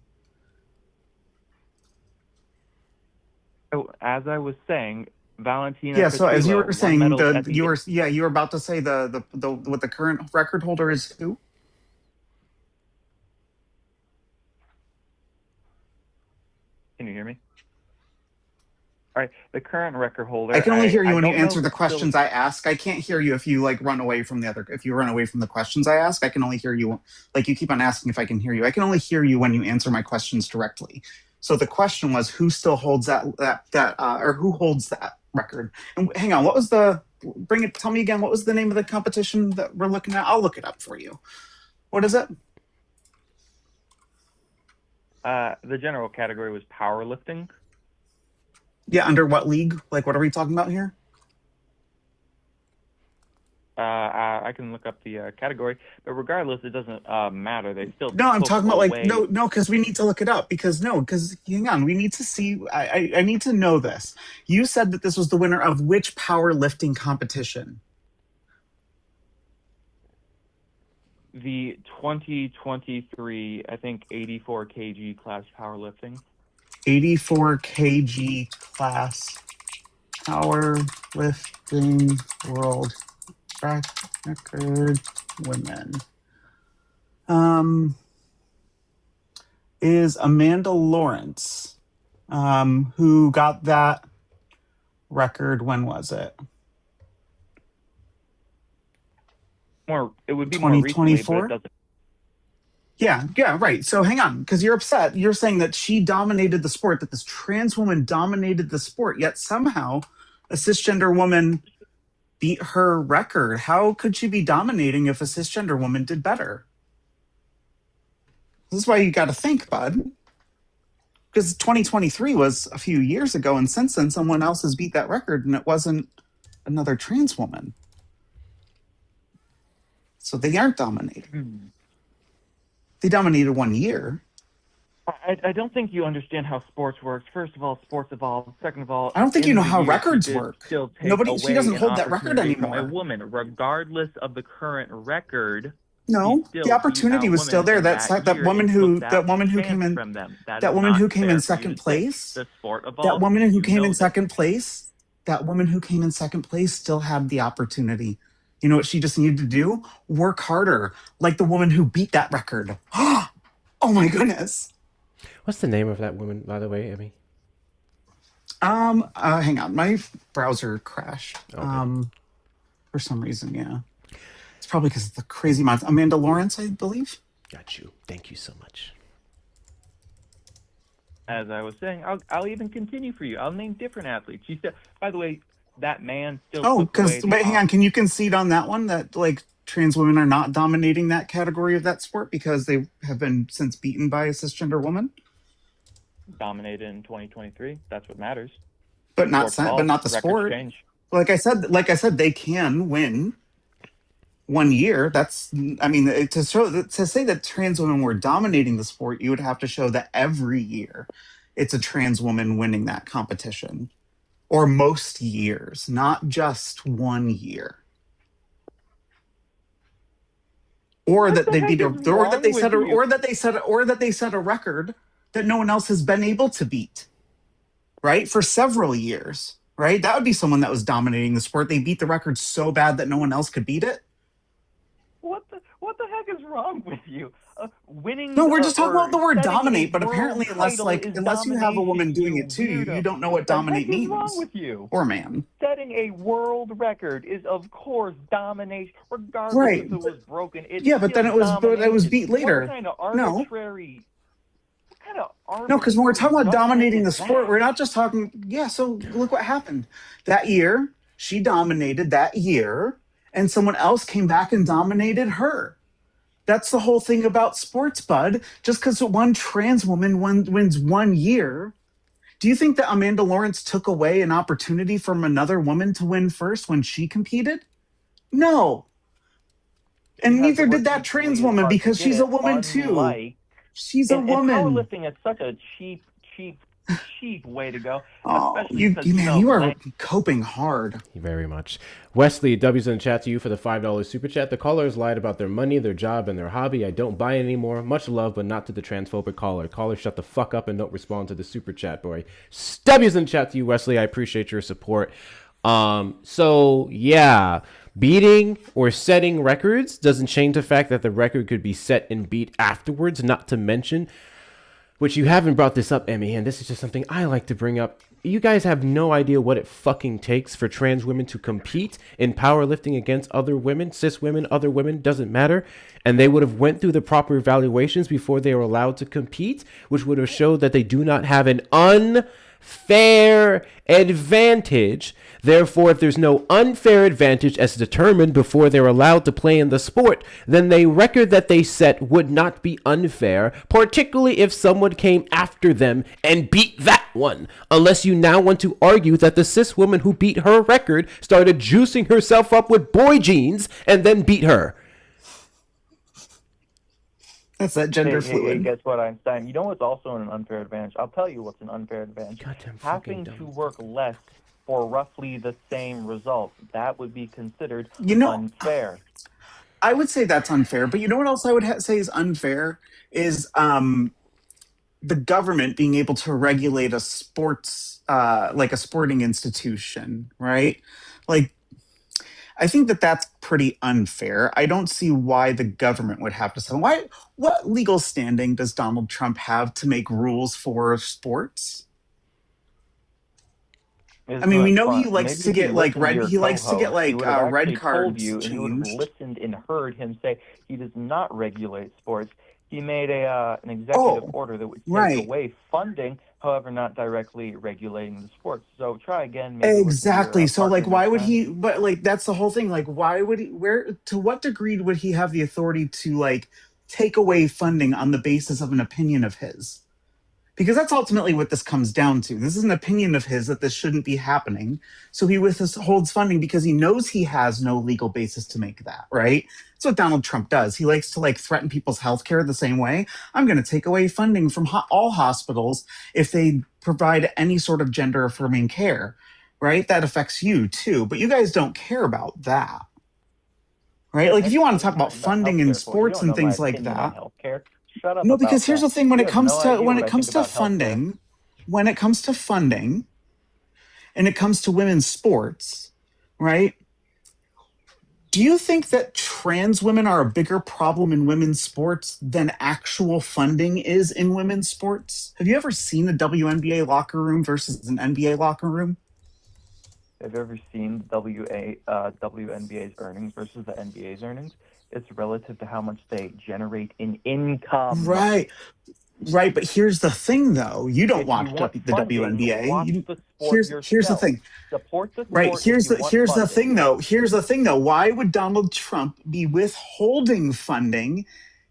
As I was saying, Valentina. Yeah. So as you were saying, you were about to say what the current record holder is who? Can you hear me? All right, the current record holder. I can only hear you when you answer the questions I ask. I can't hear you if you run away from if you run away from the questions I ask. I can only hear you you keep on asking if I can hear you. I can only hear you when you answer my questions directly. So the question was, who still holds or who holds that record? And hang on, tell me again, what was the name of the competition that we're looking at? I'll look it up for you. What is it? The general category was powerlifting. Yeah, under what league? What are we talking about here? I can look up the category, but regardless, it doesn't matter. They still. No, I'm talking about no, because we need to look it up. Because hang on, we need to see. I need to know this. You said that this was the winner of which powerlifting competition? The 2023, I think, 84 kg class powerlifting. 84 kg class powerlifting world record women. Is Amanda Lawrence, who got that record. When was it? It would be 2024. Yeah, right. So hang on, because you're upset. You're saying that she dominated the sport, that this trans woman dominated the sport, yet somehow a cisgender woman beat her record. How could she be dominating if a cisgender woman did better? This is why you got to think, bud. Because 2023 was a few years ago, and since then, someone else has beat that record, and it wasn't another trans woman. So they aren't dominating. They dominated 1 year. I don't think you understand how sports works. First of all, sports evolve. Second of all, I don't think you know how records work. She doesn't hold that record anymore. A woman, regardless of the current record. No, the opportunity was still there. That woman who came in second place. The sport evolved. That woman who came in second place. That woman who came in second place still had the opportunity. You know what she just needed to do? Work harder, like the woman who beat that record. Oh my goodness. What's the name of that woman, by the way, Emmy? Hang on, my browser crashed. Okay. For some reason, yeah. It's probably because of the crazy amounts. Amanda Lawrence, I believe. Got you. Thank you so much. As I was saying, I'll even continue for you. I'll name different athletes. She said, by the way, that man still. Oh, took away because wait, hang on. Can you concede on that one that like trans women are not dominating that category of that sport because they have been since beaten by a cisgender woman? Dominated in 2023. That's what matters. But not the sport. Change. Like I said, they can win 1 year. That's, I mean, to say that trans women were dominating the sport, you would have to show that every year it's a trans woman winning that competition, or most years, not just 1 year. Or that they beat, or that they set a record that no one else has been able to beat, right? For several years, right? That would be someone that was dominating the sport. They beat the record so bad that no one else could beat it. What the heck is wrong with you? Winning? No, we're just talking about the word dominate. But apparently, unless you have a woman doing it too, you don't know what dominate means. What's wrong with you? Or man. Setting a world record is, of course, domination, regardless if it was broken. But then it was beat later. What kind of arbitrary? No, because when we're talking about dominating the sport, we're not just talking. Yeah, so look what happened that year. She dominated that year, and someone else came back and dominated her. That's the whole thing about sports, bud. Just because one trans woman wins 1 year, do you think that Amanda Lawrence took away an opportunity from another woman to win first when she competed? No. And neither did that trans woman because she's a woman too. She's a woman. Powerlifting is such a cheap way to go. Oh, you are coping hard. Very much. Wesley, W's in the chat to you for the $5 super chat. The callers lied about their money, their job, and their hobby. I don't buy it anymore. Much love, but not to the transphobic caller. Caller, shut the fuck up and don't respond to the super chat, boy. W's in the chat to you, Wesley. I appreciate your support. So yeah, beating or setting records doesn't change the fact that the record could be set and beat afterwards, not to mention, which you haven't brought this up, Emmy, and this is just something I like to bring up. You guys have no idea what it fucking takes for trans women to compete in powerlifting against other women, cis women, other women, doesn't matter. And they would have went through the proper evaluations before they were allowed to compete, which would have showed that they do not have an unfair advantage. Therefore, if there's no unfair advantage as determined before they're allowed to play in the sport, then the record that they set would not be unfair, particularly if someone came after them and beat that one. Unless you now want to argue that the cis woman who beat her record started juicing herself up with boy jeans and then beat her. That's that gender fluid. Hey, guess what, Einstein? You know what's also an unfair advantage? I'll tell you what's an unfair advantage. Having to work less for roughly the same result. That would be considered unfair. I would say that's unfair, but you know what else I would say is unfair? Is the government being able to regulate a sports, like a sporting institution, right? Like, I think that that's pretty unfair. I don't see why the government would have to say, what legal standing does Donald Trump have to make rules for sports? I mean, we know he likes to get red cards changed. You would have listened and heard him say he does not regulate sports. He made an executive order that would take away funding, however, not directly regulating the sports. So try again. Exactly. So why would he? But that's the whole thing. Why would he? To what degree would he have the authority to take away funding on the basis of an opinion of his? Because that's ultimately what this comes down to. This is an opinion of his that this shouldn't be happening. So he withholds funding because he knows he has no legal basis to make that, right? That's what Donald Trump does. He likes to threaten people's health care the same way. I'm going to take away funding from all hospitals if they provide any sort of gender affirming care, right? That affects you too. But you guys don't care about that, right? If you want to talk about funding in sports and things like that. Shut up. No, because here's the thing: when it comes to funding, and it comes to women's sports, right? Do you think that trans women are a bigger problem in women's sports than actual funding is in women's sports? Have you ever seen a WNBA locker room versus an NBA locker room? Have you ever seen WNBA's earnings versus the NBA's earnings? It's relative to how much they generate in income. Right. But here's the thing, though. You don't If watch you want the funding, WNBA. watch the sport Here's the yourself. thing. Support the Right. sport Here's if you the want here's the funding. thing, though. Here's the thing, though. Why would Donald Trump be withholding funding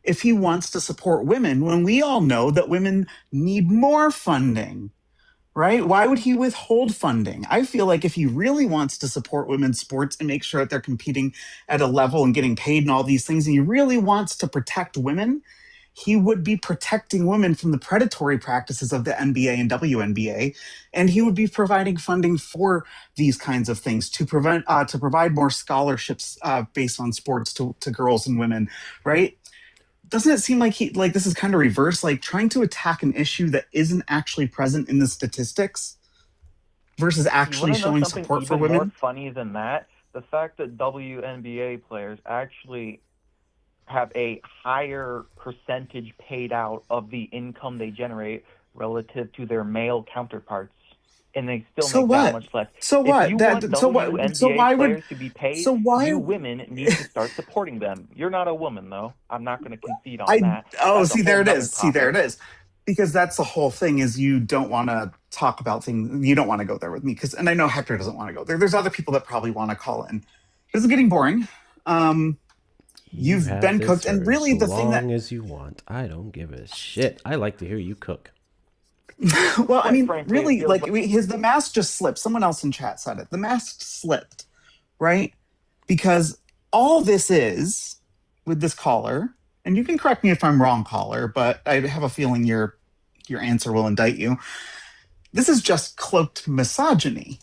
if he wants to support women when we all know that women need more funding? Right? Why would he withhold funding? I feel like if he really wants to support women's sports and make sure that they're competing at a level and getting paid and all these things, and he really wants to protect women, he would be protecting women from the predatory practices of the NBA and WNBA, and he would be providing funding for these kinds of things to provide more scholarships based on sports to girls and women, right? Doesn't it seem like this is kind of reverse, like trying to attack an issue that isn't actually present in the statistics versus actually showing support for women? More funny than that, the fact that WNBA players actually have a higher percentage paid out of the income they generate relative to their male counterparts, and they still make that much less. So if what? you want WNBA players to be paid, you women need to start supporting them. You're not a woman, though. I'm not going to concede on that. See, there it is. Because that's the whole thing, is you don't want to talk about things. You don't want to go there with me, and I know Hector doesn't want to go there. There's other people that probably want to call in. This is getting boring. You've been cooked, and really the thing that, as long as you want, I don't give a shit. I like to hear you cook. Well, I mean, really, like the mask just slipped. Someone else in chat said it. The mask slipped, right? Because all this is with this caller, and you can correct me if I'm wrong, caller, but I have a feeling your answer will indict you. This is just cloaked misogyny.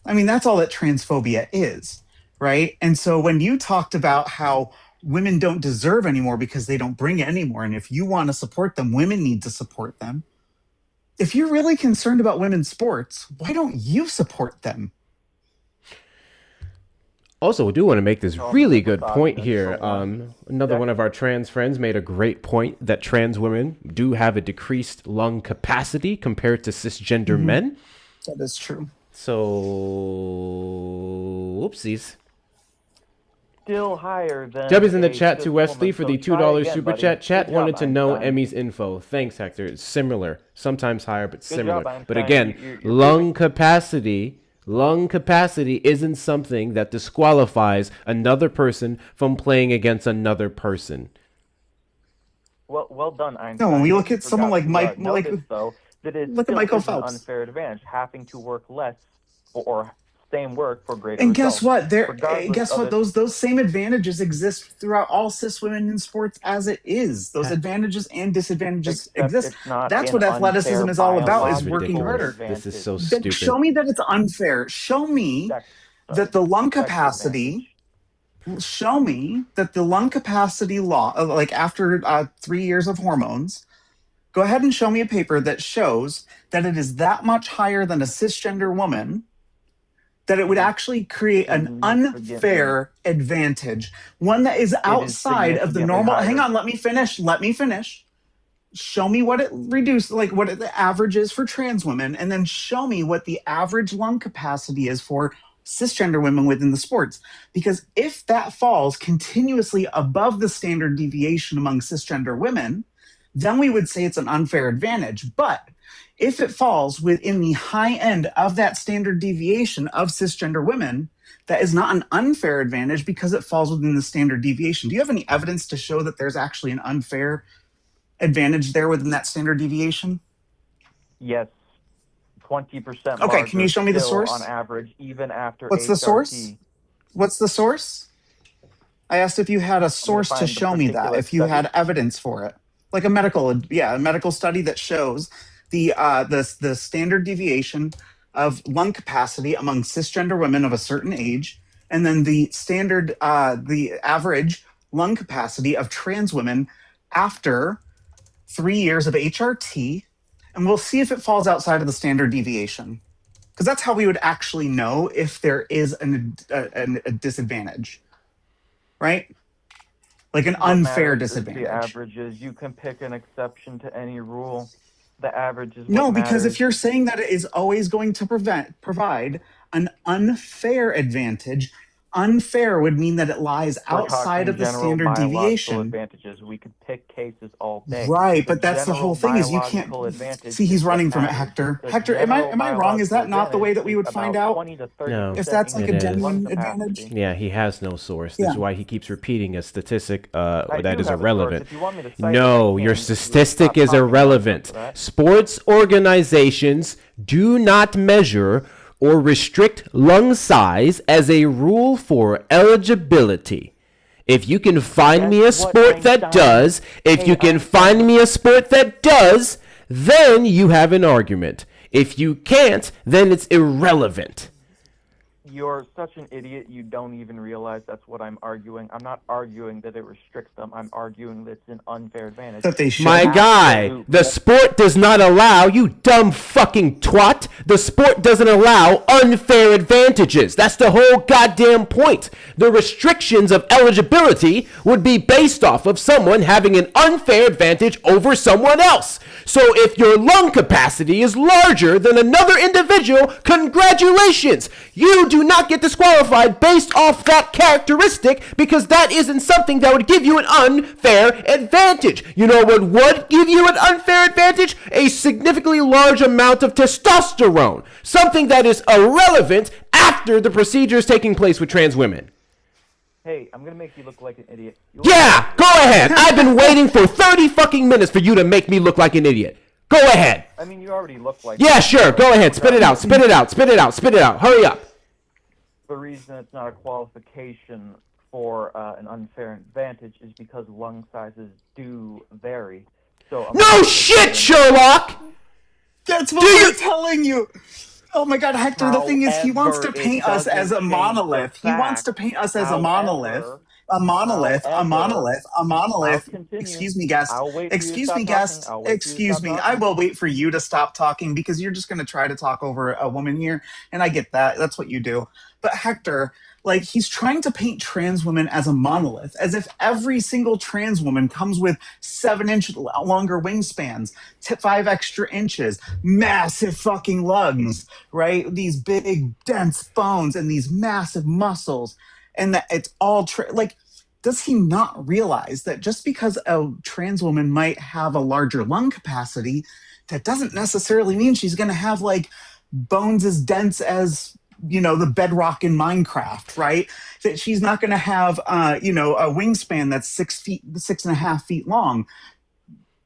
I mean, that's all that transphobia is, right? And so when you talked about how women don't deserve anymore because they don't bring anymore, and if you want to support them, women need to support them. If you're really concerned about women's sports, why don't you support them? Also, I do want to make this really good point here. Another one of our trans friends made a great point that trans women do have a decreased lung capacity compared to cisgender men. That is true. So, whoopsies. Still higher than Debbie's in the chat to Wesley for the $2 super chat. Chat wanted to know Emmy's info. Thanks, Hector. It's similar, sometimes higher, but similar. But again, lung capacity isn't something that disqualifies another person from playing against another person. Well done, Einstein. No, when we look at someone like Mike, look at Michael Phelps. An unfair advantage, having to work less or same work for greater and results. Guess what? Those same advantages exist throughout all cis women in sports as it is. Those advantages and disadvantages exist. That's what athleticism is all about, is working harder. This is so stupid. Show me that it's unfair. Show me that the lung capacity law, like after 3 years of hormones, go ahead and show me a paper that shows that it is that much higher than a cisgender woman, that it would actually create an unfair advantage, one that is outside of the normal. Hang on, let me finish. Show me what it reduced, like what the average is for trans women, and then show me what the average lung capacity is for cisgender women within the sports. Because if that falls continuously above the standard deviation among cisgender women, then we would say it's an unfair advantage. But if it falls within the high end of that standard deviation of cisgender women, that is not an unfair advantage because it falls within the standard deviation. Do you have any evidence to show that there's actually an unfair advantage there within that standard deviation? Yes, 20%. Okay, can you show me the source? On average, even after What's the source? What's the source? I asked if you had a source to show me that, if you had evidence for it. Like a medical study that shows the standard deviation of lung capacity among cisgender women of a certain age, and then the average lung capacity of trans women after 3 years of HRT, and we'll see if it falls outside of the standard deviation, because that's how we would actually know if there is a disadvantage. right? Like an What unfair matters is the disadvantage. averages. You can pick an exception to any rule. The average is No, what because matters. if you're saying that it is always going to provide an unfair advantage, unfair would mean that it lies We're outside talking of the general standard biological deviation. advantages. We could pick cases all day. Right, The but that's the general whole thing is you can't biological advantage see is he's what running from it, matters. Hector. The Hector, general am I wrong? Is biological that not the way that we advantage would is find about out 20 to 30% No, if that's like a it is. genuine lung advantage? capacity. Yeah, he has no source. Yeah. That's why he keeps repeating a statistic I that do is have a source. irrelevant. If you want me to cite it, No, I your can. If you would statistic stop is talking irrelevant. for that. Sports organizations do not measure or restrict lung size as a rule for eligibility. If you can find me a sport that does, if you can find me a sport that does, then you have an argument. If you can't, then it's irrelevant. You're such an idiot, you don't even realize that's what I'm arguing. I'm not arguing that it restricts them. I'm arguing that it's an unfair advantage. That they should. My guy, the sport does not allow, you dumb fucking twat, the sport doesn't allow unfair advantages. That's the whole goddamn point. The restrictions of eligibility would be based off of someone having an unfair advantage over someone else. So if your lung capacity is larger than another individual, congratulations. You do not get disqualified based off that characteristic because that isn't something that would give you an unfair advantage. You know what would give you an unfair advantage? A significantly large amount of testosterone. Something that is irrelevant after the procedure is taking place with trans women. Hey, I'm gonna make you look like an idiot. Yeah, go ahead. I've been waiting for 30 fucking minutes for you to make me look like an idiot. Go ahead. I mean, you already look like. Yeah, sure. Go ahead. Spit it out. Spit it out. Spit it out. Spit it out. Hurry up. The reason it's not a qualification for an unfair advantage is because lung sizes do vary. So No shit, Sherlock! That's what I'm telling you. Oh my god, Hector, the thing is he wants to paint us as a monolith. He wants to paint us as a monolith. A monolith, a monolith, a monolith. Excuse me, guest. Excuse me, guest. Excuse me. I will wait for you to stop talking because you're just going to try to talk over a woman here. And I get that. That's what you do. But Hector, like, he's trying to paint trans women as a monolith, as if every single trans woman comes with 7-inch longer wingspans, 5 extra inches, massive fucking lungs, right? These big, dense bones and these massive muscles. And that it's all like, does he not realize that just because a trans woman might have a larger lung capacity, that doesn't necessarily mean she's going to have like bones as dense as, you know, the bedrock in Minecraft, right? That she's not going to have, you know, a wingspan that's 6.5 feet long.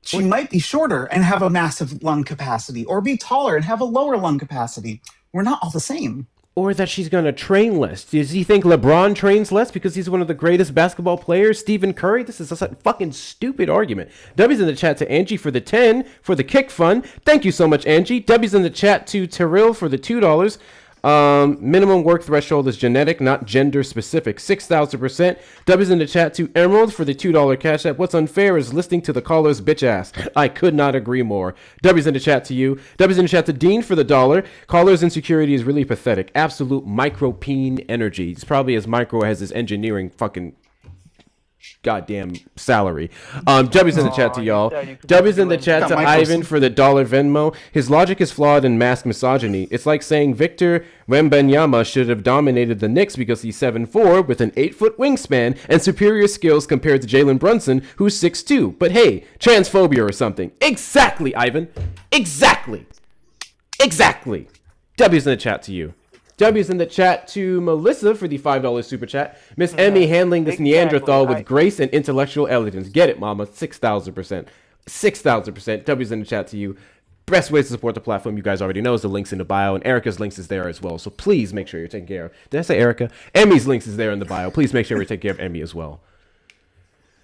She might be shorter and have a massive lung capacity, or be taller and have a lower lung capacity. We're not all the same. Or that she's going to train less. Does he think LeBron trains less because he's one of the greatest basketball players? Stephen Curry? This is a fucking stupid argument. W's in the chat to Angie for the 10 for the kick fund. Thank you so much, Angie. W's in the chat to Terrell for the $2. Minimum work threshold is genetic, not gender specific. 6,000%. W's in the chat to Emerald for the $2 cash app. What's unfair is listening to the caller's bitch ass. I could not agree more. W's in the chat to you. W's in the chat to Dean for the $1. Caller's insecurity is really pathetic. Absolute micro-peen energy. It's probably as micro as his engineering fucking goddamn salary. W's in the chat to y'all. W's in the chat to Ivan for the $1 Venmo. His logic is flawed and mask misogyny. It's like saying Victor Wembanyama should have dominated the Knicks because he's 7'4" with an 8-foot wingspan and superior skills compared to Jalen Brunson, who's 6'2". But hey, transphobia or something. Exactly, Ivan. Exactly. Exactly. W's in the chat to you. W's in the chat to Melissa for the $5 super chat. Miss Emmy handling this Neanderthal with grace and intellectual elegance. Get it, mama. 6,000%. 6,000%. W's in the chat to you. Best ways to support the platform, you guys already know, is the links in the bio, and Erica's links is there as well. So please make sure you're taking care of. Did I say Erica? Emmy's links is there in the bio. Please make sure we take care of Emmy as well.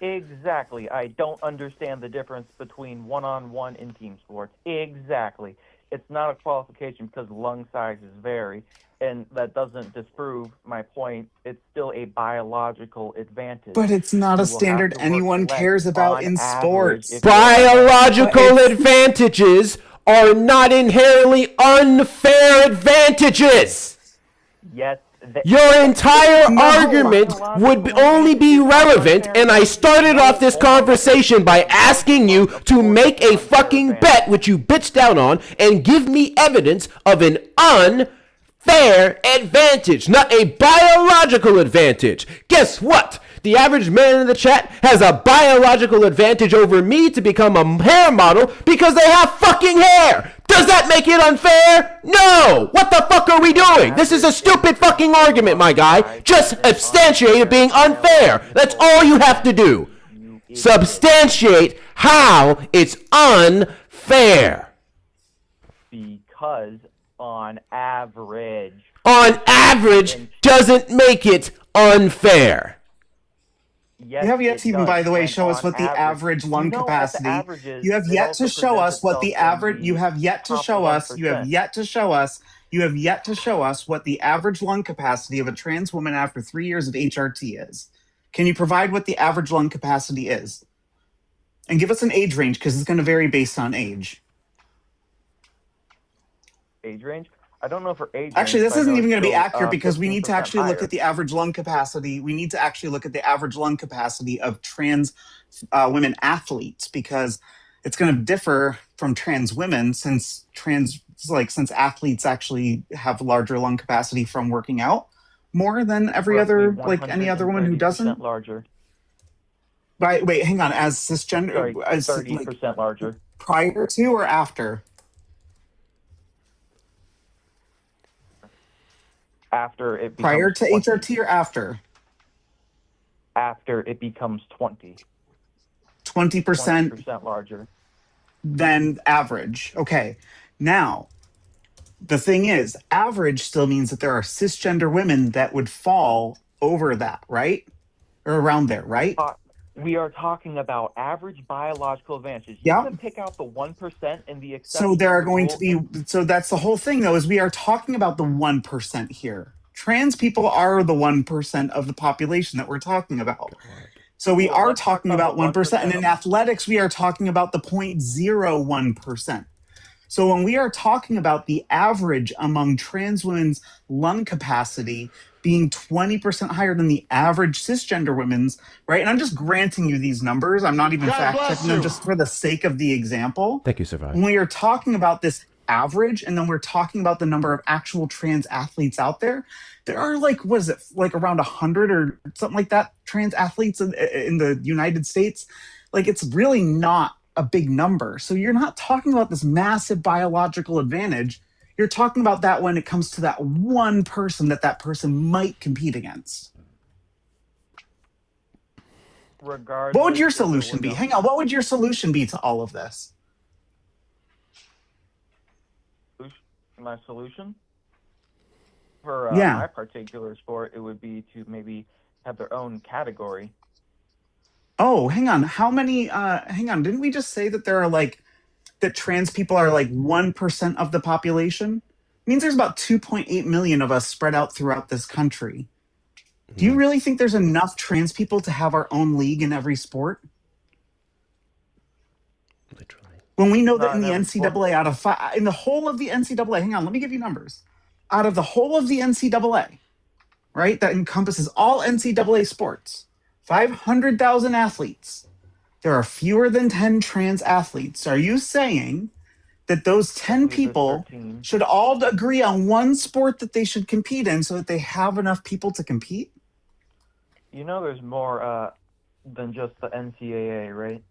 Exactly. I don't understand the difference between one-on-one and team sports. Exactly. It's not a qualification because lung sizes vary. And that doesn't disprove my point. It's still a biological advantage. But it's not a standard anyone cares about in sports. Biological advantages are not inherently unfair advantages. Yes, Your entire argument would only be relevant, and I started off this conversation by asking you to make a fucking bet, which you bitched out on, and give me evidence of an unfair advantage, not a biological advantage. Guess what? The average man in the chat has a biological advantage over me to become a hair model because they have fucking hair. Does that make it unfair? No! What the fuck are we doing? This is a stupid fucking argument, my guy. Just substantiate it being unfair. That's all you have to do. Substantiate how it's unfair. Because on average doesn't make it unfair. You have yet to even, by the way, show us what the average lung capacity. You have yet to show us what the average. You have yet to show us. You have yet to show us. You have yet to show us what the average lung capacity of a trans woman after 3 years of HRT is. Can you provide what the average lung capacity is? And give us an age range, because it's going to vary based on age. Age range? I don't know for age Actually, range, this isn't even going to be still, accurate because we need to actually look higher. at the average lung capacity. We need to actually look at the average lung capacity of trans women athletes, because it's going to differ from trans women since athletes actually have larger lung capacity from working out more than every other, like any other woman who doesn't. Larger. Right, wait, hang on. As cisgender, Sorry, as 30% like, larger. prior to or after? After it becomes prior to 20. HRT or after? After it becomes 20. 20% larger than average. Okay. Now, the thing is, average still means that there are cisgender women that would fall over that, right? Or around there, right? We are talking about average biological advantages. Yeah. You can pick out the 1% and the exception. So there are going to be, so that's the whole thing though, is we are talking about the 1% here. Trans people are the 1% of the population that we're talking about. So we are talking about 1%, and in athletics, we are talking about the 0.01%. So when we are talking about the average among trans women's lung capacity being 20% higher than the average cisgender women's, right? And I'm just granting you these numbers. I'm not even fact checking them, just for the sake of the example. Thank you, Survive. When we are talking about this average, and then we're talking about the number of actual trans athletes out there, there are like, what is it, like around 100 or something like that trans athletes in the United States. Like, it's really not a big number. So you're not talking about this massive biological advantage. You're talking about that when it comes to that one person that person might compete against. Regardless, what would your solution be? Hang on, what would your solution be to all of this? My solution? For my particular sport, it would be to maybe have their own category. Oh, hang on. How many, hang on, didn't we just say that there are like, that trans people are like 1% of the population? It means there's about 2.8 million of us spread out throughout this country. Do you really think there's enough trans people to have our own league in every sport? Literally. When we know that in the NCAA, out of in the whole of the NCAA, hang on, let me give you numbers. Out of the whole of the NCAA, right, that encompasses all NCAA sports, 500,000 athletes, there are fewer than 10 trans athletes. Are you saying that those 10 people should all agree on one sport that they should compete in so that they have enough people to compete? You know, there's more than just the NCAA, right?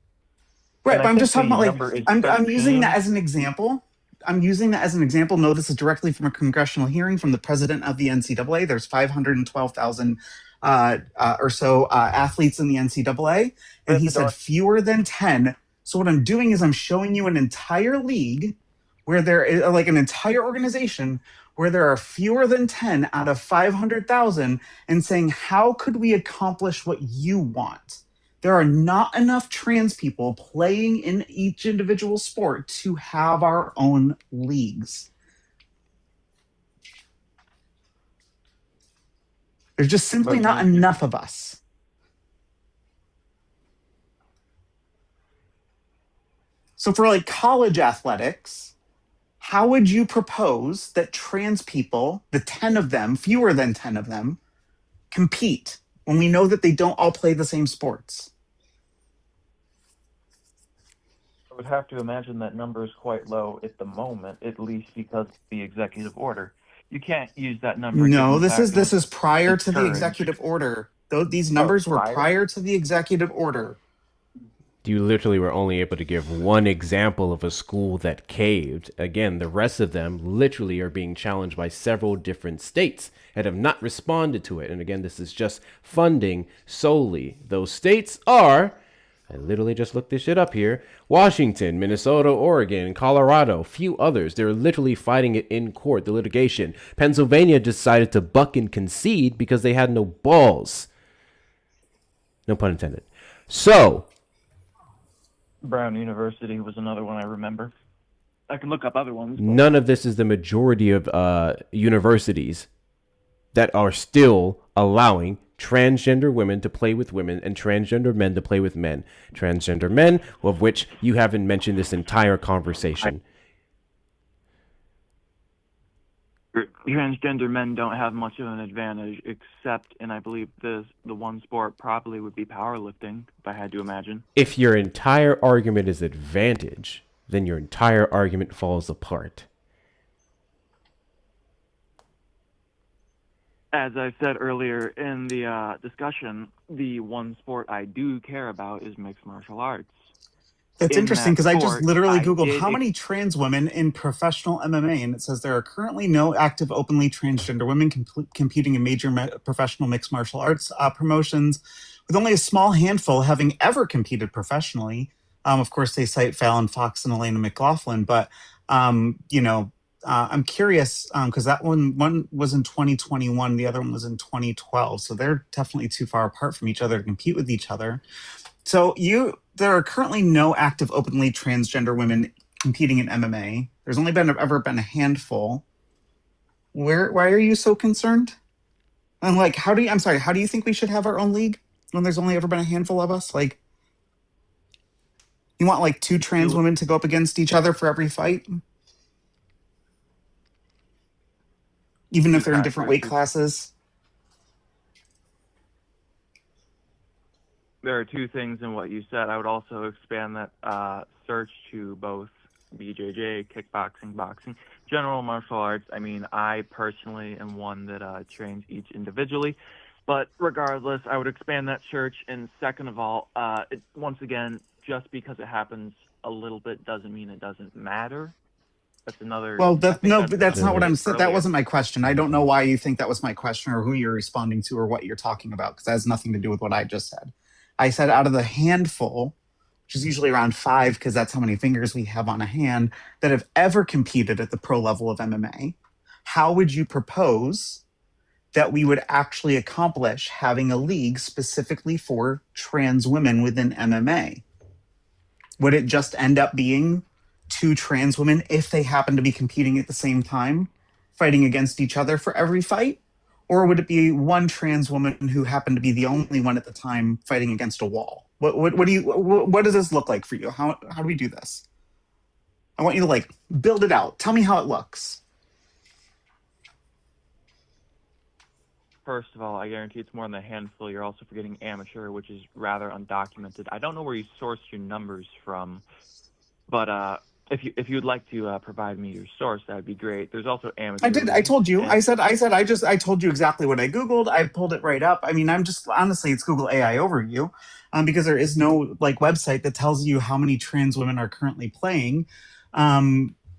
Right, but I'm just talking about, like, I'm using that as an example. I'm using that as an example. No, this is directly from a congressional hearing from the president of the NCAA. There's 512,000 or so athletes in the NCAA, and he said fewer than 10. So what I'm doing is I'm showing you an entire league where there is, like, an entire organization where there are fewer than 10 out of 500,000, and saying, how could we accomplish what you want? There are not enough trans people playing in each individual sport to have our own leagues. There's just simply not enough of us. So for like college athletics, how would you propose that trans people, the 10 of them, fewer than 10 of them, compete when we know that they don't all play the same sports? I would have to imagine that number is quite low at the moment, at least because of the executive order. You can't use that number given No, the fact that this is prior to the discouraged. executive order. Though these numbers were prior to the executive order. You literally were only able to give one example of a school that caved. Again, the rest of them literally are being challenged by several different states and have not responded to it. And again, this is just funding solely. Those states are, I literally just looked this shit up here, Washington, Minnesota, Oregon, Colorado, few others. They're literally fighting it in court, the litigation. Pennsylvania decided to buck and concede because they had no balls. No pun intended. So, Brown University was another one I remember. I can look up other ones. None of this is the majority of universities that are still allowing transgender women to play with women and transgender men to play with men. Transgender men, of which you haven't mentioned this entire conversation. Transgender men don't have much of an advantage, except, and I believe the one sport probably would be powerlifting, if I had to imagine. If your entire argument is advantage, then your entire argument falls apart. As I said earlier in the discussion, the one sport I do care about is mixed martial arts. That's interesting because I just literally Googled how did many trans women in professional MMA, and it says there are currently no active openly transgender women competing in major professional mixed martial arts promotions, with only a small handful having ever competed professionally. Of course, they cite Fallon Fox and Elena McLaughlin, but I'm curious because that one was in 2021, the other one was in 2012, so they're definitely too far apart from each other to compete with each other. So there are currently no active openly transgender women competing in MMA. There's only ever been a handful. Why are you so concerned? And like, how do you think we should have our own league when there's only ever been a handful of us? Like, you want like 2 trans women to go up against each other for every fight? Even if they're in different weight classes? There are 2 things in what you said. I would also expand that search to both BJJ, kickboxing, boxing, general martial arts. I mean, I personally am one that trains each individually. But regardless, I would expand that search. And second of all, once again, just because it happens a little bit doesn't mean it doesn't matter. That's another. Well, that's not what I'm saying. That wasn't my question. I don't know why you think that was my question or who you're responding to or what you're talking about, because that has nothing to do with what I just said. I said out of the handful, which is usually around 5, because that's how many fingers we have on a hand, that have ever competed at the pro level of MMA, how would you propose that we would actually accomplish having a league specifically for trans women within MMA? Would it just end up being 2 trans women, if they happen to be competing at the same time, fighting against each other for every fight? Or would it be 1 trans woman who happened to be the only one at the time fighting against a wall? What does this look like for you? How do we do this? I want you to like build it out. Tell me how it looks. First of all, I guarantee it's more than a handful. You're also forgetting amateur, which is rather undocumented. I don't know where you sourced your numbers from, but if you'd like to provide me your source, that would be great. There's also amateur. I did. I told you. I told you exactly what I Googled. I pulled it right up. I mean, honestly, it's Google AI overview, because there is no like website that tells you how many trans women are currently playing.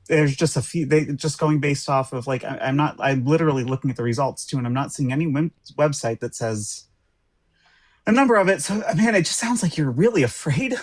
There's just a few. They just going based off of like I'm literally looking at the results too, and I'm not seeing any website that says a number of it. So man, it just sounds like you're really afraid.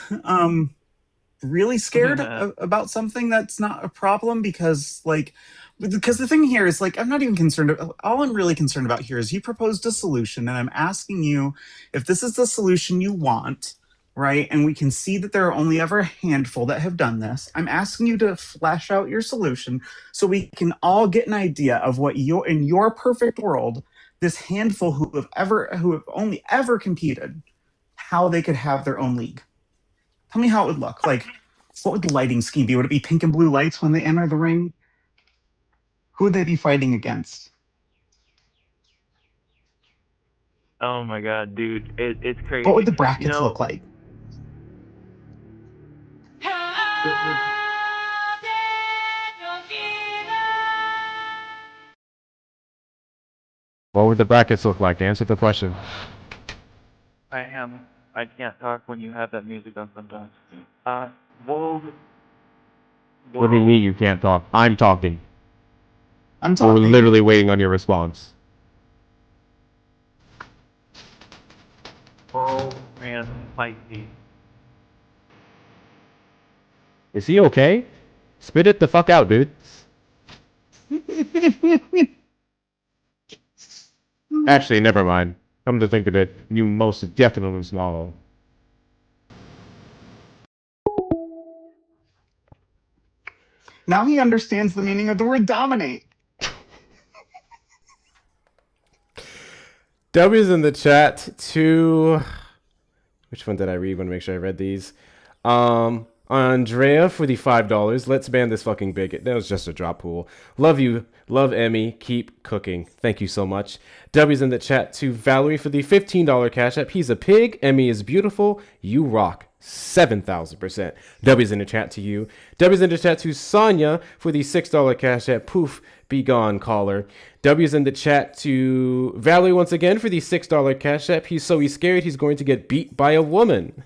Really scared about something that's not a problem, because the thing here is like I'm not even concerned. All I'm really concerned about here is you proposed a solution, and I'm asking you if this is the solution you want, right? And we can see that there are only ever a handful that have done this. I'm asking you to flesh out your solution so we can all get an idea of what in your perfect world, this handful who have only ever competed, how they could have their own league. Tell me how it would look. Like, what would the lighting scheme be? Would it be pink and blue lights when they enter the ring? Who would they be fighting against? Oh my god, dude, it's crazy. What would the You brackets know, look like? What would the brackets look like? Answer the question. I can't talk when you have that music on sometimes. What What do you mean you can't talk? I'm talking. I'm We're talking. literally waiting on your response. man, might be. Is he okay? Spit it the fuck out, dude. Actually, never mind. Come to think of it, you most definitely swallow. Now he understands the meaning of the word dominate. W's in the chat to... Which one did I read? Want to make sure I read these. Andrea for the $5. Let's ban this fucking bigot. That was just a drop pool. Love you. Love Emmy. Keep cooking. Thank you so much. W's in the chat to Valerie for the $15 cash app. He's a pig. Emmy is beautiful. You rock. 7,000%. W's in the chat to you. W's in the chat to Sonia for the $6 cash app. Poof. Be gone, caller. W's in the chat to Valerie once again for the $6 cash app. He's scared he's going to get beat by a woman.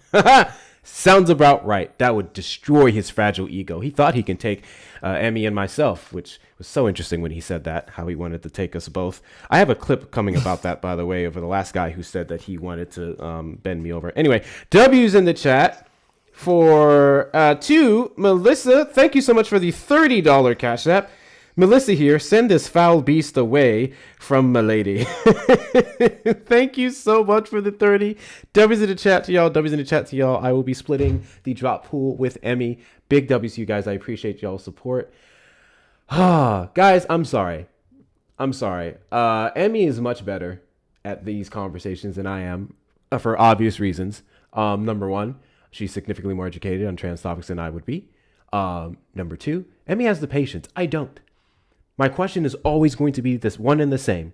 Sounds about right. That would destroy his fragile ego. He thought he can take Emmy and myself, which was so interesting when he said that, how he wanted to take us both. I have a clip coming about that, by the way, of the last guy who said that he wanted to bend me over. Anyway, W's in the chat for to Melissa. Thank you so much for the $30 cash app. Melissa here, send this foul beast away from my lady. Thank you so much for the 30. W's in the chat to y'all. W's in the chat to y'all. I will be splitting the drop pool with Emmy. Big W's to you guys. I appreciate y'all's support. Guys, I'm sorry. Emmy is much better at these conversations than I am for obvious reasons. Number one, she's significantly more educated on trans topics than I would be. Number two, Emmy has the patience. I don't. My question is always going to be this one and the same.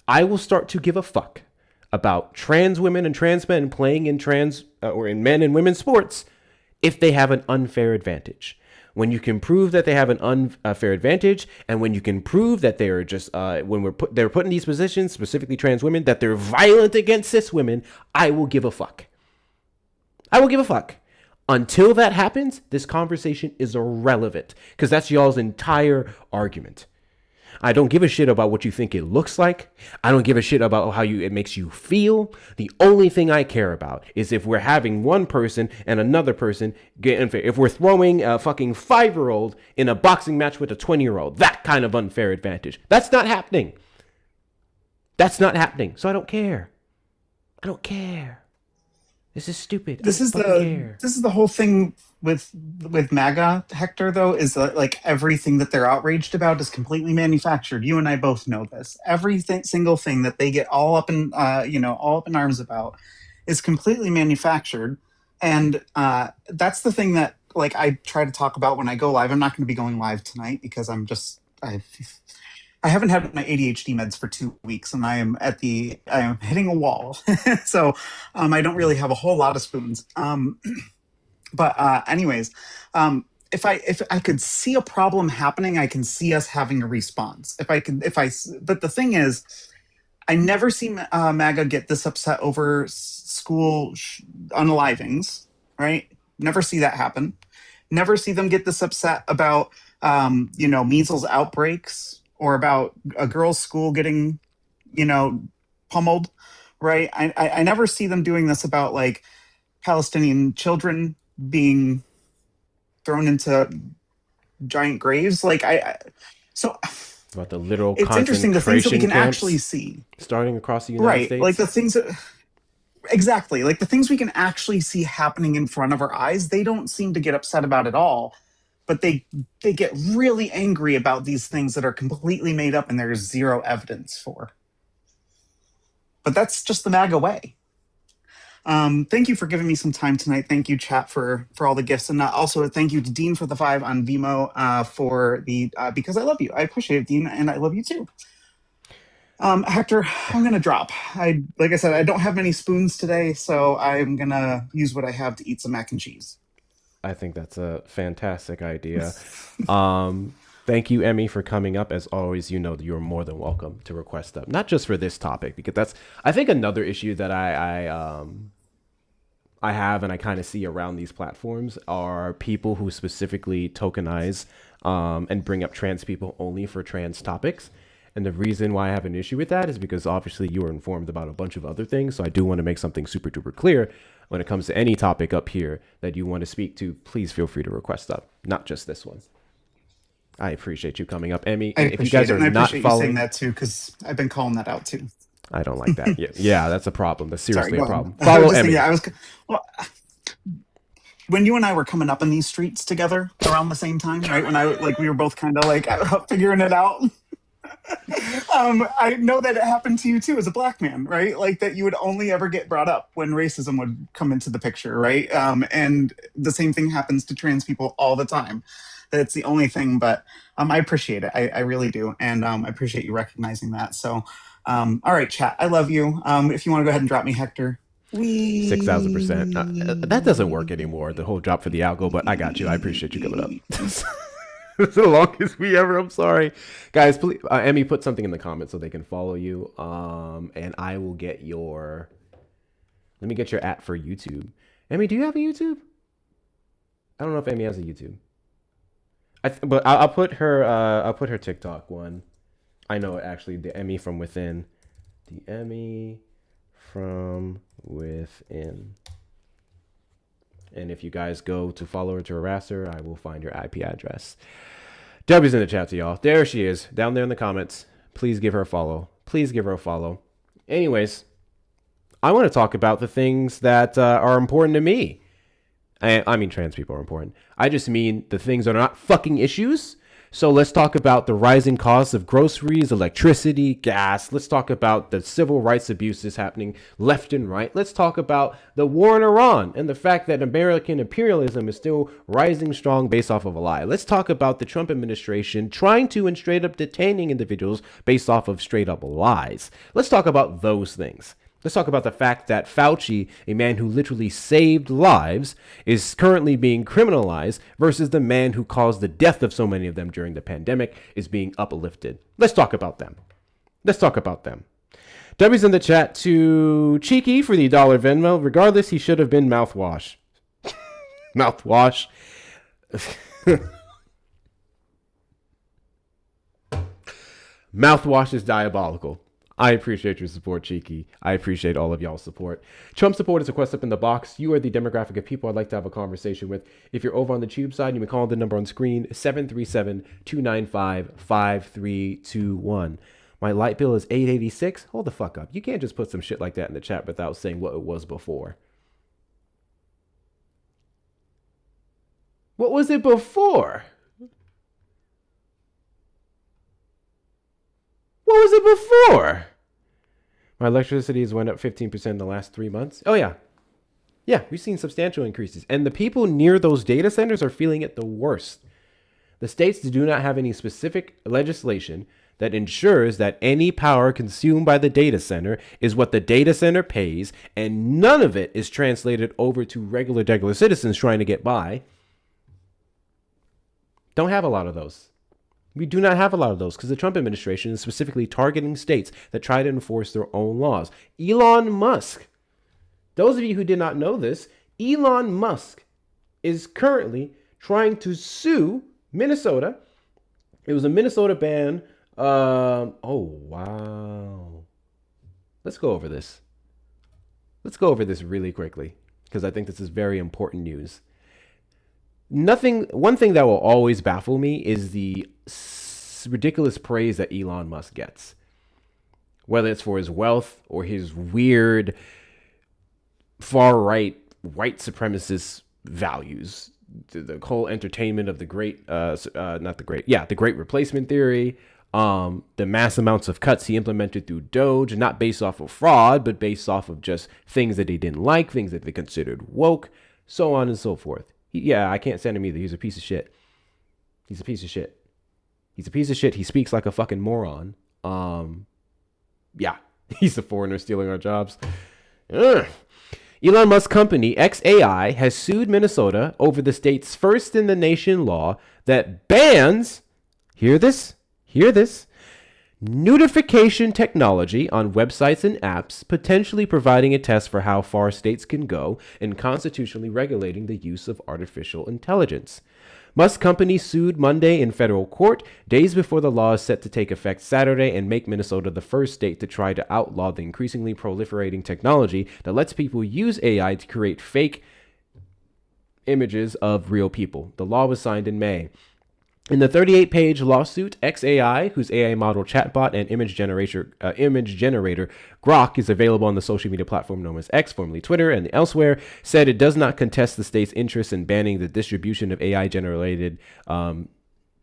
I will start to give a fuck about trans women and trans men playing in trans or in men and women's sports if they have an unfair advantage. When you can prove that they have an unfair advantage, and when you can prove that they are just when they're put in these positions, specifically trans women, that they're violent against cis women, I will give a fuck. I will give a fuck. Until that happens, this conversation is irrelevant because that's y'all's entire argument. I don't give a shit about what you think it looks like. I don't give a shit about how it makes you feel. The only thing I care about is if we're having one person and another person get unfair. If we're throwing a fucking 5-year-old in a boxing match with a 20-year-old, that kind of unfair advantage. That's not happening. That's not happening. So I don't care. I don't care. This is stupid. This is the whole thing with MAGA, Hector, though, is that like everything that they're outraged about is completely manufactured. You and I both know this. Single thing that they get all up in arms about is completely manufactured. And that's the thing that like I try to talk about when I go live. I'm not going to be going live tonight because I haven't had my ADHD meds for 2 weeks, and I am hitting a wall. So I don't really have a whole lot of spoons. Anyways, if I could see a problem happening, I can see us having a response. But the thing is, I never see MAGA get this upset over school unalivings, right? Never see that happen. Never see them get this upset about measles outbreaks or about a girls' school getting, pummeled, right? I never see them doing this about like Palestinian children being thrown into giant graves. Like about the literal it's interesting the things that we can camps actually see starting across the United States. Like the things that exactly like the things we can actually see happening in front of our eyes. They don't seem to get upset about at all. But they get really angry about these things that are completely made up and there's zero evidence for. But that's just the MAGA way. Thank you for giving me some time tonight. Thank you, chat, for all the gifts, and also thank you to Dean for the 5 on Vimo for the because I love you. I appreciate it, Dean, and I love you too. Hector, I'm gonna drop. Like I said, I don't have many spoons today, so I'm gonna use what I have to eat some mac and cheese. I think that's a fantastic idea. Thank you, Emmy, for coming up. As always, you know that you're more than welcome to request up, not just for this topic, because that's, I think, another issue that I have and I kind of see around these platforms are people who specifically tokenize and bring up trans people only for trans topics. And the reason why I have an issue with that is because obviously you were informed about a bunch of other things. So I do want to make something super duper clear when it comes to any topic up here that you want to speak to. Please feel free to request up, not just this one. I appreciate you coming up, Emmy. I If you guys are not not you following saying that too, because I've been calling that out too. I don't like that. Yeah, that's a problem. That's seriously a problem. Follow Follow Emmy. When you and I were coming up in these streets together around the same time, right? When we were both kind of figuring it out. I know that it happened to you too as a black man, right? Like that you would only ever get brought up when racism would come into the picture, right? And the same thing happens to trans people all the time. That's the only thing, but I appreciate it. I really do. And I appreciate you recognizing that. So, all right, chat, I love you. If you want to go ahead and drop me, Hector. 6,000%. That doesn't work anymore, the whole drop for the algo, but I got you. I appreciate you coming up. It's the longest we ever. I'm sorry. Guys, please, Emmy, put something in the comments so they can follow you. And I will get your... Let me get your @ for YouTube. Emmy, do you have a YouTube? I don't know if Emmy has a YouTube. But I'll put her TikTok one. I know it actually. The Emmy from Within. The Emmy from Within. And if you guys go to follow her to harass her, I will find your IP address. Debbie's in the chat to y'all. There she is, down there in the comments. Please give her a follow. Please give her a follow. Anyways, I want to talk about the things that are important to me. I mean, trans people are important. I just mean the things that are not fucking issues. So let's talk about the rising costs of groceries, electricity, gas. Let's talk about the civil rights abuses happening left and right. Let's talk about the war in Iran and the fact that American imperialism is still rising strong based off of a lie. Let's talk about the Trump administration trying to and straight up detaining individuals based off of straight up lies. Let's talk about those things. Let's talk about the fact that Fauci, a man who literally saved lives, is currently being criminalized versus the man who caused the death of so many of them during the pandemic is being uplifted. Let's talk about them. Let's talk about them. W's in the chat to Cheeky for the $1 Venmo. Regardless, he should have been mouthwash. Mouthwash. Mouthwash is diabolical. I appreciate your support, Cheeky. I appreciate all of y'all's support. Trump supporters, request up in the box. You are the demographic of people I'd like to have a conversation with. If you're over on the tube side, you may call the number on screen, 737-295-5321. My light bill is $8.86. Hold the fuck up. You can't just put some shit like that in the chat without saying what it was before. What was it before? What was it before? My electricity has went up 15% in the last 3 months. Oh, yeah. Yeah, we've seen substantial increases. And the people near those data centers are feeling it the worst. The states do not have any specific legislation that ensures that any power consumed by the data center is what the data center pays, and none of it is translated over to regular citizens trying to get by. Don't have a lot of those. We do not have a lot of those because the Trump administration is specifically targeting states that try to enforce their own laws. Elon Musk, those of you who did not know this, Elon Musk is currently trying to sue Minnesota. It was a Minnesota ban. Oh, wow. Let's go over this. Let's go over this really quickly because I think this is very important news. One thing that will always baffle me is the ridiculous praise that Elon Musk gets, whether it's for his wealth or his weird far-right white supremacist values, the whole entertainment of the great replacement theory, The mass amounts of cuts he implemented through Doge, not based off of fraud, but based off of just things that he didn't like, things that they considered woke, so on and so forth. I can't stand him either. He's a piece of shit. He's a piece of shit. He's a piece of shit. He speaks like a fucking moron. He's the foreigner stealing our jobs. Ugh. Elon Musk's company, XAI, has sued Minnesota over the state's first in the nation law that bans, hear this, notification technology on websites and apps, potentially providing a test for how far states can go in constitutionally regulating the use of artificial intelligence. Musk's company sued Monday in federal court, days before the law is set to take effect Saturday and make Minnesota the first state to try to outlaw the increasingly proliferating technology that lets people use AI to create fake images of real people. The law was signed in May. In the 38-page lawsuit, XAI, whose AI model chatbot and image generator Grok is available on the social media platform known as X, formerly Twitter, and elsewhere, said it does not contest the state's interest in banning the distribution of AI-generated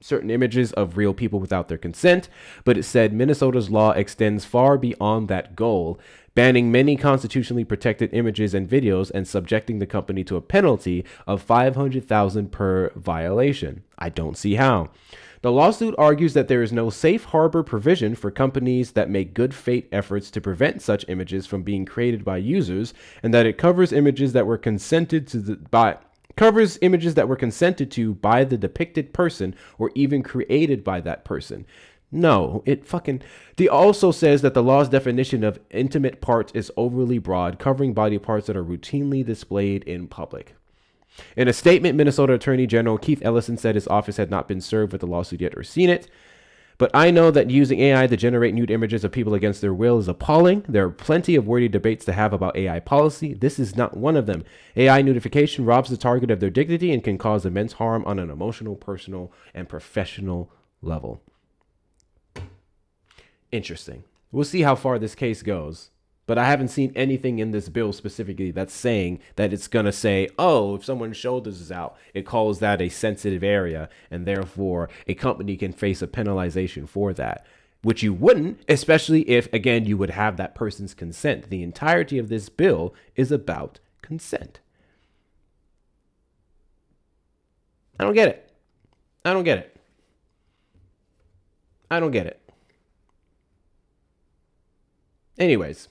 certain images of real people without their consent, but it said Minnesota's law extends far beyond that goal, banning many constitutionally protected images and videos and subjecting the company to a penalty of $500,000 per violation. I don't see how. The lawsuit argues that there is no safe harbor provision for companies that make good faith efforts to prevent such images from being created by users, and that it covers images that were consented to by the depicted person or even created by that person. No, it also says that the law's definition of intimate parts is overly broad, covering body parts that are routinely displayed in public. In a statement, Minnesota Attorney General Keith Ellison said his office had not been served with the lawsuit yet or seen it. But I know that using AI to generate nude images of people against their will is appalling. There are plenty of wordy debates to have about AI policy. This is not one of them. AI nudification robs the target of their dignity and can cause immense harm on an emotional, personal, and professional level. Interesting. We'll see how far this case goes. But I haven't seen anything in this bill specifically that's saying that it's going to say, oh, if someone's shoulders is out, it calls that a sensitive area, and therefore a company can face a penalization for that, which you wouldn't, especially if, again, you would have that person's consent. The entirety of this bill is about consent. I don't get it. I don't get it. I don't get it. Anyways.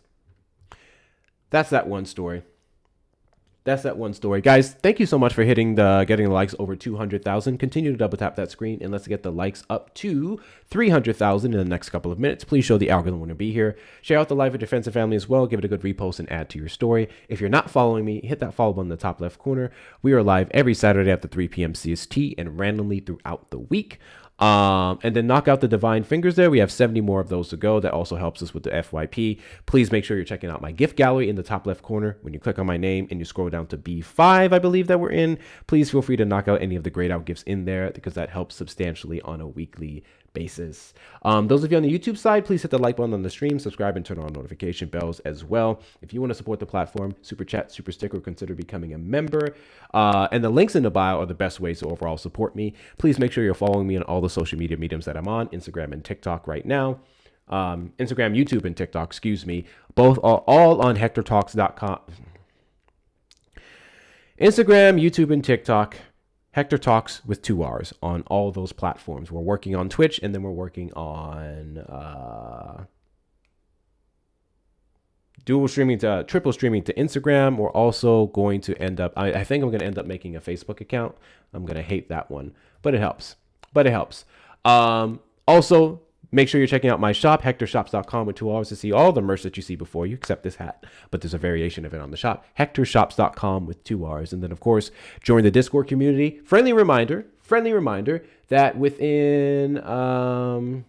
That's that one story. Guys, thank you so much for getting the likes over 200,000. Continue to double tap that screen and let's get the likes up to 300,000 in the next couple of minutes. Please show the algorithm when to be here. Share out the live of Defensive Family as well. Give it a good repost and add to your story. If you're not following me, hit that follow button in the top left corner. We are live every Saturday after 3 p.m. CST and randomly throughout the week. And then knock out the divine fingers there. We have 70 more of those to go. That also helps us with the FYP. Please make sure you're checking out my gift gallery in the top left corner. When you click on my name and you scroll down to B5, I believe that we're in, please feel free to knock out any of the grayed out gifts in there because that helps substantially on a weekly basis. Those of you on the YouTube side, please hit the like button on the stream, subscribe, and turn on notification bells as well. If you want to support the platform, super chat, super sticker, consider becoming a member. And the links in the bio are the best ways to overall support me. Please make sure you're following me on all the social media mediums that I'm on, Instagram and TikTok right now. Instagram, YouTube, and TikTok, excuse me. Both are all on HectorTalks.com. Instagram, YouTube, and TikTok. Hector Talks with 2 R's on all those platforms. We're working on Twitch, and then we're working on triple streaming to Instagram. We're also going to end up, I think I'm going to end up making a Facebook account. I'm going to hate that one, but it helps. Also, make sure you're checking out my shop, hectorshops.com with 2 R's to see all the merch that you see before you, except this hat. But there's a variation of it on the shop, hectorshops.com with 2 R's. And then, of course, join the Discord community. Friendly reminder that within an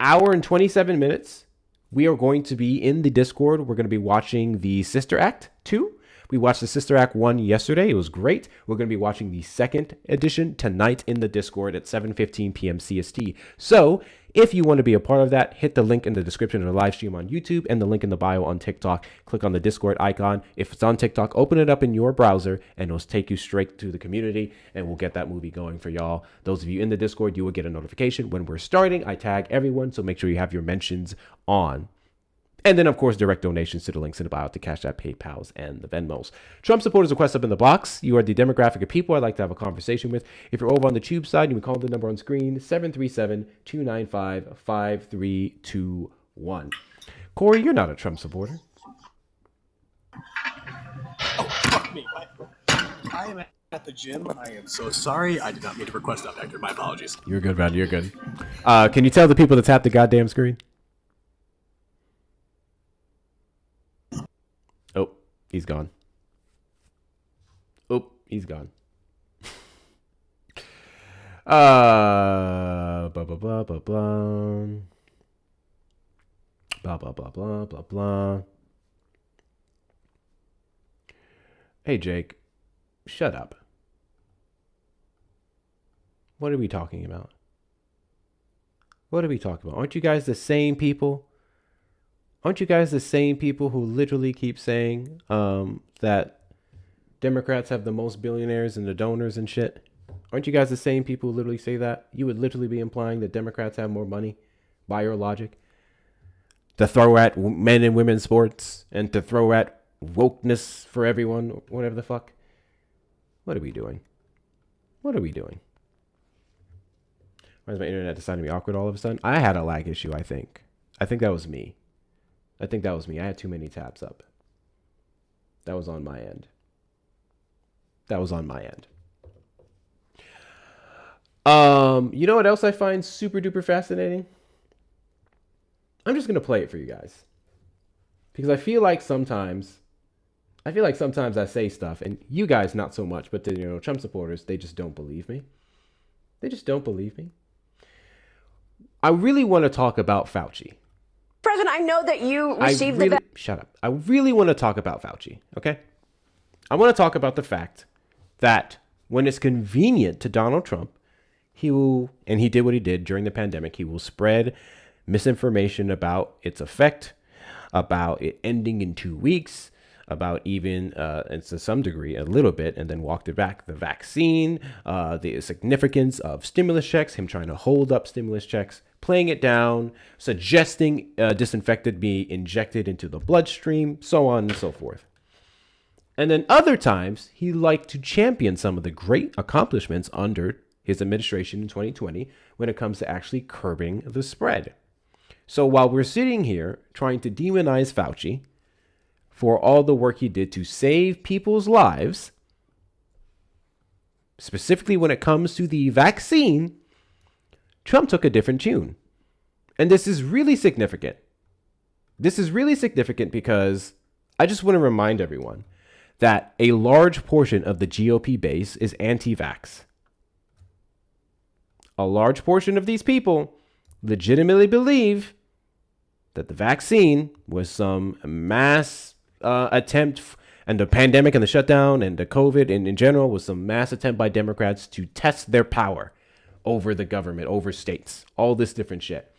hour and 27 minutes, we are going to be in the Discord. We're going to be watching the Sister Act 2. We watched the Sister Act 1 yesterday. It was great. We're going to be watching the second edition tonight in the Discord at 7:15 p.m. CST. So If you want to be a part of that, hit the link in the description of the live stream on YouTube and the link in the bio on TikTok. Click on the Discord icon. If it's on TikTok, open it up in your browser and it'll take you straight to the community and we'll get that movie going for y'all. Those of you in the Discord, you will get a notification when we're starting. I tag everyone, so make sure you have your mentions on. And then, of course, direct donations to the links in the bio to Cash App, PayPals, and the Venmos. Trump supporters request up in the box. You are the demographic of people I'd like to have a conversation with. If you're over on the Tube side, you can call the number on screen, 737-295-5321. Corey, you're not a Trump supporter. Oh, fuck me. I am at the gym. I am so sorry. I did not mean to request that, Hector. My apologies. You're good, man. You're good. Can you tell the people to tap the goddamn screen? Oh, he's gone. Oh, he's gone. Blah, blah, blah, blah, blah. Blah, blah, blah, blah, blah, blah. Hey, Jake, shut up. What are we talking about? What are we talking about? Aren't you guys the same people? Aren't you guys the same people who literally keep saying that Democrats have the most billionaires and the donors and shit? Aren't you guys the same people who literally say that? You would literally be implying that Democrats have more money by your logic to throw at men and women's sports and to throw at wokeness for everyone, whatever the fuck. What are we doing? What are we doing? Why is my internet deciding to be awkward all of a sudden? I had a lag issue, I think. I think that was me. I had too many tabs up. That was on my end. You know what else I find super duper fascinating? I'm just going to play it for you guys. Because I feel like sometimes I say stuff, and you guys not so much, but the Trump supporters, they just don't believe me. They just don't believe me. I really want to talk about Fauci. President, I know that you received Shut up. I really want to talk about Fauci, okay? I want to talk about the fact that when it's convenient to Donald Trump, he will, and he did what he did during the pandemic, he will spread misinformation about its effect, about it ending in 2 weeks, about even, and to some degree, a little bit, and then walked it back. The vaccine, the significance of stimulus checks, him trying to hold up stimulus checks, playing it down, suggesting disinfectant be injected into the bloodstream, so on and so forth. And then other times, he liked to champion some of the great accomplishments under his administration in 2020 when it comes to actually curbing the spread. So while we're sitting here trying to demonize Fauci for all the work he did to save people's lives, specifically when it comes to the vaccine, Trump took a different tune. And this is really significant. This is really significant because I just want to remind everyone that a large portion of the GOP base is anti-vax. A large portion of these people legitimately believe that the vaccine was some mass attempt, and the pandemic and the shutdown and the COVID and in general was some mass attempt by Democrats to test their power over the government, over states, all this different shit.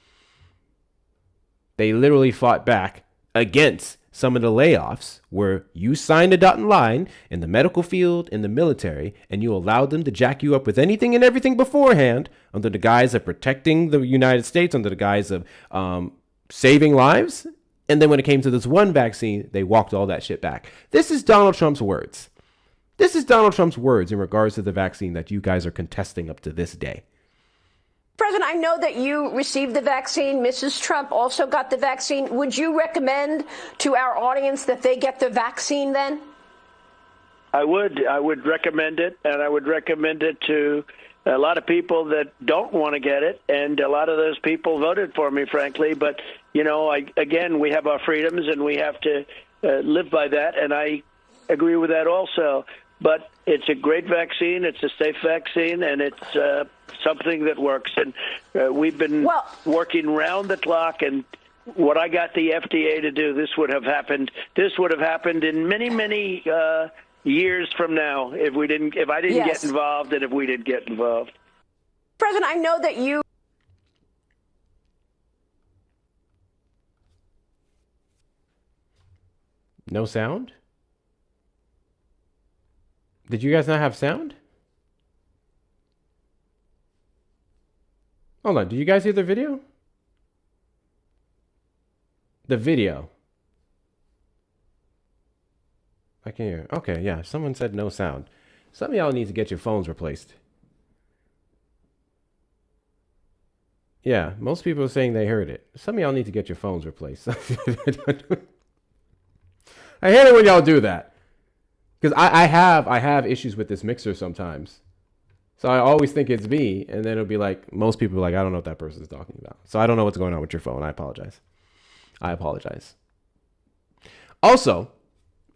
They literally fought back against some of the layoffs where you signed a dotted line in the medical field, in the military, and you allowed them to jack you up with anything and everything beforehand under the guise of protecting the United States, under the guise of saving lives. And then when it came to this one vaccine, they walked all that shit back. This is Donald Trump's words. This is Donald Trump's words in regards to the vaccine that you guys are contesting up to this day. President, I know that you received the vaccine. Mrs. Trump also got the vaccine. Would you recommend to our audience that they get the vaccine then? I would recommend it, and I would recommend it to a lot of people that don't want to get it, and a lot of those people voted for me, frankly. But, again, we have our freedoms, and we have to live by that, and I agree with that also. But it's a great vaccine, it's a safe vaccine, and it's something that works. And we've been working round the clock, and what I got the FDA to do, this would have happened in many, many years from now if I didn't get involved and if we didn't get involved. President, I know that you... No sound? Did you guys not have sound? Hold on, do you guys hear the video? The video. I can hear. Okay, yeah. Someone said no sound. Some of y'all need to get your phones replaced. Yeah, most people are saying they heard it. Some of y'all need to get your phones replaced. I hate it when y'all do that. Because I have issues with this mixer sometimes. So I always think it's me, and then it'll be like, most people are like, I don't know what that person's talking about. So I don't know what's going on with your phone. I apologize. Also,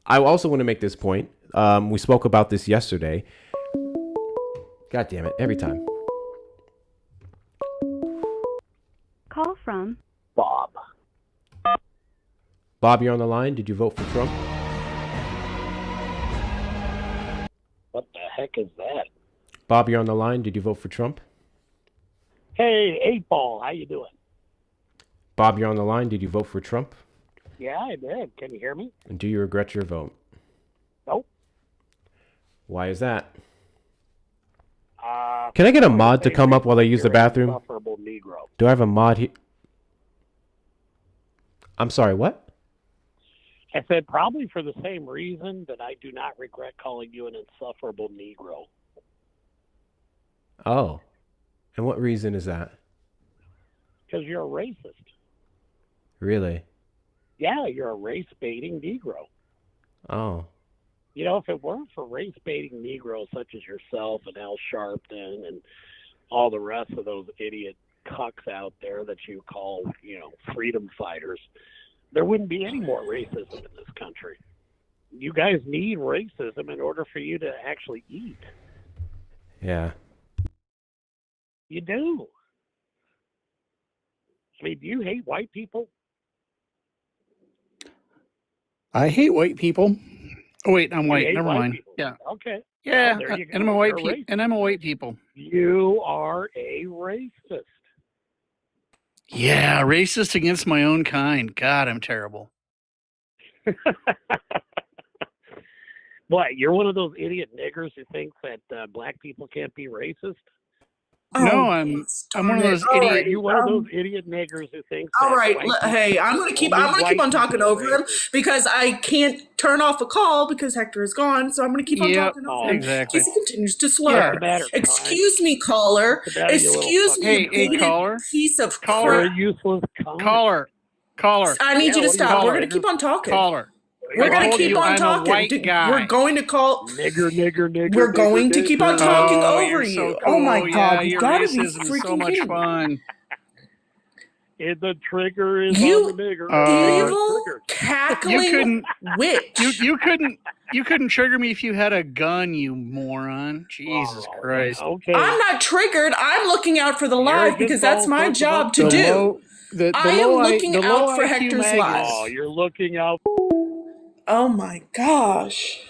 I also want to make this point. We spoke about this yesterday. God damn it, every time. Call from Bob. Bob, you're on the line. Did you vote for Trump? What the heck is that? Bob, you're on the line. Did you vote for Trump? Hey, 8-Ball, how you doing? Bob, you're on the line. Did you vote for Trump? Yeah, I did. Can you hear me? And do you regret your vote? Nope. Why is that? Can I get a mod to come up while I use the bathroom? Insufferable Negro. Do I have a mod here? I'm sorry, what? I said probably for the same reason that I do not regret calling you an insufferable Negro. Oh. And what reason is that? Because you're a racist. Really? Yeah, you're a race-baiting Negro. Oh. You know, if it weren't for race-baiting Negroes such as yourself and Al Sharpton and all the rest of those idiot cucks out there that you call, freedom fighters, there wouldn't be any more racism in this country. You guys need racism in order for you to actually eat. Yeah. You do. I mean, do you hate white people? I hate white people. Oh wait, I'm white. Never mind. People. Yeah. Okay. Yeah, well, there you go. and I'm a white people. You are a racist. Yeah, racist against my own kind. God, I'm terrible. What? You're one of those idiot niggers who thinks that black people can't be racist? No, I'm one of those idiot. You're one of those idiot niggers who thinks. All that right, hey, I'm gonna keep on talking over him because I can't turn off a call because Hector is gone. So I'm gonna keep on talking over him. Exactly. He continues to slur. Excuse me, caller. Excuse me, hey, caller. Piece of caller. crap. Useless caller. I need you to stop. We're gonna keep on talking. Caller. We're going to keep on talking. We're going to call. Nigger. We're going to keep on talking over you. So cool. Oh my God! Yeah, You got to be racism freaking is so much kidding fun. The trigger is on the nigger. Evil, cackling witch. You couldn't trigger me if you had a gun, you moron. Jesus Christ. Okay. I'm not triggered. I'm looking out for the live because that's my job to do. I am looking out for Hector's live. Oh, you're looking out. Oh my gosh.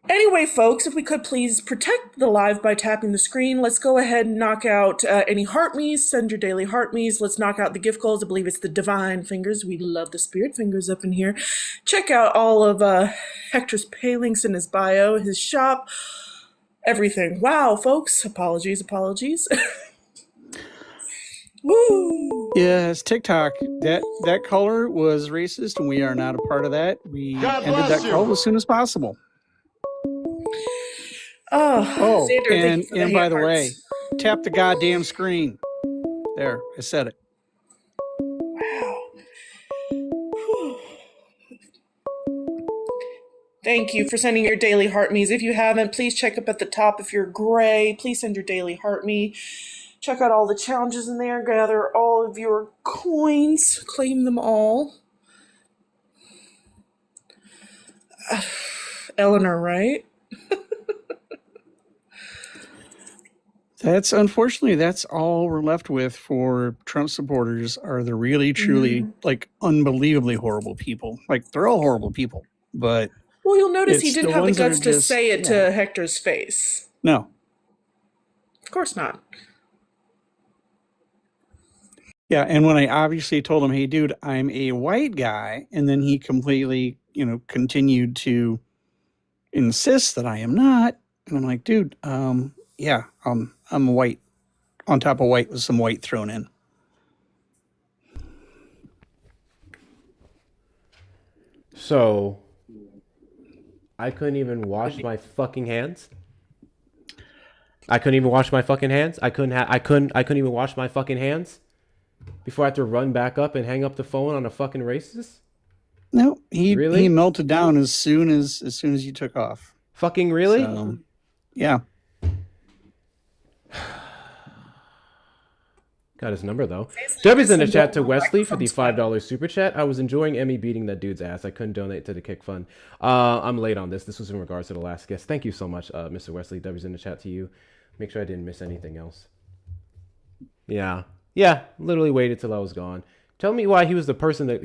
Anyway, folks, if we could please protect the live by tapping the screen, let's go ahead and knock out any heart me's. Send your daily heart me's. Let's knock out the gift goals. I believe it's the divine fingers. We love the spirit fingers up in here. Check out all of Hector's pay links in his bio, his shop, everything. Wow, folks. Apologies. Woo! Yes, TikTok. That caller was racist, and we are not a part of that. We ended that call as soon as possible. Oh, Xander, and by the way, tap the goddamn screen. There, I said it. Wow. Whew. Thank you for sending your daily heart me's. If you haven't, please check up at the top. If you're gray, please send your daily heart me. Check out all the challenges in there. Gather all of your coins. Claim them all. Eleanor, right? That's all we're left with for Trump supporters are the really, truly, like, unbelievably horrible people. Like, they're all horrible people, but... Well, you'll notice he didn't have the guts to say it to Hector's face. No. Of course not. Yeah, and when I obviously told him, "Hey, dude, I'm a white guy," and then he completely, continued to insist that I am not, and I'm like, "Dude, yeah, I'm white on top of white with some white thrown in." So I couldn't even wash my fucking hands. I couldn't even wash my fucking hands. I couldn't even wash my fucking hands before I had to run back up and hang up the phone on a fucking racist. No, he Really? melted down as soon as you took off. Fucking really? So, yeah. Got his number though. W's in the chat to Wesley for the $5 super chat. I was enjoying Emmy beating that dude's ass. I couldn't donate to the kick fund. I'm late on this. This was in regards to the last guest. Thank you so much, Mr. Wesley. W's in the chat to you. Make sure I didn't miss anything else. Yeah. Literally waited till I was gone. Tell me why he was the person that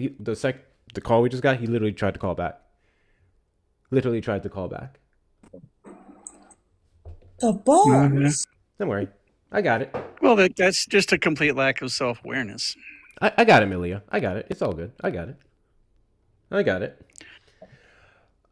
the call we just got. He literally tried to call back. The balls. Don't worry. I got it. Well, that's just a complete lack of self-awareness. I got it, Milia. I got it. It's all good. I got it.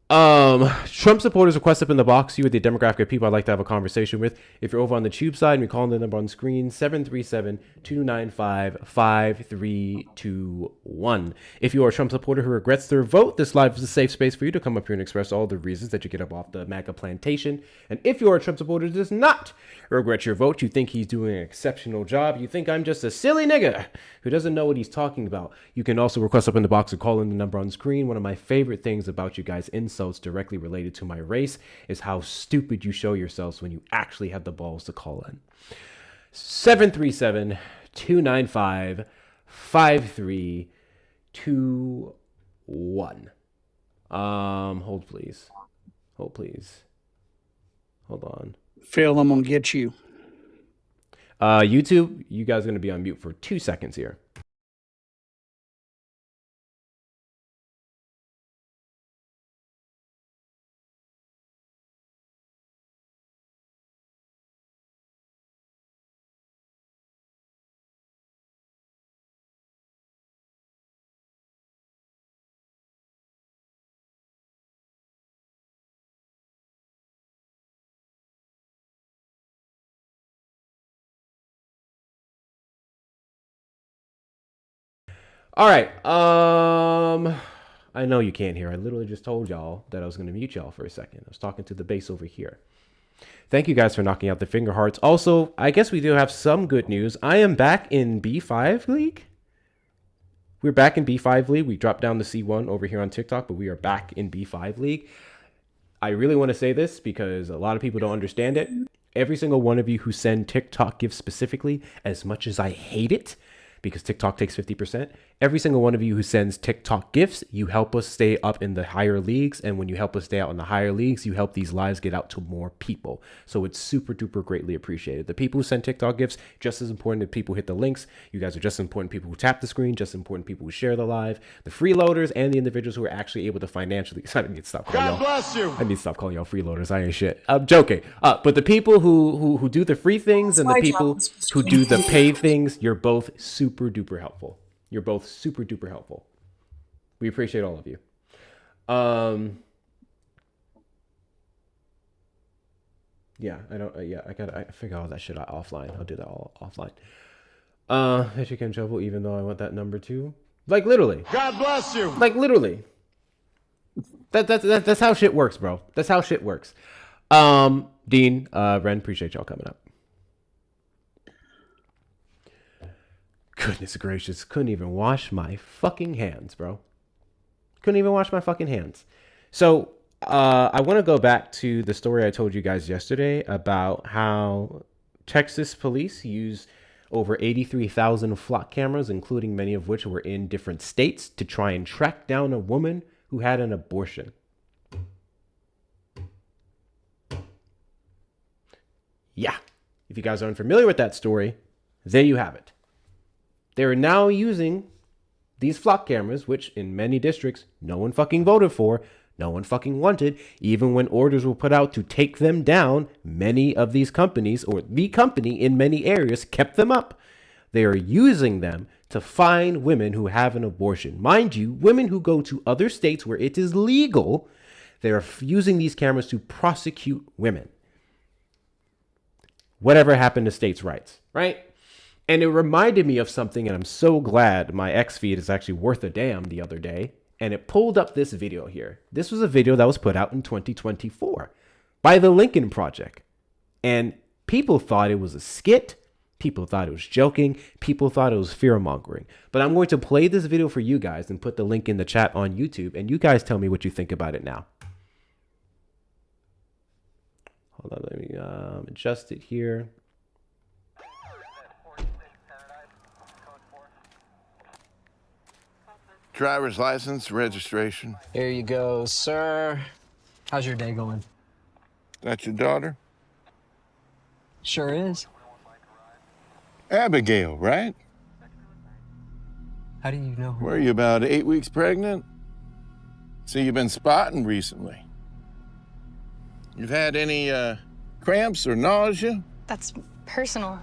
Trump supporters request up in the box. You are the demographic of people I'd like to have a conversation with. If you're over on the tube side, and we call the number on screen 737-295-5321. If you are a Trump supporter who regrets their vote, this live is a safe space for you to come up here and express all the reasons that you get up off the MAGA plantation. And if you are a Trump supporter who does not regret your vote, you think he's doing an exceptional job, you think I'm just a silly nigga who doesn't know what he's talking about, you can also request up in the box or call in the number on screen. One of my favorite things about you guys insults directly related to my race is how stupid you show yourselves when you actually have the balls to call in. 737-295-5321. Hold please. Hold on. Phil, I'm gonna get you. YouTube, you guys are gonna be on mute for 2 seconds here. All right. I know you can't hear. I literally just told y'all that I was going to mute y'all for a second. I was talking to the base over here. Thank you guys for knocking out the finger hearts. Also, I guess we do have some good news. I am back in B5 League. We're back in B5 League. We dropped down to C1 over here on TikTok, but we are back in B5 League. I really want to say this because a lot of people don't understand it. Every single one of you who send TikTok gifts specifically, as much as I hate it, because TikTok takes 50%. Every single one of you who sends TikTok gifts, you help us stay up in the higher leagues. And when you help us stay out in the higher leagues, you help these lives get out to more people. So it's super duper greatly appreciated. The people who send TikTok gifts, just as important as people who hit the links. You guys are just as important people who tap the screen, just as important people who share the live. The freeloaders and the individuals who are actually able to financially. I need to stop calling y'all. God bless you. I need to stop calling y'all freeloaders. I ain't shit. I'm joking. But the people who do the free things and the people who do the paid things, you're both super duper helpful. You're both super duper helpful. We appreciate all of you. Yeah, I figure all that shit out offline. I'll do that all offline. That you can trouble, even though I want that number too. Like literally. God bless you. Like literally. That's how shit works, bro. That's how shit works. Dean, Ren, appreciate y'all coming up. Goodness gracious, couldn't even wash my fucking hands, bro. Couldn't even wash my fucking hands. So, I want to go back to the story I told you guys yesterday about how Texas police use over 83,000 flock cameras, including many of which were in different states, to try and track down a woman who had an abortion. Yeah, if you guys aren't familiar with that story, there you have it. They're now using these flock cameras, which in many districts, no one fucking voted for, no one fucking wanted. Even when orders were put out to take them down, many of these companies, or the company in many areas, kept them up. They are using them to find women who have an abortion. Mind you, women who go to other states where it is legal, they're using these cameras to prosecute women. Whatever happened to states' rights, right? And it reminded me of something, and I'm so glad my X feed is actually worth a damn the other day. And it pulled up this video here. This was a video that was put out in 2024 by the Lincoln Project. And people thought it was a skit. People thought it was joking. People thought it was fear-mongering. But I'm going to play this video for you guys and put the link in the chat on YouTube. And you guys tell me what you think about it now. Hold on, let me adjust it here. Driver's license, registration. Here you go, sir. How's your day going? That's your daughter? Sure is. Abigail, right? How do you know her? Were you about 8 weeks pregnant? See, you've been spotting recently. You've had any cramps or nausea? That's personal.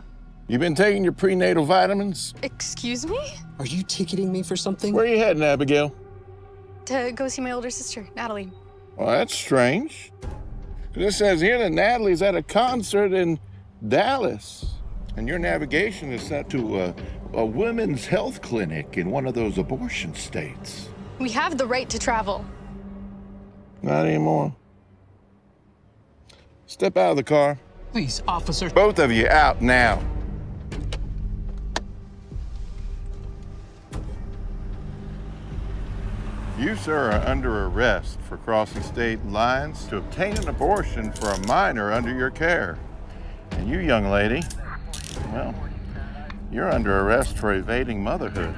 You been taking your prenatal vitamins? Excuse me? Are you ticketing me for something? Where are you heading, Abigail? To go see my older sister, Natalie. Well, that's strange. It says here that Natalie's at a concert in Dallas. And your navigation is set to a women's health clinic in one of those abortion states. We have the right to travel. Not anymore. Step out of the car. Please, officer. Both of you out now. You, sir, are under arrest for crossing state lines to obtain an abortion for a minor under your care. And you, young lady, well, you're under arrest for evading motherhood.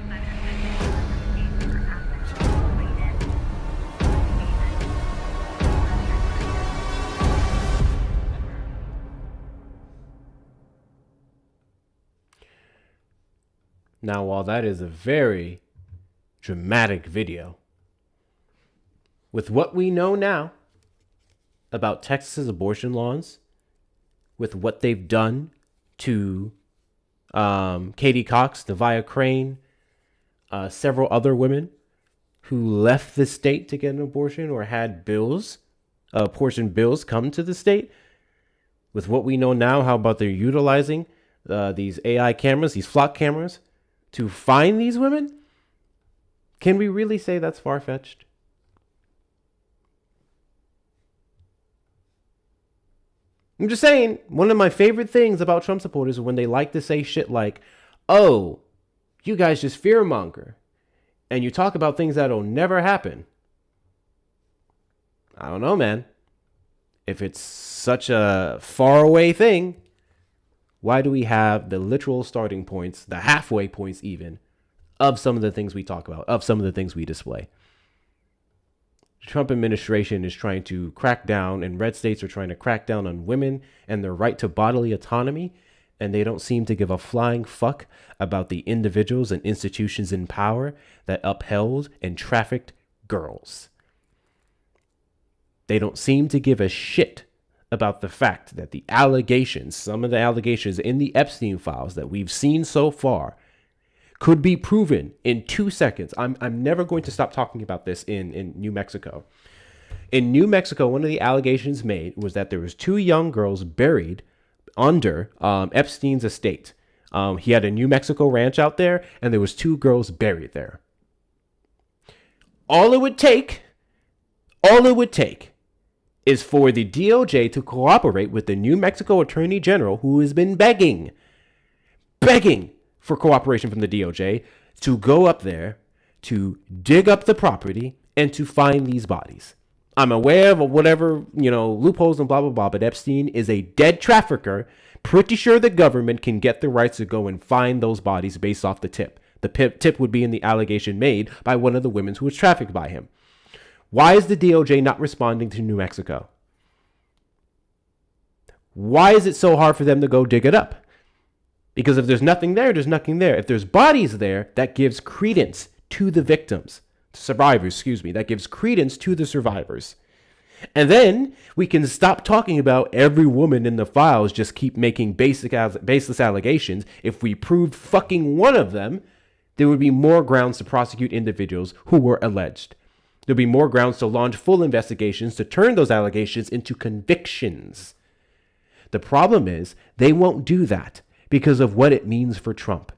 Now, while that is a very dramatic video, with what we know now about Texas's abortion laws, with what they've done to Katie Cox, Nevaeh Crane, several other women who left the state to get an abortion or had bills, abortion bills come to the state, with what we know now, how about they're utilizing these AI cameras, these flock cameras, to find these women? Can we really say that's far-fetched? I'm just saying, one of my favorite things about Trump supporters is when they like to say shit like, oh, you guys just fearmonger, and you talk about things that'll never happen. I don't know, man. If it's such a faraway thing, why do we have the literal starting points, the halfway points even, of some of the things we talk about, of some of the things we display? The Trump administration is trying to crack down, and red states are trying to crack down on women and their right to bodily autonomy, and they don't seem to give a flying fuck about the individuals and institutions in power that upheld and trafficked girls. They don't seem to give a shit about the fact that the allegations, some of the allegations in the Epstein files that we've seen so far, could be proven in 2 seconds. I'm never going to stop talking about this in New Mexico. In New Mexico, one of the allegations made was that there was 2 young girls buried under Epstein's estate. He had a New Mexico ranch out there, and there was 2 girls buried there. All it would take is for the DOJ to cooperate with the New Mexico Attorney General, who has been begging for cooperation from the DOJ to go up there, to dig up the property, and to find these bodies. I'm aware of whatever, loopholes and blah, blah, blah, but Epstein is a dead trafficker. Pretty sure the government can get the rights to go and find those bodies based off the tip. The tip would be in the allegation made by one of the women who was trafficked by him. Why is the DOJ not responding to New Mexico? Why is it so hard for them to go dig it up? Because if there's nothing there, there's nothing there. If there's bodies there, that gives credence to the victims, survivors, that gives credence to the survivors. And then we can stop talking about every woman in the files just keep making baseless allegations. If we prove fucking one of them, there would be more grounds to prosecute individuals who were alleged. There'll be more grounds to launch full investigations to turn those allegations into convictions. The problem is they won't do that because of what it means for Trump.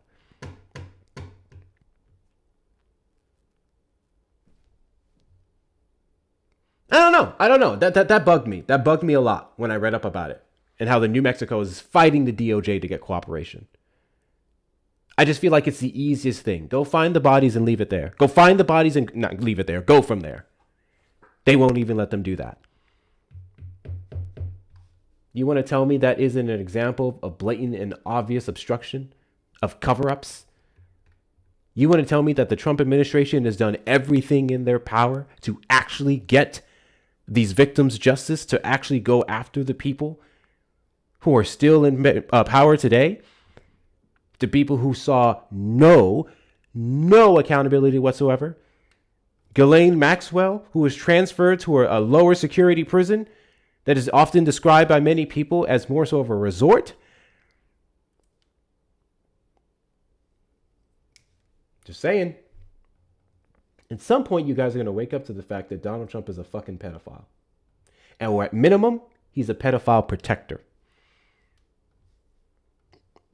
I don't know. That bugged me. That bugged me a lot when I read up about it and how the New Mexico is fighting the DOJ to get cooperation. I just feel like it's the easiest thing. Go find the bodies and leave it there. Go find the bodies and not leave it there. Go from there. They won't even let them do that. You want to tell me that isn't an example of blatant and obvious obstruction, of cover-ups? You want to tell me that the Trump administration has done everything in their power to actually get these victims justice, to actually go after the people who are still in power today? The people who saw no accountability whatsoever? Ghislaine Maxwell, who was transferred to a lower security prison that is often described by many people as more so of a resort? Just saying. At some point, you guys are going to wake up to the fact that Donald Trump is a fucking pedophile. And at minimum, he's a pedophile protector.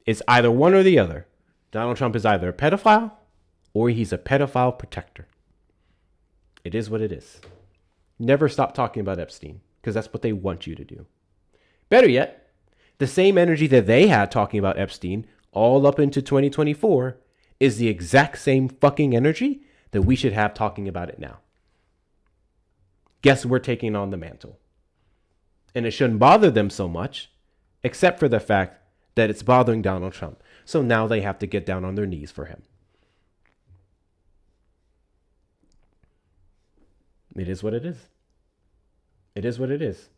It's either one or the other. Donald Trump is either a pedophile or he's a pedophile protector. It is what it is. Never stop talking about Epstein, because that's what they want you to do. Better yet, the same energy that they had talking about Epstein all up into 2024 is the exact same fucking energy that we should have talking about it now. Guess we're taking on the mantle. And it shouldn't bother them so much, except for the fact that it's bothering Donald Trump. So now they have to get down on their knees for him. It is what it is. It is what it is.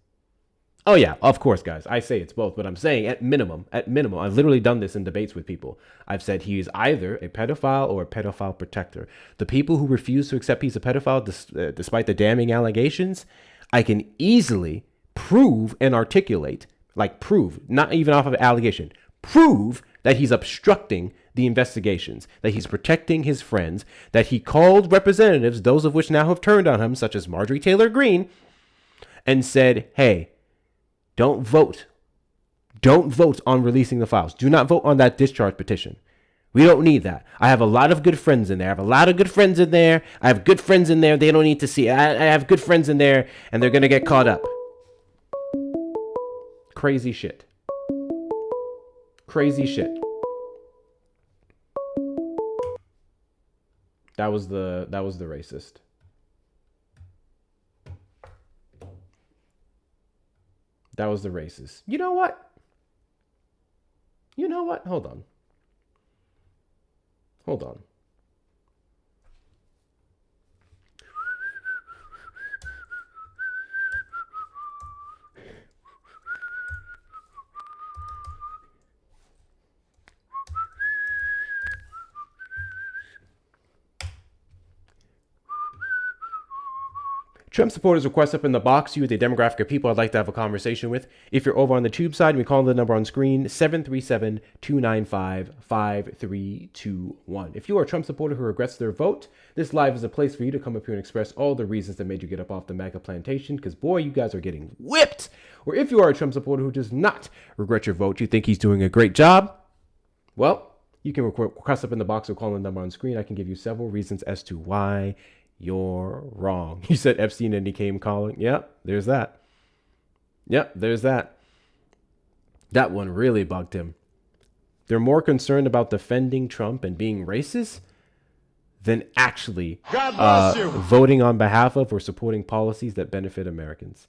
Oh yeah, of course, guys. I say it's both, but I'm saying at minimum, I've literally done this in debates with people. I've said he is either a pedophile or a pedophile protector. The people who refuse to accept he's a pedophile, despite the damning allegations, I can easily prove and articulate, not even off of allegation, prove that he's obstructing the investigations, that he's protecting his friends, that he called representatives, those of which now have turned on him, such as Marjorie Taylor Greene, and said, hey, don't vote. Don't vote on releasing the files. Do not vote on that discharge petition. We don't need that. I have a lot of good friends in there. I have good friends in there. They don't need to see it. I have good friends in there, and they're going to get caught up. Crazy shit. Crazy shit. That was the racist. That was the racist. You know what? Hold on. Trump supporters request up in the box. You, the demographic of people I'd like to have a conversation with. If you're over on the tube side, we call the number on screen 737-295-5321. If you are a Trump supporter who regrets their vote, this live is a place for you to come up here and express all the reasons that made you get up off the MAGA plantation, because boy, you guys are getting whipped. Or if you are a Trump supporter who does not regret your vote, you think he's doing a great job, well, you can request up in the box or call the number on screen. I can give you several reasons as to why you're wrong. You said Epstein and he came calling. Yep, there's that. That one really bugged him. They're more concerned about defending Trump and being racist than actually voting on behalf of or supporting policies that benefit Americans.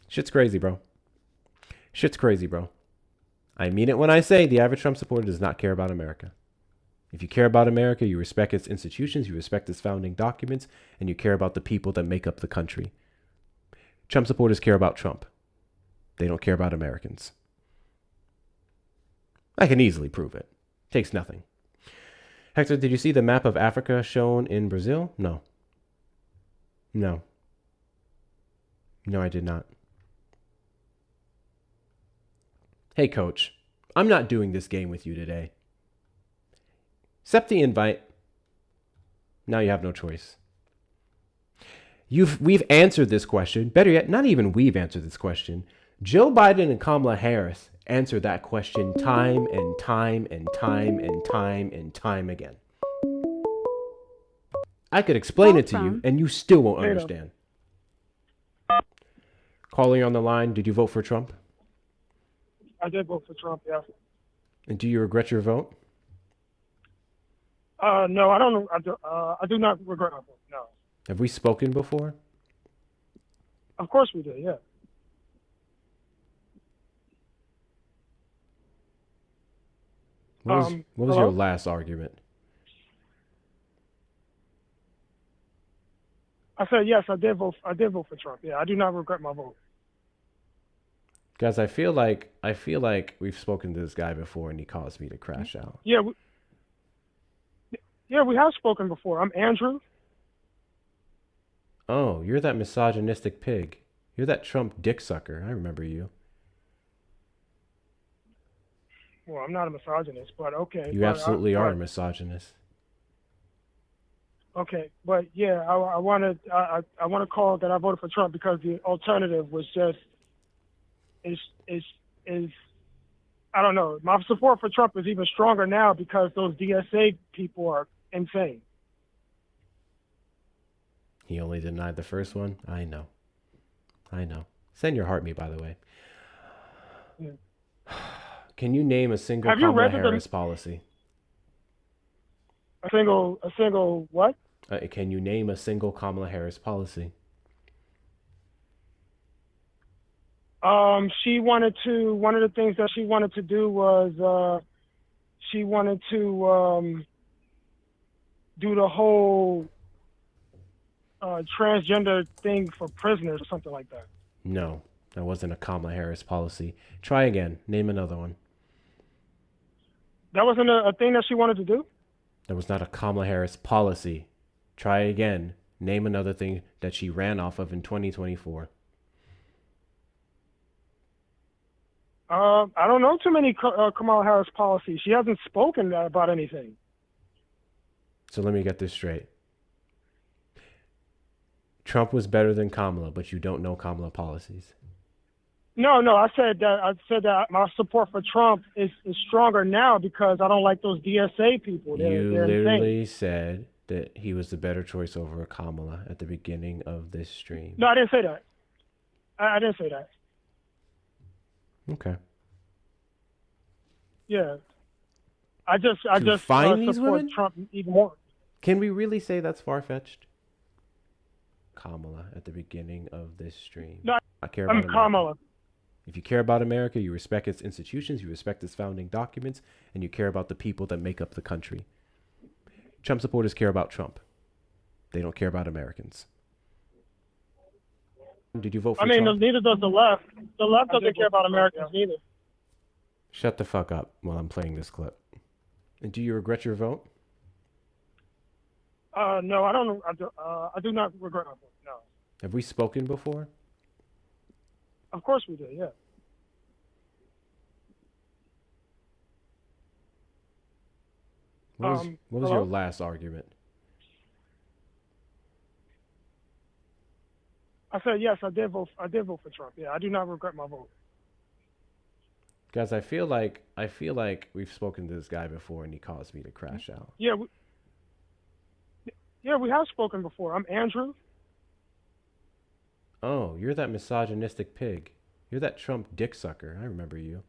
Shit's crazy, bro. I mean it when I say the average Trump supporter does not care about America. If you care about America, you respect its institutions, you respect its founding documents, and you care about the people that make up the country. Trump supporters care about Trump. They don't care about Americans. I can easily prove it. Takes nothing. Hector, did you see the map of Africa shown in Brazil? No, I did not. Hey, coach, I'm not doing this game with you today. Accept the invite. Now you have no choice. We've answered this question. Better yet, not even we've answered this question. Joe Biden and Kamala Harris answered that question time and time and time and time and time again. I could explain it to you, and you still won't understand. Caller, you're on the line. Did you vote for Trump? I did vote for Trump, yeah. And do you regret your vote? No, I don't. I do not regret my vote. No. Have we spoken before? Of course we did. Yeah. What was your last argument? I said yes. I did vote for Trump. Yeah, I do not regret my vote. Guys, I feel like we've spoken to this guy before, and he caused me to crash out. Yeah. We have spoken before. I'm Andrew. Oh, you're that misogynistic pig. You're that Trump dick sucker. I remember you. Well, I'm not a misogynist, but okay. You absolutely are a misogynist. Okay, but yeah, I want to call that I voted for Trump because the alternative was just is I don't know. My support for Trump is even stronger now because those DSA people are insane. He only denied the first one. I know. Send your heart me, by the way. Yeah. Can you name a single Kamala Harris policy? A single what? Can you name a single Kamala Harris policy? One of the things that she wanted to do was she wanted to do the whole transgender thing for prisoners or something like that. No, that wasn't a Kamala Harris policy. Try again. Name another one. That wasn't a thing that she wanted to do? That was not a Kamala Harris policy. Try again. Name another thing that she ran off of in 2024. I don't know too many Kamala Harris policies. She hasn't spoken about anything. So let me get this straight. Trump was better than Kamala, but you don't know Kamala policies. No, I said that my support for Trump is stronger now because I don't like those DSA people. You they're literally insane. said that he was the better choice over Kamala at the beginning of this stream. No, I didn't say that. I didn't say that. Okay. Yeah. I just find these support women? Trump even more. Can we really say that's far-fetched? Kamala at the beginning of this stream. No, I care about I'm America. Kamala. If you care about America, you respect its institutions, you respect its founding documents, and you care about the people that make up the country. Trump supporters care about Trump. They don't care about Americans. Did you vote for Trump? Neither does the left. The left doesn't care about Americans either. Shut the fuck up while I'm playing this clip. And do you regret your vote? No, I don't. I do not regret my vote. No. Have we spoken before? Of course we did. Yeah. What was your last argument? I said yes. I did vote for Trump. Yeah, I do not regret my vote. Guys, I feel like we've spoken to this guy before, and he caused me to crash out. Yeah. We have spoken before. I'm Andrew. Oh, you're that misogynistic pig. You're that Trump dick sucker. I remember you.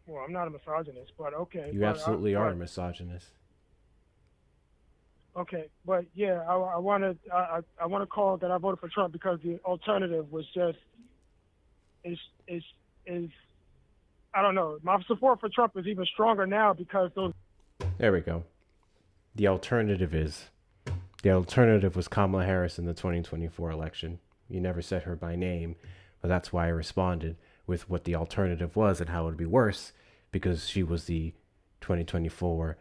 Well, I'm not a misogynist, but okay. You absolutely are a misogynist. Okay, but yeah, I want to call that I voted for Trump because the alternative was just is I don't know. My support for Trump is even stronger now because those. There we go. The alternative was Kamala Harris in the 2024 election. You never said her by name, but that's why I responded with what the alternative was and how it would be worse, because she was the 2024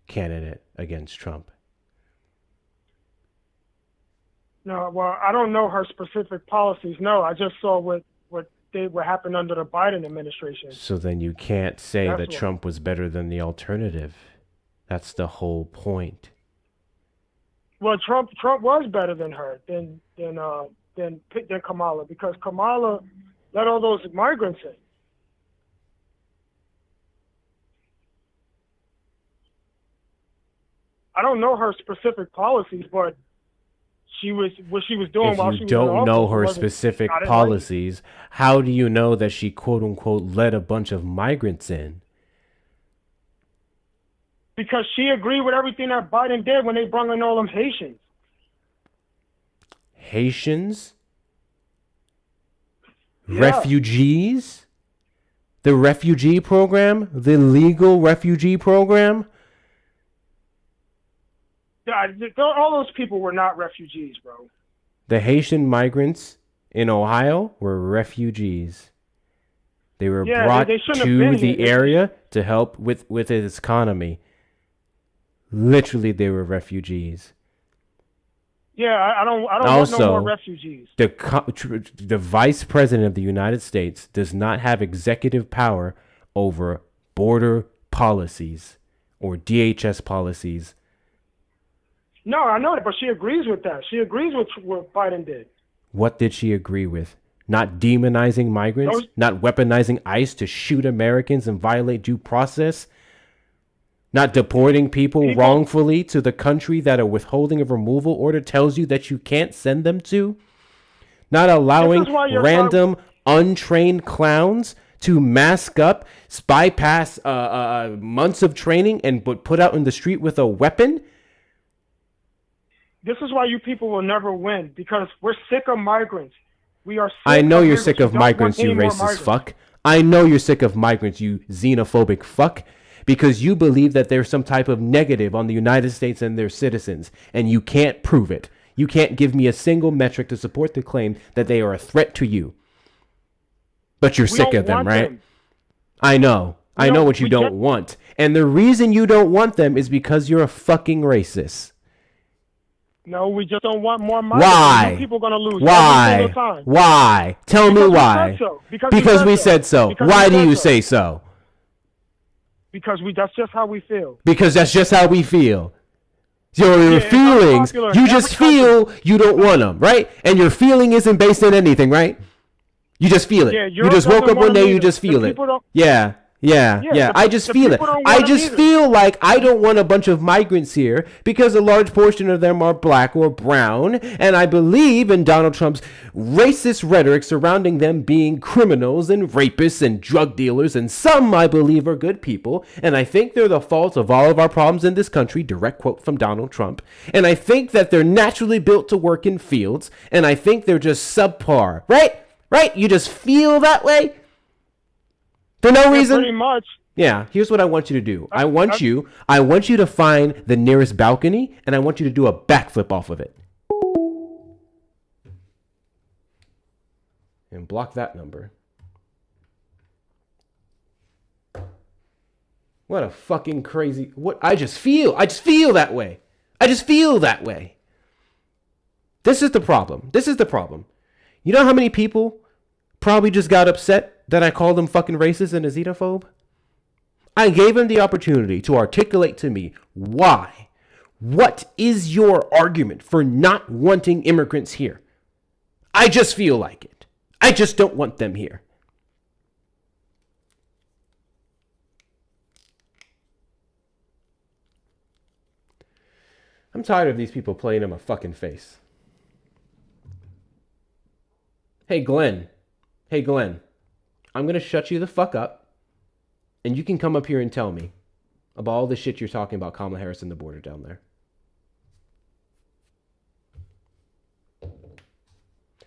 candidate against Trump. No, well, I don't know her specific policies. No, I just saw what what happened under the Biden administration. So then you can't say That's that why. Trump was better than the alternative. That's the whole point. Well, Trump was better than her than Kamala, because Kamala let all those migrants in. I don't know her specific policies, but what she was doing If while you she was in don't know office her wasn't- specific I didn't like it. policies, how do you know that she quote unquote let a bunch of migrants in? Because she agreed with everything that Biden did when they brought in all them Haitians. Haitians? Yeah. Refugees? The refugee program? The legal refugee program? Yeah, all those people were not refugees, bro. The Haitian migrants in Ohio were refugees. They were Yeah, brought they shouldn't have to been the here. area to help with its economy. Literally, they were refugees. Yeah, I don't want no Also, more refugees. the vice president of the United States does not have executive power over border policies or DHS policies. No, I know that, but she agrees with that. She agrees with what Biden did. What did she agree with? Not demonizing migrants, not weaponizing ICE to shoot Americans and violate due process, not deporting people wrongfully to the country that a withholding of removal order tells you that you can't send them to, not allowing This is why you're random untrained clowns to mask up, bypass months of training and put out in the street with a weapon. This is why you people will never win, because we're sick of migrants. We are sick I know of you're migrants. sick We of don't want migrants, you any more racist migrants. fuck. I know you're sick of migrants, you xenophobic fuck, because you believe that there's some type of negative on the United States and their citizens, and you can't prove it. You can't give me a single metric to support the claim that they are a threat to you. But you're We sick don't of them, want right? them. I know. I know what you don't want. And the reason you don't want them is because you're a fucking racist. No, we just don't want more migrants. Why? You people are gonna lose every Why? single time. Why? Tell me Because we why. said so. Because we said so. Because Why we do said you so. say so? Because that's just how we feel. Because that's just how we feel. Your Yeah, it's feelings, unpopular in you every just feel you don't want them, right? And your feeling isn't based on anything, right? You just feel it. Yeah, you Europe just woke doesn't up want one day, them you either. just The feel it. people don't- Yeah. Yeah, I just feel it. people don't I want 'em just either. feel like I don't want a bunch of migrants here because a large portion of them are black or brown, and I believe in Donald Trump's racist rhetoric surrounding them being criminals and rapists and drug dealers, and some I believe are good people, and I think they're the fault of all of our problems in this country, direct quote from Donald Trump, and I think that they're naturally built to work in fields, and I think they're just subpar, right? Right? You just feel that way? For no reason? Pretty much. Yeah, here's what I want you to do. I want you to find the nearest balcony, and I want you to do a backflip off of it. And block that number. What a fucking crazy... I just feel that way. I just feel that way. This is the problem. You know how many people probably just got upset that I called them fucking racist and a xenophobe? I gave him the opportunity to articulate to me why. What is your argument for not wanting immigrants here? I just feel like it. I just don't want them here. I'm tired of these people playing in my fucking face. Hey, Glenn. I'm going to shut you the fuck up. And you can come up here and tell me about all the shit you're talking about Kamala Harris and the border down there.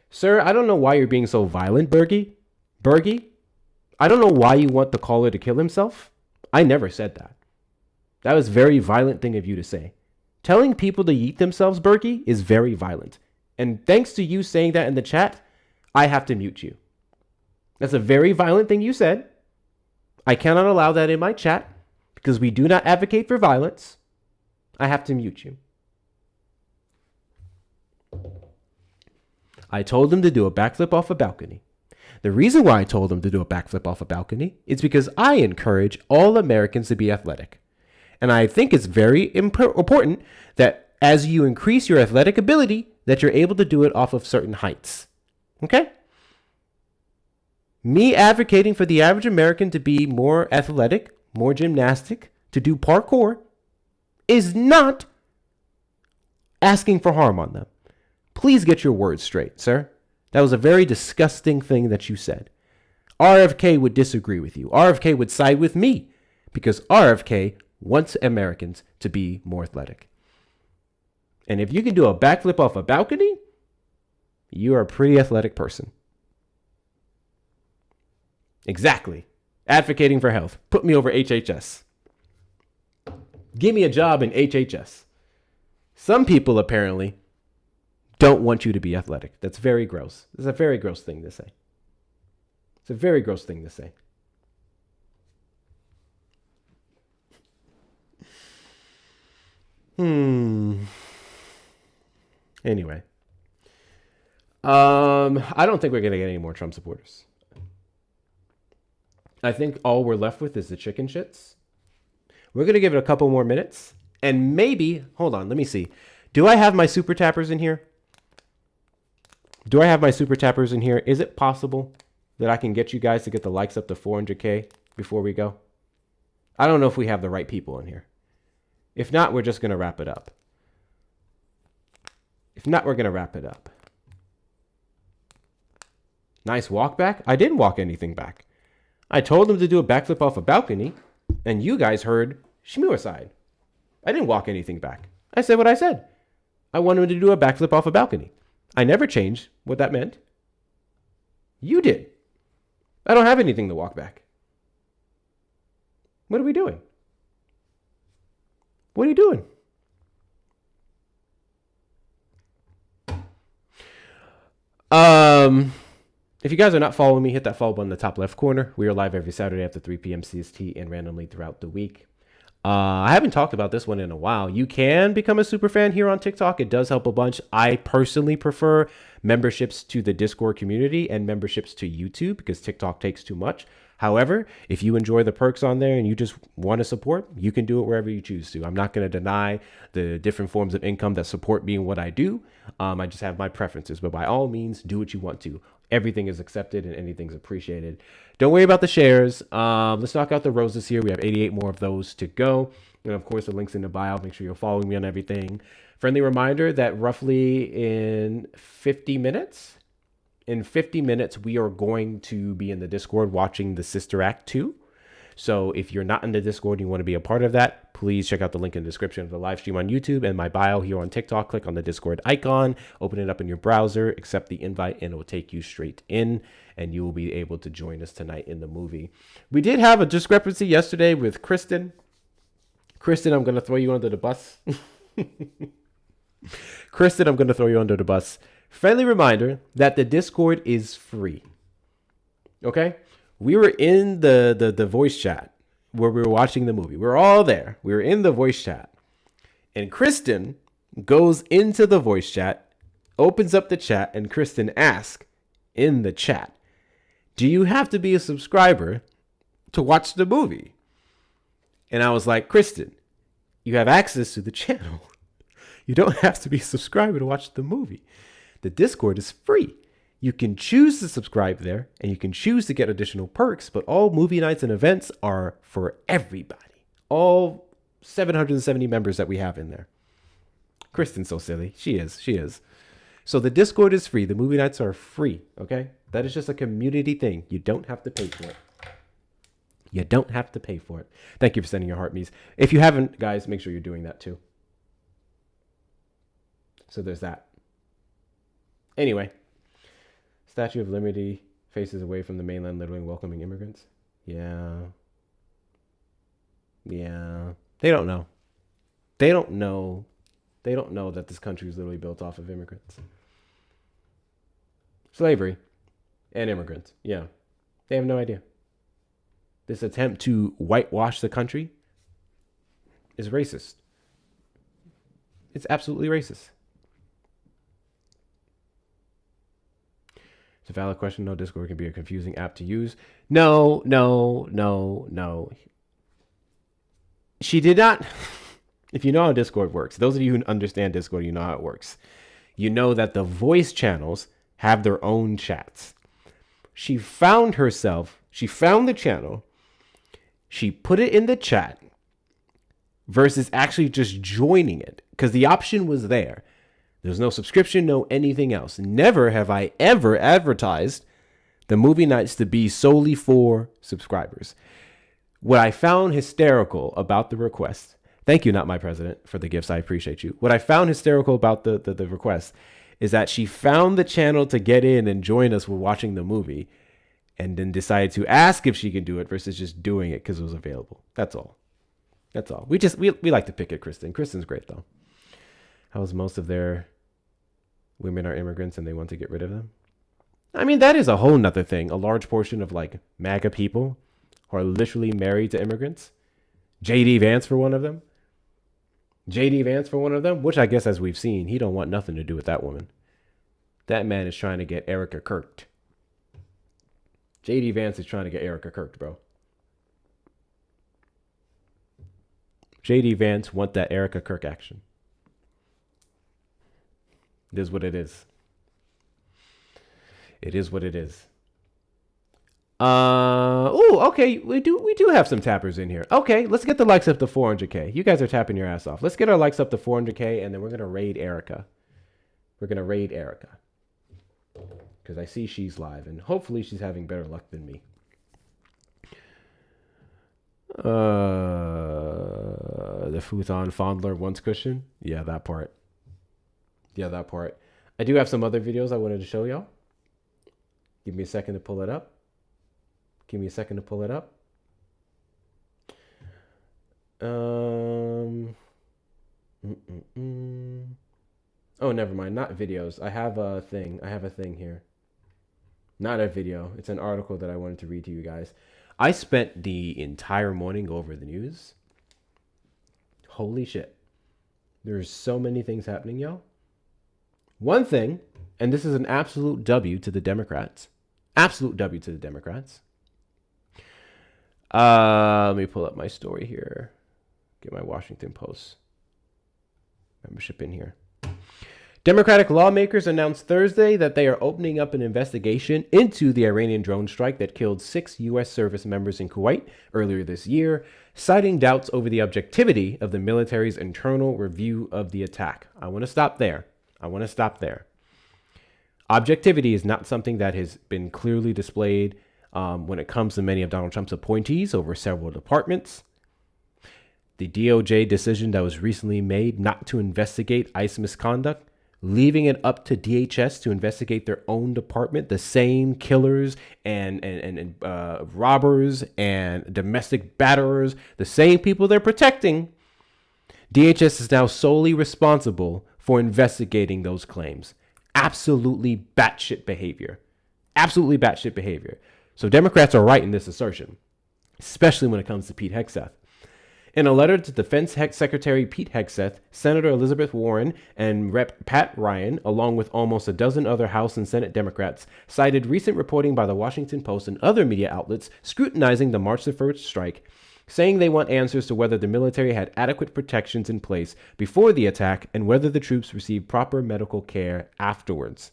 Sir, I don't know why you're being so violent, Bergie. I don't know why you want the caller to kill himself. I never said that. That was a very violent thing of you to say. Telling people to yeet themselves, Bergie, is very violent. And thanks to you saying that in the chat, I have to mute you. That's a very violent thing you said. I cannot allow that in my chat because we do not advocate for violence. I have to mute you. I told him to do a backflip off a balcony. The reason why I told him to do a backflip off a balcony is because I encourage all Americans to be athletic. And I think it's very important that as you increase your athletic ability, that you're able to do it off of certain heights. Okay? Me advocating for the average American to be more athletic, more gymnastic, to do parkour, is not asking for harm on them. Please get your words straight, sir. That was a very disgusting thing that you said. RFK would disagree with you. RFK would side with me because RFK wants Americans to be more athletic. And if you can do a backflip off a balcony, you are a pretty athletic person. Exactly. Advocating for health. Put me over HHS. Give me a job in HHS. Some people apparently don't want you to be athletic. That's very gross. It's a very gross thing to say. It's a very gross thing to say. Anyway. I don't think we're going to get any more Trump supporters. I think all we're left with is the chicken shits. We're going to give it a couple more minutes. And maybe, hold on, let me see. Do I have my super tappers in here? Do I have my super tappers in here? Is it possible that I can get you guys to get the likes up to 400K before we go? I don't know if we have the right people in here. If not, we're just going to wrap it up. If not, we're going to wrap it up. Nice walk back. I didn't walk anything back. I told him to do a backflip off a balcony, and you guys heard Shmur side. I didn't walk anything back. I said what I said. I wanted him to do a backflip off a balcony. I never changed what that meant. You did. I don't have anything to walk back. What are we doing? What are you doing? If you guys are not following me, hit that follow button in the top left corner. We are live every Saturday after 3 p.m. CST and randomly throughout the week. I haven't talked about this one in a while. You can become a super fan here on TikTok. It does help a bunch. I personally prefer memberships to the Discord community and memberships to YouTube because TikTok takes too much. However, if you enjoy the perks on there and you just want to support, you can do it wherever you choose to. I'm not going to deny the different forms of income that support me in what I do. I just have my preferences, but by all means, do what you want to. Everything is accepted and anything's appreciated. Don't worry about the shares. Let's knock out the roses here. We have 88 more of those to go. And of course, the link's in the bio. Make sure you're following me on everything. Friendly reminder that roughly in 50 minutes, we are going to be in the Discord watching the Sister Act 2. So if you're not in the Discord and you want to be a part of that, please check out the link in the description of the live stream on YouTube and my bio here on TikTok. Click on the Discord icon, open it up in your browser, accept the invite, and it will take you straight in, and you will be able to join us tonight in the movie. We did have a discrepancy yesterday with Kristen. Kristen, I'm going to throw you under the bus. Kristen, I'm going to throw you under the bus. Friendly reminder that the Discord is free. Okay? We were in the voice chat where we were watching the movie. We were all there. We were in the voice chat. And Kristen goes into the voice chat, opens up the chat, and Kristen asks in the chat, do you have to be a subscriber to watch the movie? And I was like, Kristen, you have access to the channel. You don't have to be a subscriber to watch the movie. The Discord is free. You can choose to subscribe there, and you can choose to get additional perks, but all movie nights and events are for everybody. All 770 members that we have in there. Kristen's so silly. She is. So the Discord is free. The movie nights are free, okay? That is just a community thing. You don't have to pay for it. You don't have to pay for it. Thank you for sending your heart me's. If you haven't, guys, make sure you're doing that too. So there's that. Anyway. Statue of Liberty faces away from the mainland, literally welcoming immigrants. Yeah. They don't know. They don't know that this country is literally built off of immigrants. Slavery and immigrants. Yeah. They have no idea. This attempt to whitewash the country is racist. It's absolutely racist. It's a valid question. No, Discord can be a confusing app to use. No. She did not. If you know how Discord works, those of you who understand Discord, you know how it works. You know that the voice channels have their own chats. She found the channel, she put it in the chat versus actually just joining it because the option was there. There's no subscription, no anything else. Never have I ever advertised the movie nights to be solely for subscribers. What I found hysterical about the request, thank you, Not My President, for the gifts. I appreciate you. What I found hysterical about the request is that she found the channel to get in and join us while watching the movie and then decided to ask if she can do it versus just doing it because it was available. That's all. We like to pick at Kristen. Kristen's great, though. How's most of their women are immigrants and they want to get rid of them? I mean, that is a whole nother thing. A large portion of like MAGA people who are literally married to immigrants. J.D. Vance for one of them, which I guess, as we've seen, he don't want nothing to do with that woman. That man is trying to get Erica Kirked. J.D. Vance is trying to get Erica Kirked, bro. J.D. Vance want that Erica Kirk action. It is what it is. It is what it is. Okay. We do have some tappers in here. Okay, let's get the likes up to 400K. You guys are tapping your ass off. Let's get our likes up to 400K, and then we're gonna raid Erica. Because I see she's live, and hopefully she's having better luck than me. The futon fondler once cushion. Yeah, that part. I do have some other videos I wanted to show y'all. Give me a second to pull it up. Oh, never mind. Not videos. I have a thing here. Not a video. It's an article that I wanted to read to you guys. I spent the entire morning over the news. Holy shit. There's so many things happening, y'all. One thing, and this is an absolute W to the Democrats. Absolute W to the Democrats. Let me pull up my story here. Get my Washington Post membership in here. Democratic lawmakers announced Thursday that they are opening up an investigation into the Iranian drone strike that killed 6 U.S. service members in Kuwait earlier this year, citing doubts over the objectivity of the military's internal review of the attack. I want to stop there. Objectivity is not something that has been clearly displayed when it comes to many of Donald Trump's appointees over several departments. The DOJ decision that was recently made not to investigate ICE misconduct, leaving it up to DHS to investigate their own department, the same killers and robbers and domestic batterers, the same people they're protecting. DHS is now solely responsible for investigating those claims. Absolutely batshit behavior. So Democrats are right in this assertion, especially when it comes to Pete Hegseth. In a letter to Defense Secretary Pete Hegseth, Senator Elizabeth Warren and Rep. Pat Ryan, along with almost a dozen other House and Senate Democrats, cited recent reporting by the Washington Post and other media outlets scrutinizing the March the 1st strike, saying they want answers to whether the military had adequate protections in place before the attack and whether the troops received proper medical care afterwards.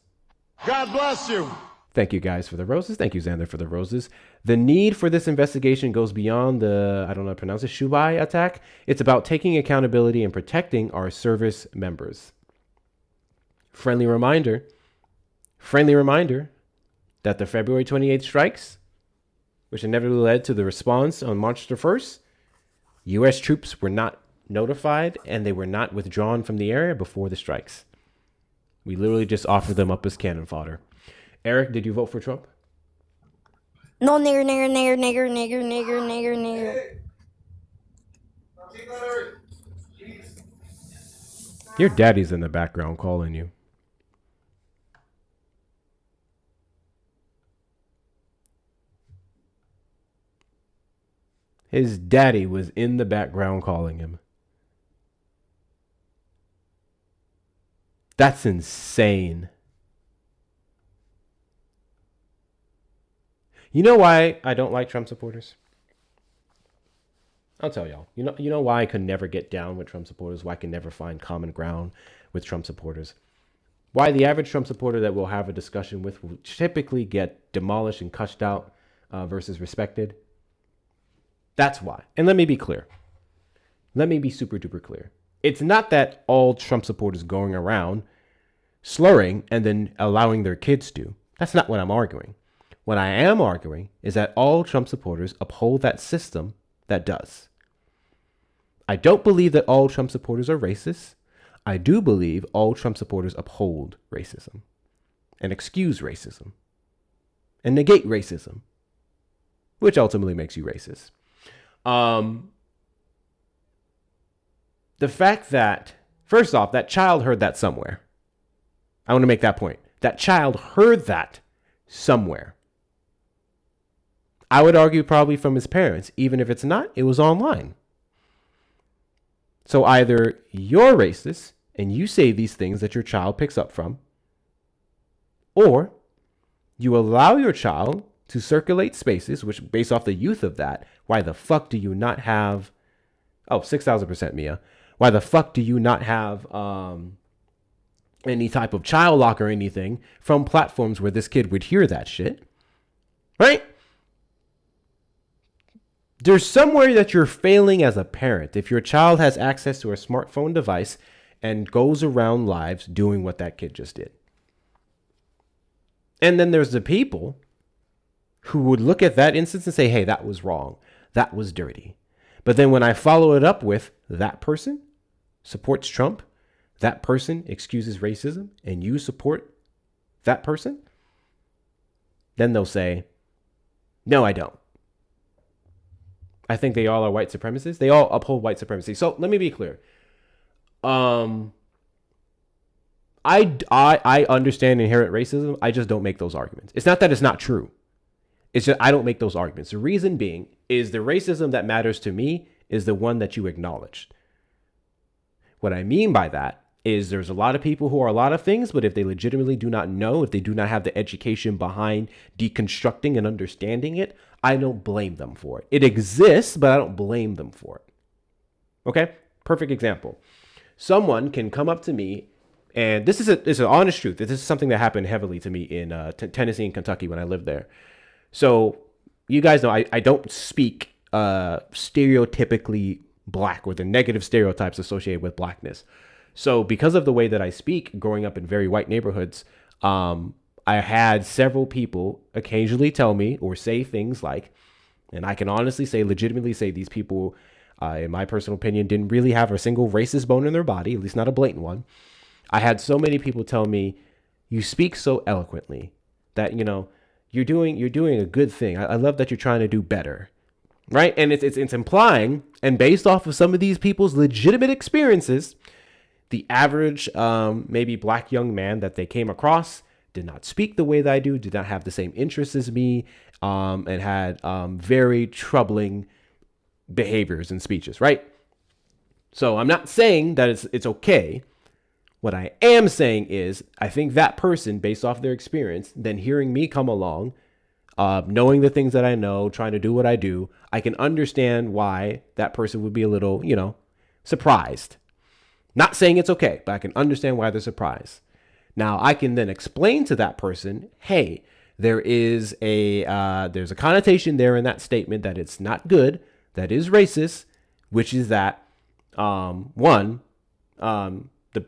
God bless you. Thank you guys for the roses. Thank you, Xander, for the roses. The need for this investigation goes beyond the, I don't know how to pronounce it, Shubai attack. It's about taking accountability and protecting our service members. Friendly reminder that the February 28th strikes, which inevitably led to the response on March the 1st, U.S. troops were not notified and they were not withdrawn from the area before the strikes. We literally just offered them up as cannon fodder. Eric, did you vote for Trump? No, nigger. Your daddy's in the background calling you. His daddy was in the background calling him. That's insane. You know why I don't like Trump supporters? I'll tell y'all. You know why I could never get down with Trump supporters? Why I can never find common ground with Trump supporters? Why the average Trump supporter that we'll have a discussion with will typically get demolished and cussed out versus respected? That's why. And let me be clear. Let me be super duper clear. It's not that all Trump supporters going around slurring and then allowing their kids to. That's not what I'm arguing. What I am arguing is that all Trump supporters uphold that system that does. I don't believe that all Trump supporters are racist. I do believe all Trump supporters uphold racism and excuse racism and negate racism, which ultimately makes you racist. The fact that, first off, that child heard that somewhere. I want to make that point. That child heard that somewhere. I would argue probably from his parents. Even if it's not, it was online. So either you're racist and you say these things that your child picks up from, or you allow your child to circulate spaces, which based off the youth of that, why the fuck do you not have, 6,000% Mia. Why the fuck do you not have any type of child lock or anything from platforms where this kid would hear that shit? Right? There's somewhere that you're failing as a parent if your child has access to a smartphone device and goes around lives doing what that kid just did. And then there's the people who would look at that instance and say, hey, that was wrong. That was dirty. But then when I follow it up with that person supports Trump, that person excuses racism, and you support that person, then they'll say, no, I don't. I think they all are white supremacists. They all uphold white supremacy. So let me be clear. I understand inherent racism. I just don't make those arguments. It's not that it's not true. It's just I don't make those arguments. The reason being is the racism that matters to me is the one that you acknowledged. What I mean by that is there's a lot of people who are a lot of things, but if they legitimately do not know, if they do not have the education behind deconstructing and understanding it, I don't blame them for it. It exists, but I don't blame them for it. Okay? Perfect example. Someone can come up to me, and this is an honest truth. This is something that happened heavily to me in Tennessee and Kentucky when I lived there. So you guys know I don't speak stereotypically black or the negative stereotypes associated with blackness. So because of the way that I speak, growing up in very white neighborhoods, I had several people occasionally tell me or say things like, and I can honestly say, legitimately say these people, in my personal opinion, didn't really have a single racist bone in their body, at least not a blatant one. I had so many people tell me, you speak so eloquently that, you know, you're doing a good thing. I love that you're trying to do better. Right. And it's implying, and based off of some of these people's legitimate experiences, the average maybe black young man that they came across did not speak the way that I do, did not have the same interests as me, and had very troubling behaviors and speeches. Right. So I'm not saying that it's okay. What I am saying is I think that person, based off their experience, then hearing me come along, knowing the things that I know, trying to do what I do, I can understand why that person would be a little, surprised. Not saying it's okay, but I can understand why they're surprised. Now, I can then explain to that person, hey, there's a connotation there in that statement that it's not good, that is racist, which is that,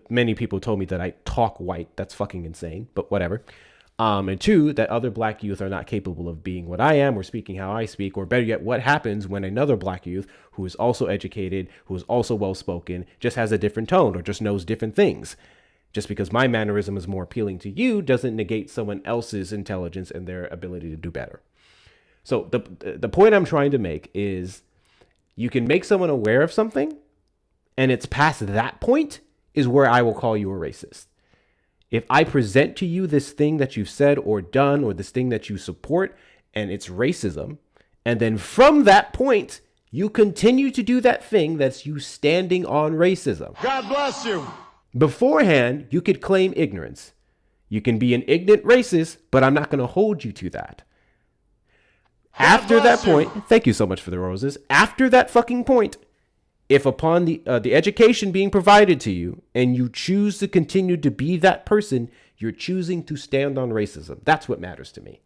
many people told me that I talk white. That's fucking insane, but whatever. And two, that other black youth are not capable of being what I am or speaking how I speak, or better yet, what happens when another black youth who is also educated, who is also well-spoken, just has a different tone or just knows different things. Just because my mannerism is more appealing to you doesn't negate someone else's intelligence and their ability to do better. So the point I'm trying to make is you can make someone aware of something, and it's past that point is where I will call you a racist. If I present to you this thing that you've said or done, or this thing that you support, and it's racism, and then from that point, you continue to do that thing that's you standing on racism. God bless you. Beforehand, you could claim ignorance. You can be an ignorant racist, but I'm not going to hold you to that. After that point, thank you so much for the roses. After that fucking point, if upon the education being provided to you and you choose to continue to be that person, you're choosing to stand on racism. That's what matters to me.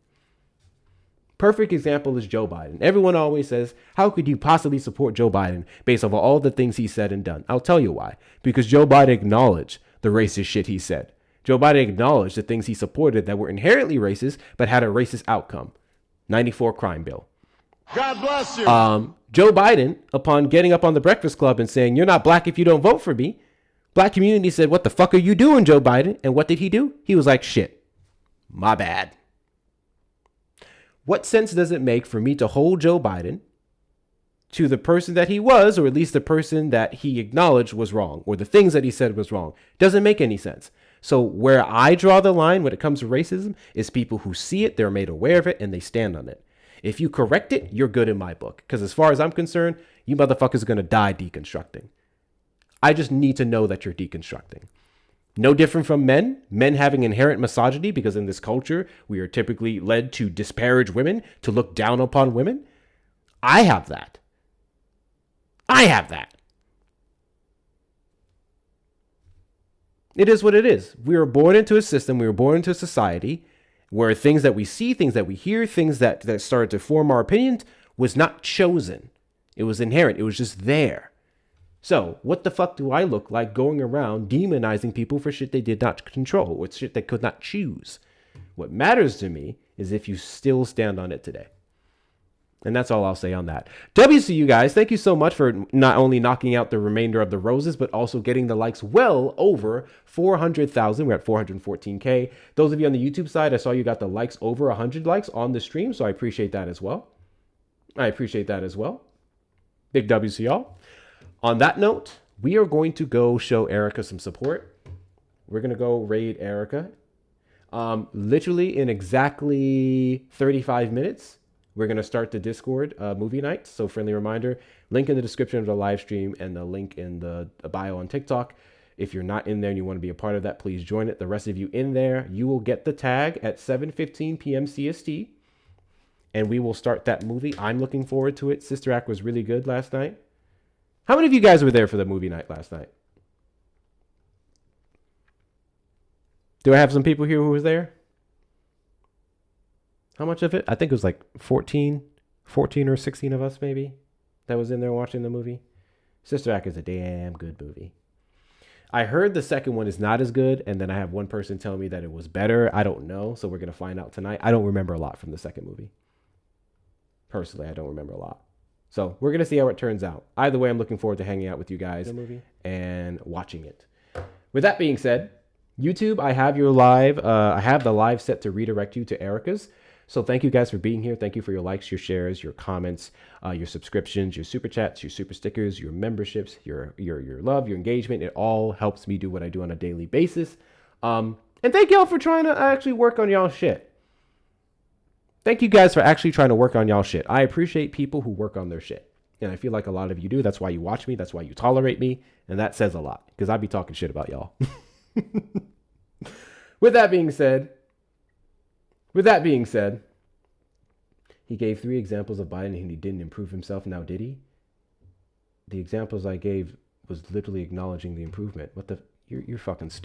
Perfect example is Joe Biden. Everyone always says, how could you possibly support Joe Biden based off of all the things he said and done? I'll tell you why. Because Joe Biden acknowledged the racist shit he said. Joe Biden acknowledged the things he supported that were inherently racist but had a racist outcome. 94 crime bill. God bless you. Joe Biden, upon getting up on the Breakfast Club and saying, you're not black if you don't vote for me, black community said, what the fuck are you doing, Joe Biden? And what did he do? He was like, shit, my bad. What sense does it make for me to hold Joe Biden to the person that he was, or at least the person that he acknowledged was wrong, or the things that he said was wrong? Doesn't make any sense. So where I draw the line when it comes to racism is people who see it, they're made aware of it, and they stand on it. If you correct it, you're good in my book. Because as far as I'm concerned, you motherfuckers are going to die deconstructing. I just need to know that you're deconstructing. No different from men having inherent misogyny, because in this culture, we are typically led to disparage women, to look down upon women. I have that. It is what it is. We were born into a system. We were born into a society where things that we see, things that we hear, things that started to form our opinions was not chosen. It was inherent. It was just there. So what the fuck do I look like going around demonizing people for shit they did not control, or shit they could not choose? What matters to me is if you still stand on it today. And that's all I'll say on that. W's to you guys. Thank you so much for not only knocking out the remainder of the roses, but also getting the likes well over 400,000. We're at 414K. Those of you on the YouTube side, I saw you got the likes over 100 likes on the stream, so I appreciate that as well. Big W's to y'all. On that note, we are going to go show Erica some support. We're going to go raid Erica. Literally in exactly 35 minutes. We're going to start the Discord movie night. So friendly reminder, link in the description of the live stream and the link in the bio on TikTok. If you're not in there and you want to be a part of that, please join it. The rest of you in there, you will get the tag at 7:15 p.m. CST. And we will start that movie. I'm looking forward to it. Sister Act was really good last night. How many of you guys were there for the movie night last night? Do I have some people here who was there? How much of it? I think it was like 14 or 16 of us maybe that was in there watching the movie. Sister Act is a damn good movie. I heard the second one is not as good, and then I have one person tell me that it was better. I don't know, so we're going to find out tonight. I don't remember a lot from the second movie. Personally, I don't remember a lot. So we're going to see how it turns out. Either way, I'm looking forward to hanging out with you guys and watching it. With that being said, YouTube, I have your live. I have the live set to redirect you to Erica's. So thank you guys for being here. Thank you for your likes, your shares, your comments, your subscriptions, your super chats, your super stickers, your memberships, your love, your engagement. It all helps me do what I do on a daily basis. And thank y'all for trying to actually work on y'all shit. Thank you guys for actually trying to work on y'all shit. I appreciate people who work on their shit. And I feel like a lot of you do. That's why you watch me. That's why you tolerate me. And that says a lot, because I be talking shit about y'all. With that being said, he gave 3 examples of Biden and he didn't improve himself. Now, did he? The examples I gave was literally acknowledging the improvement. What the? You're fucking stupid.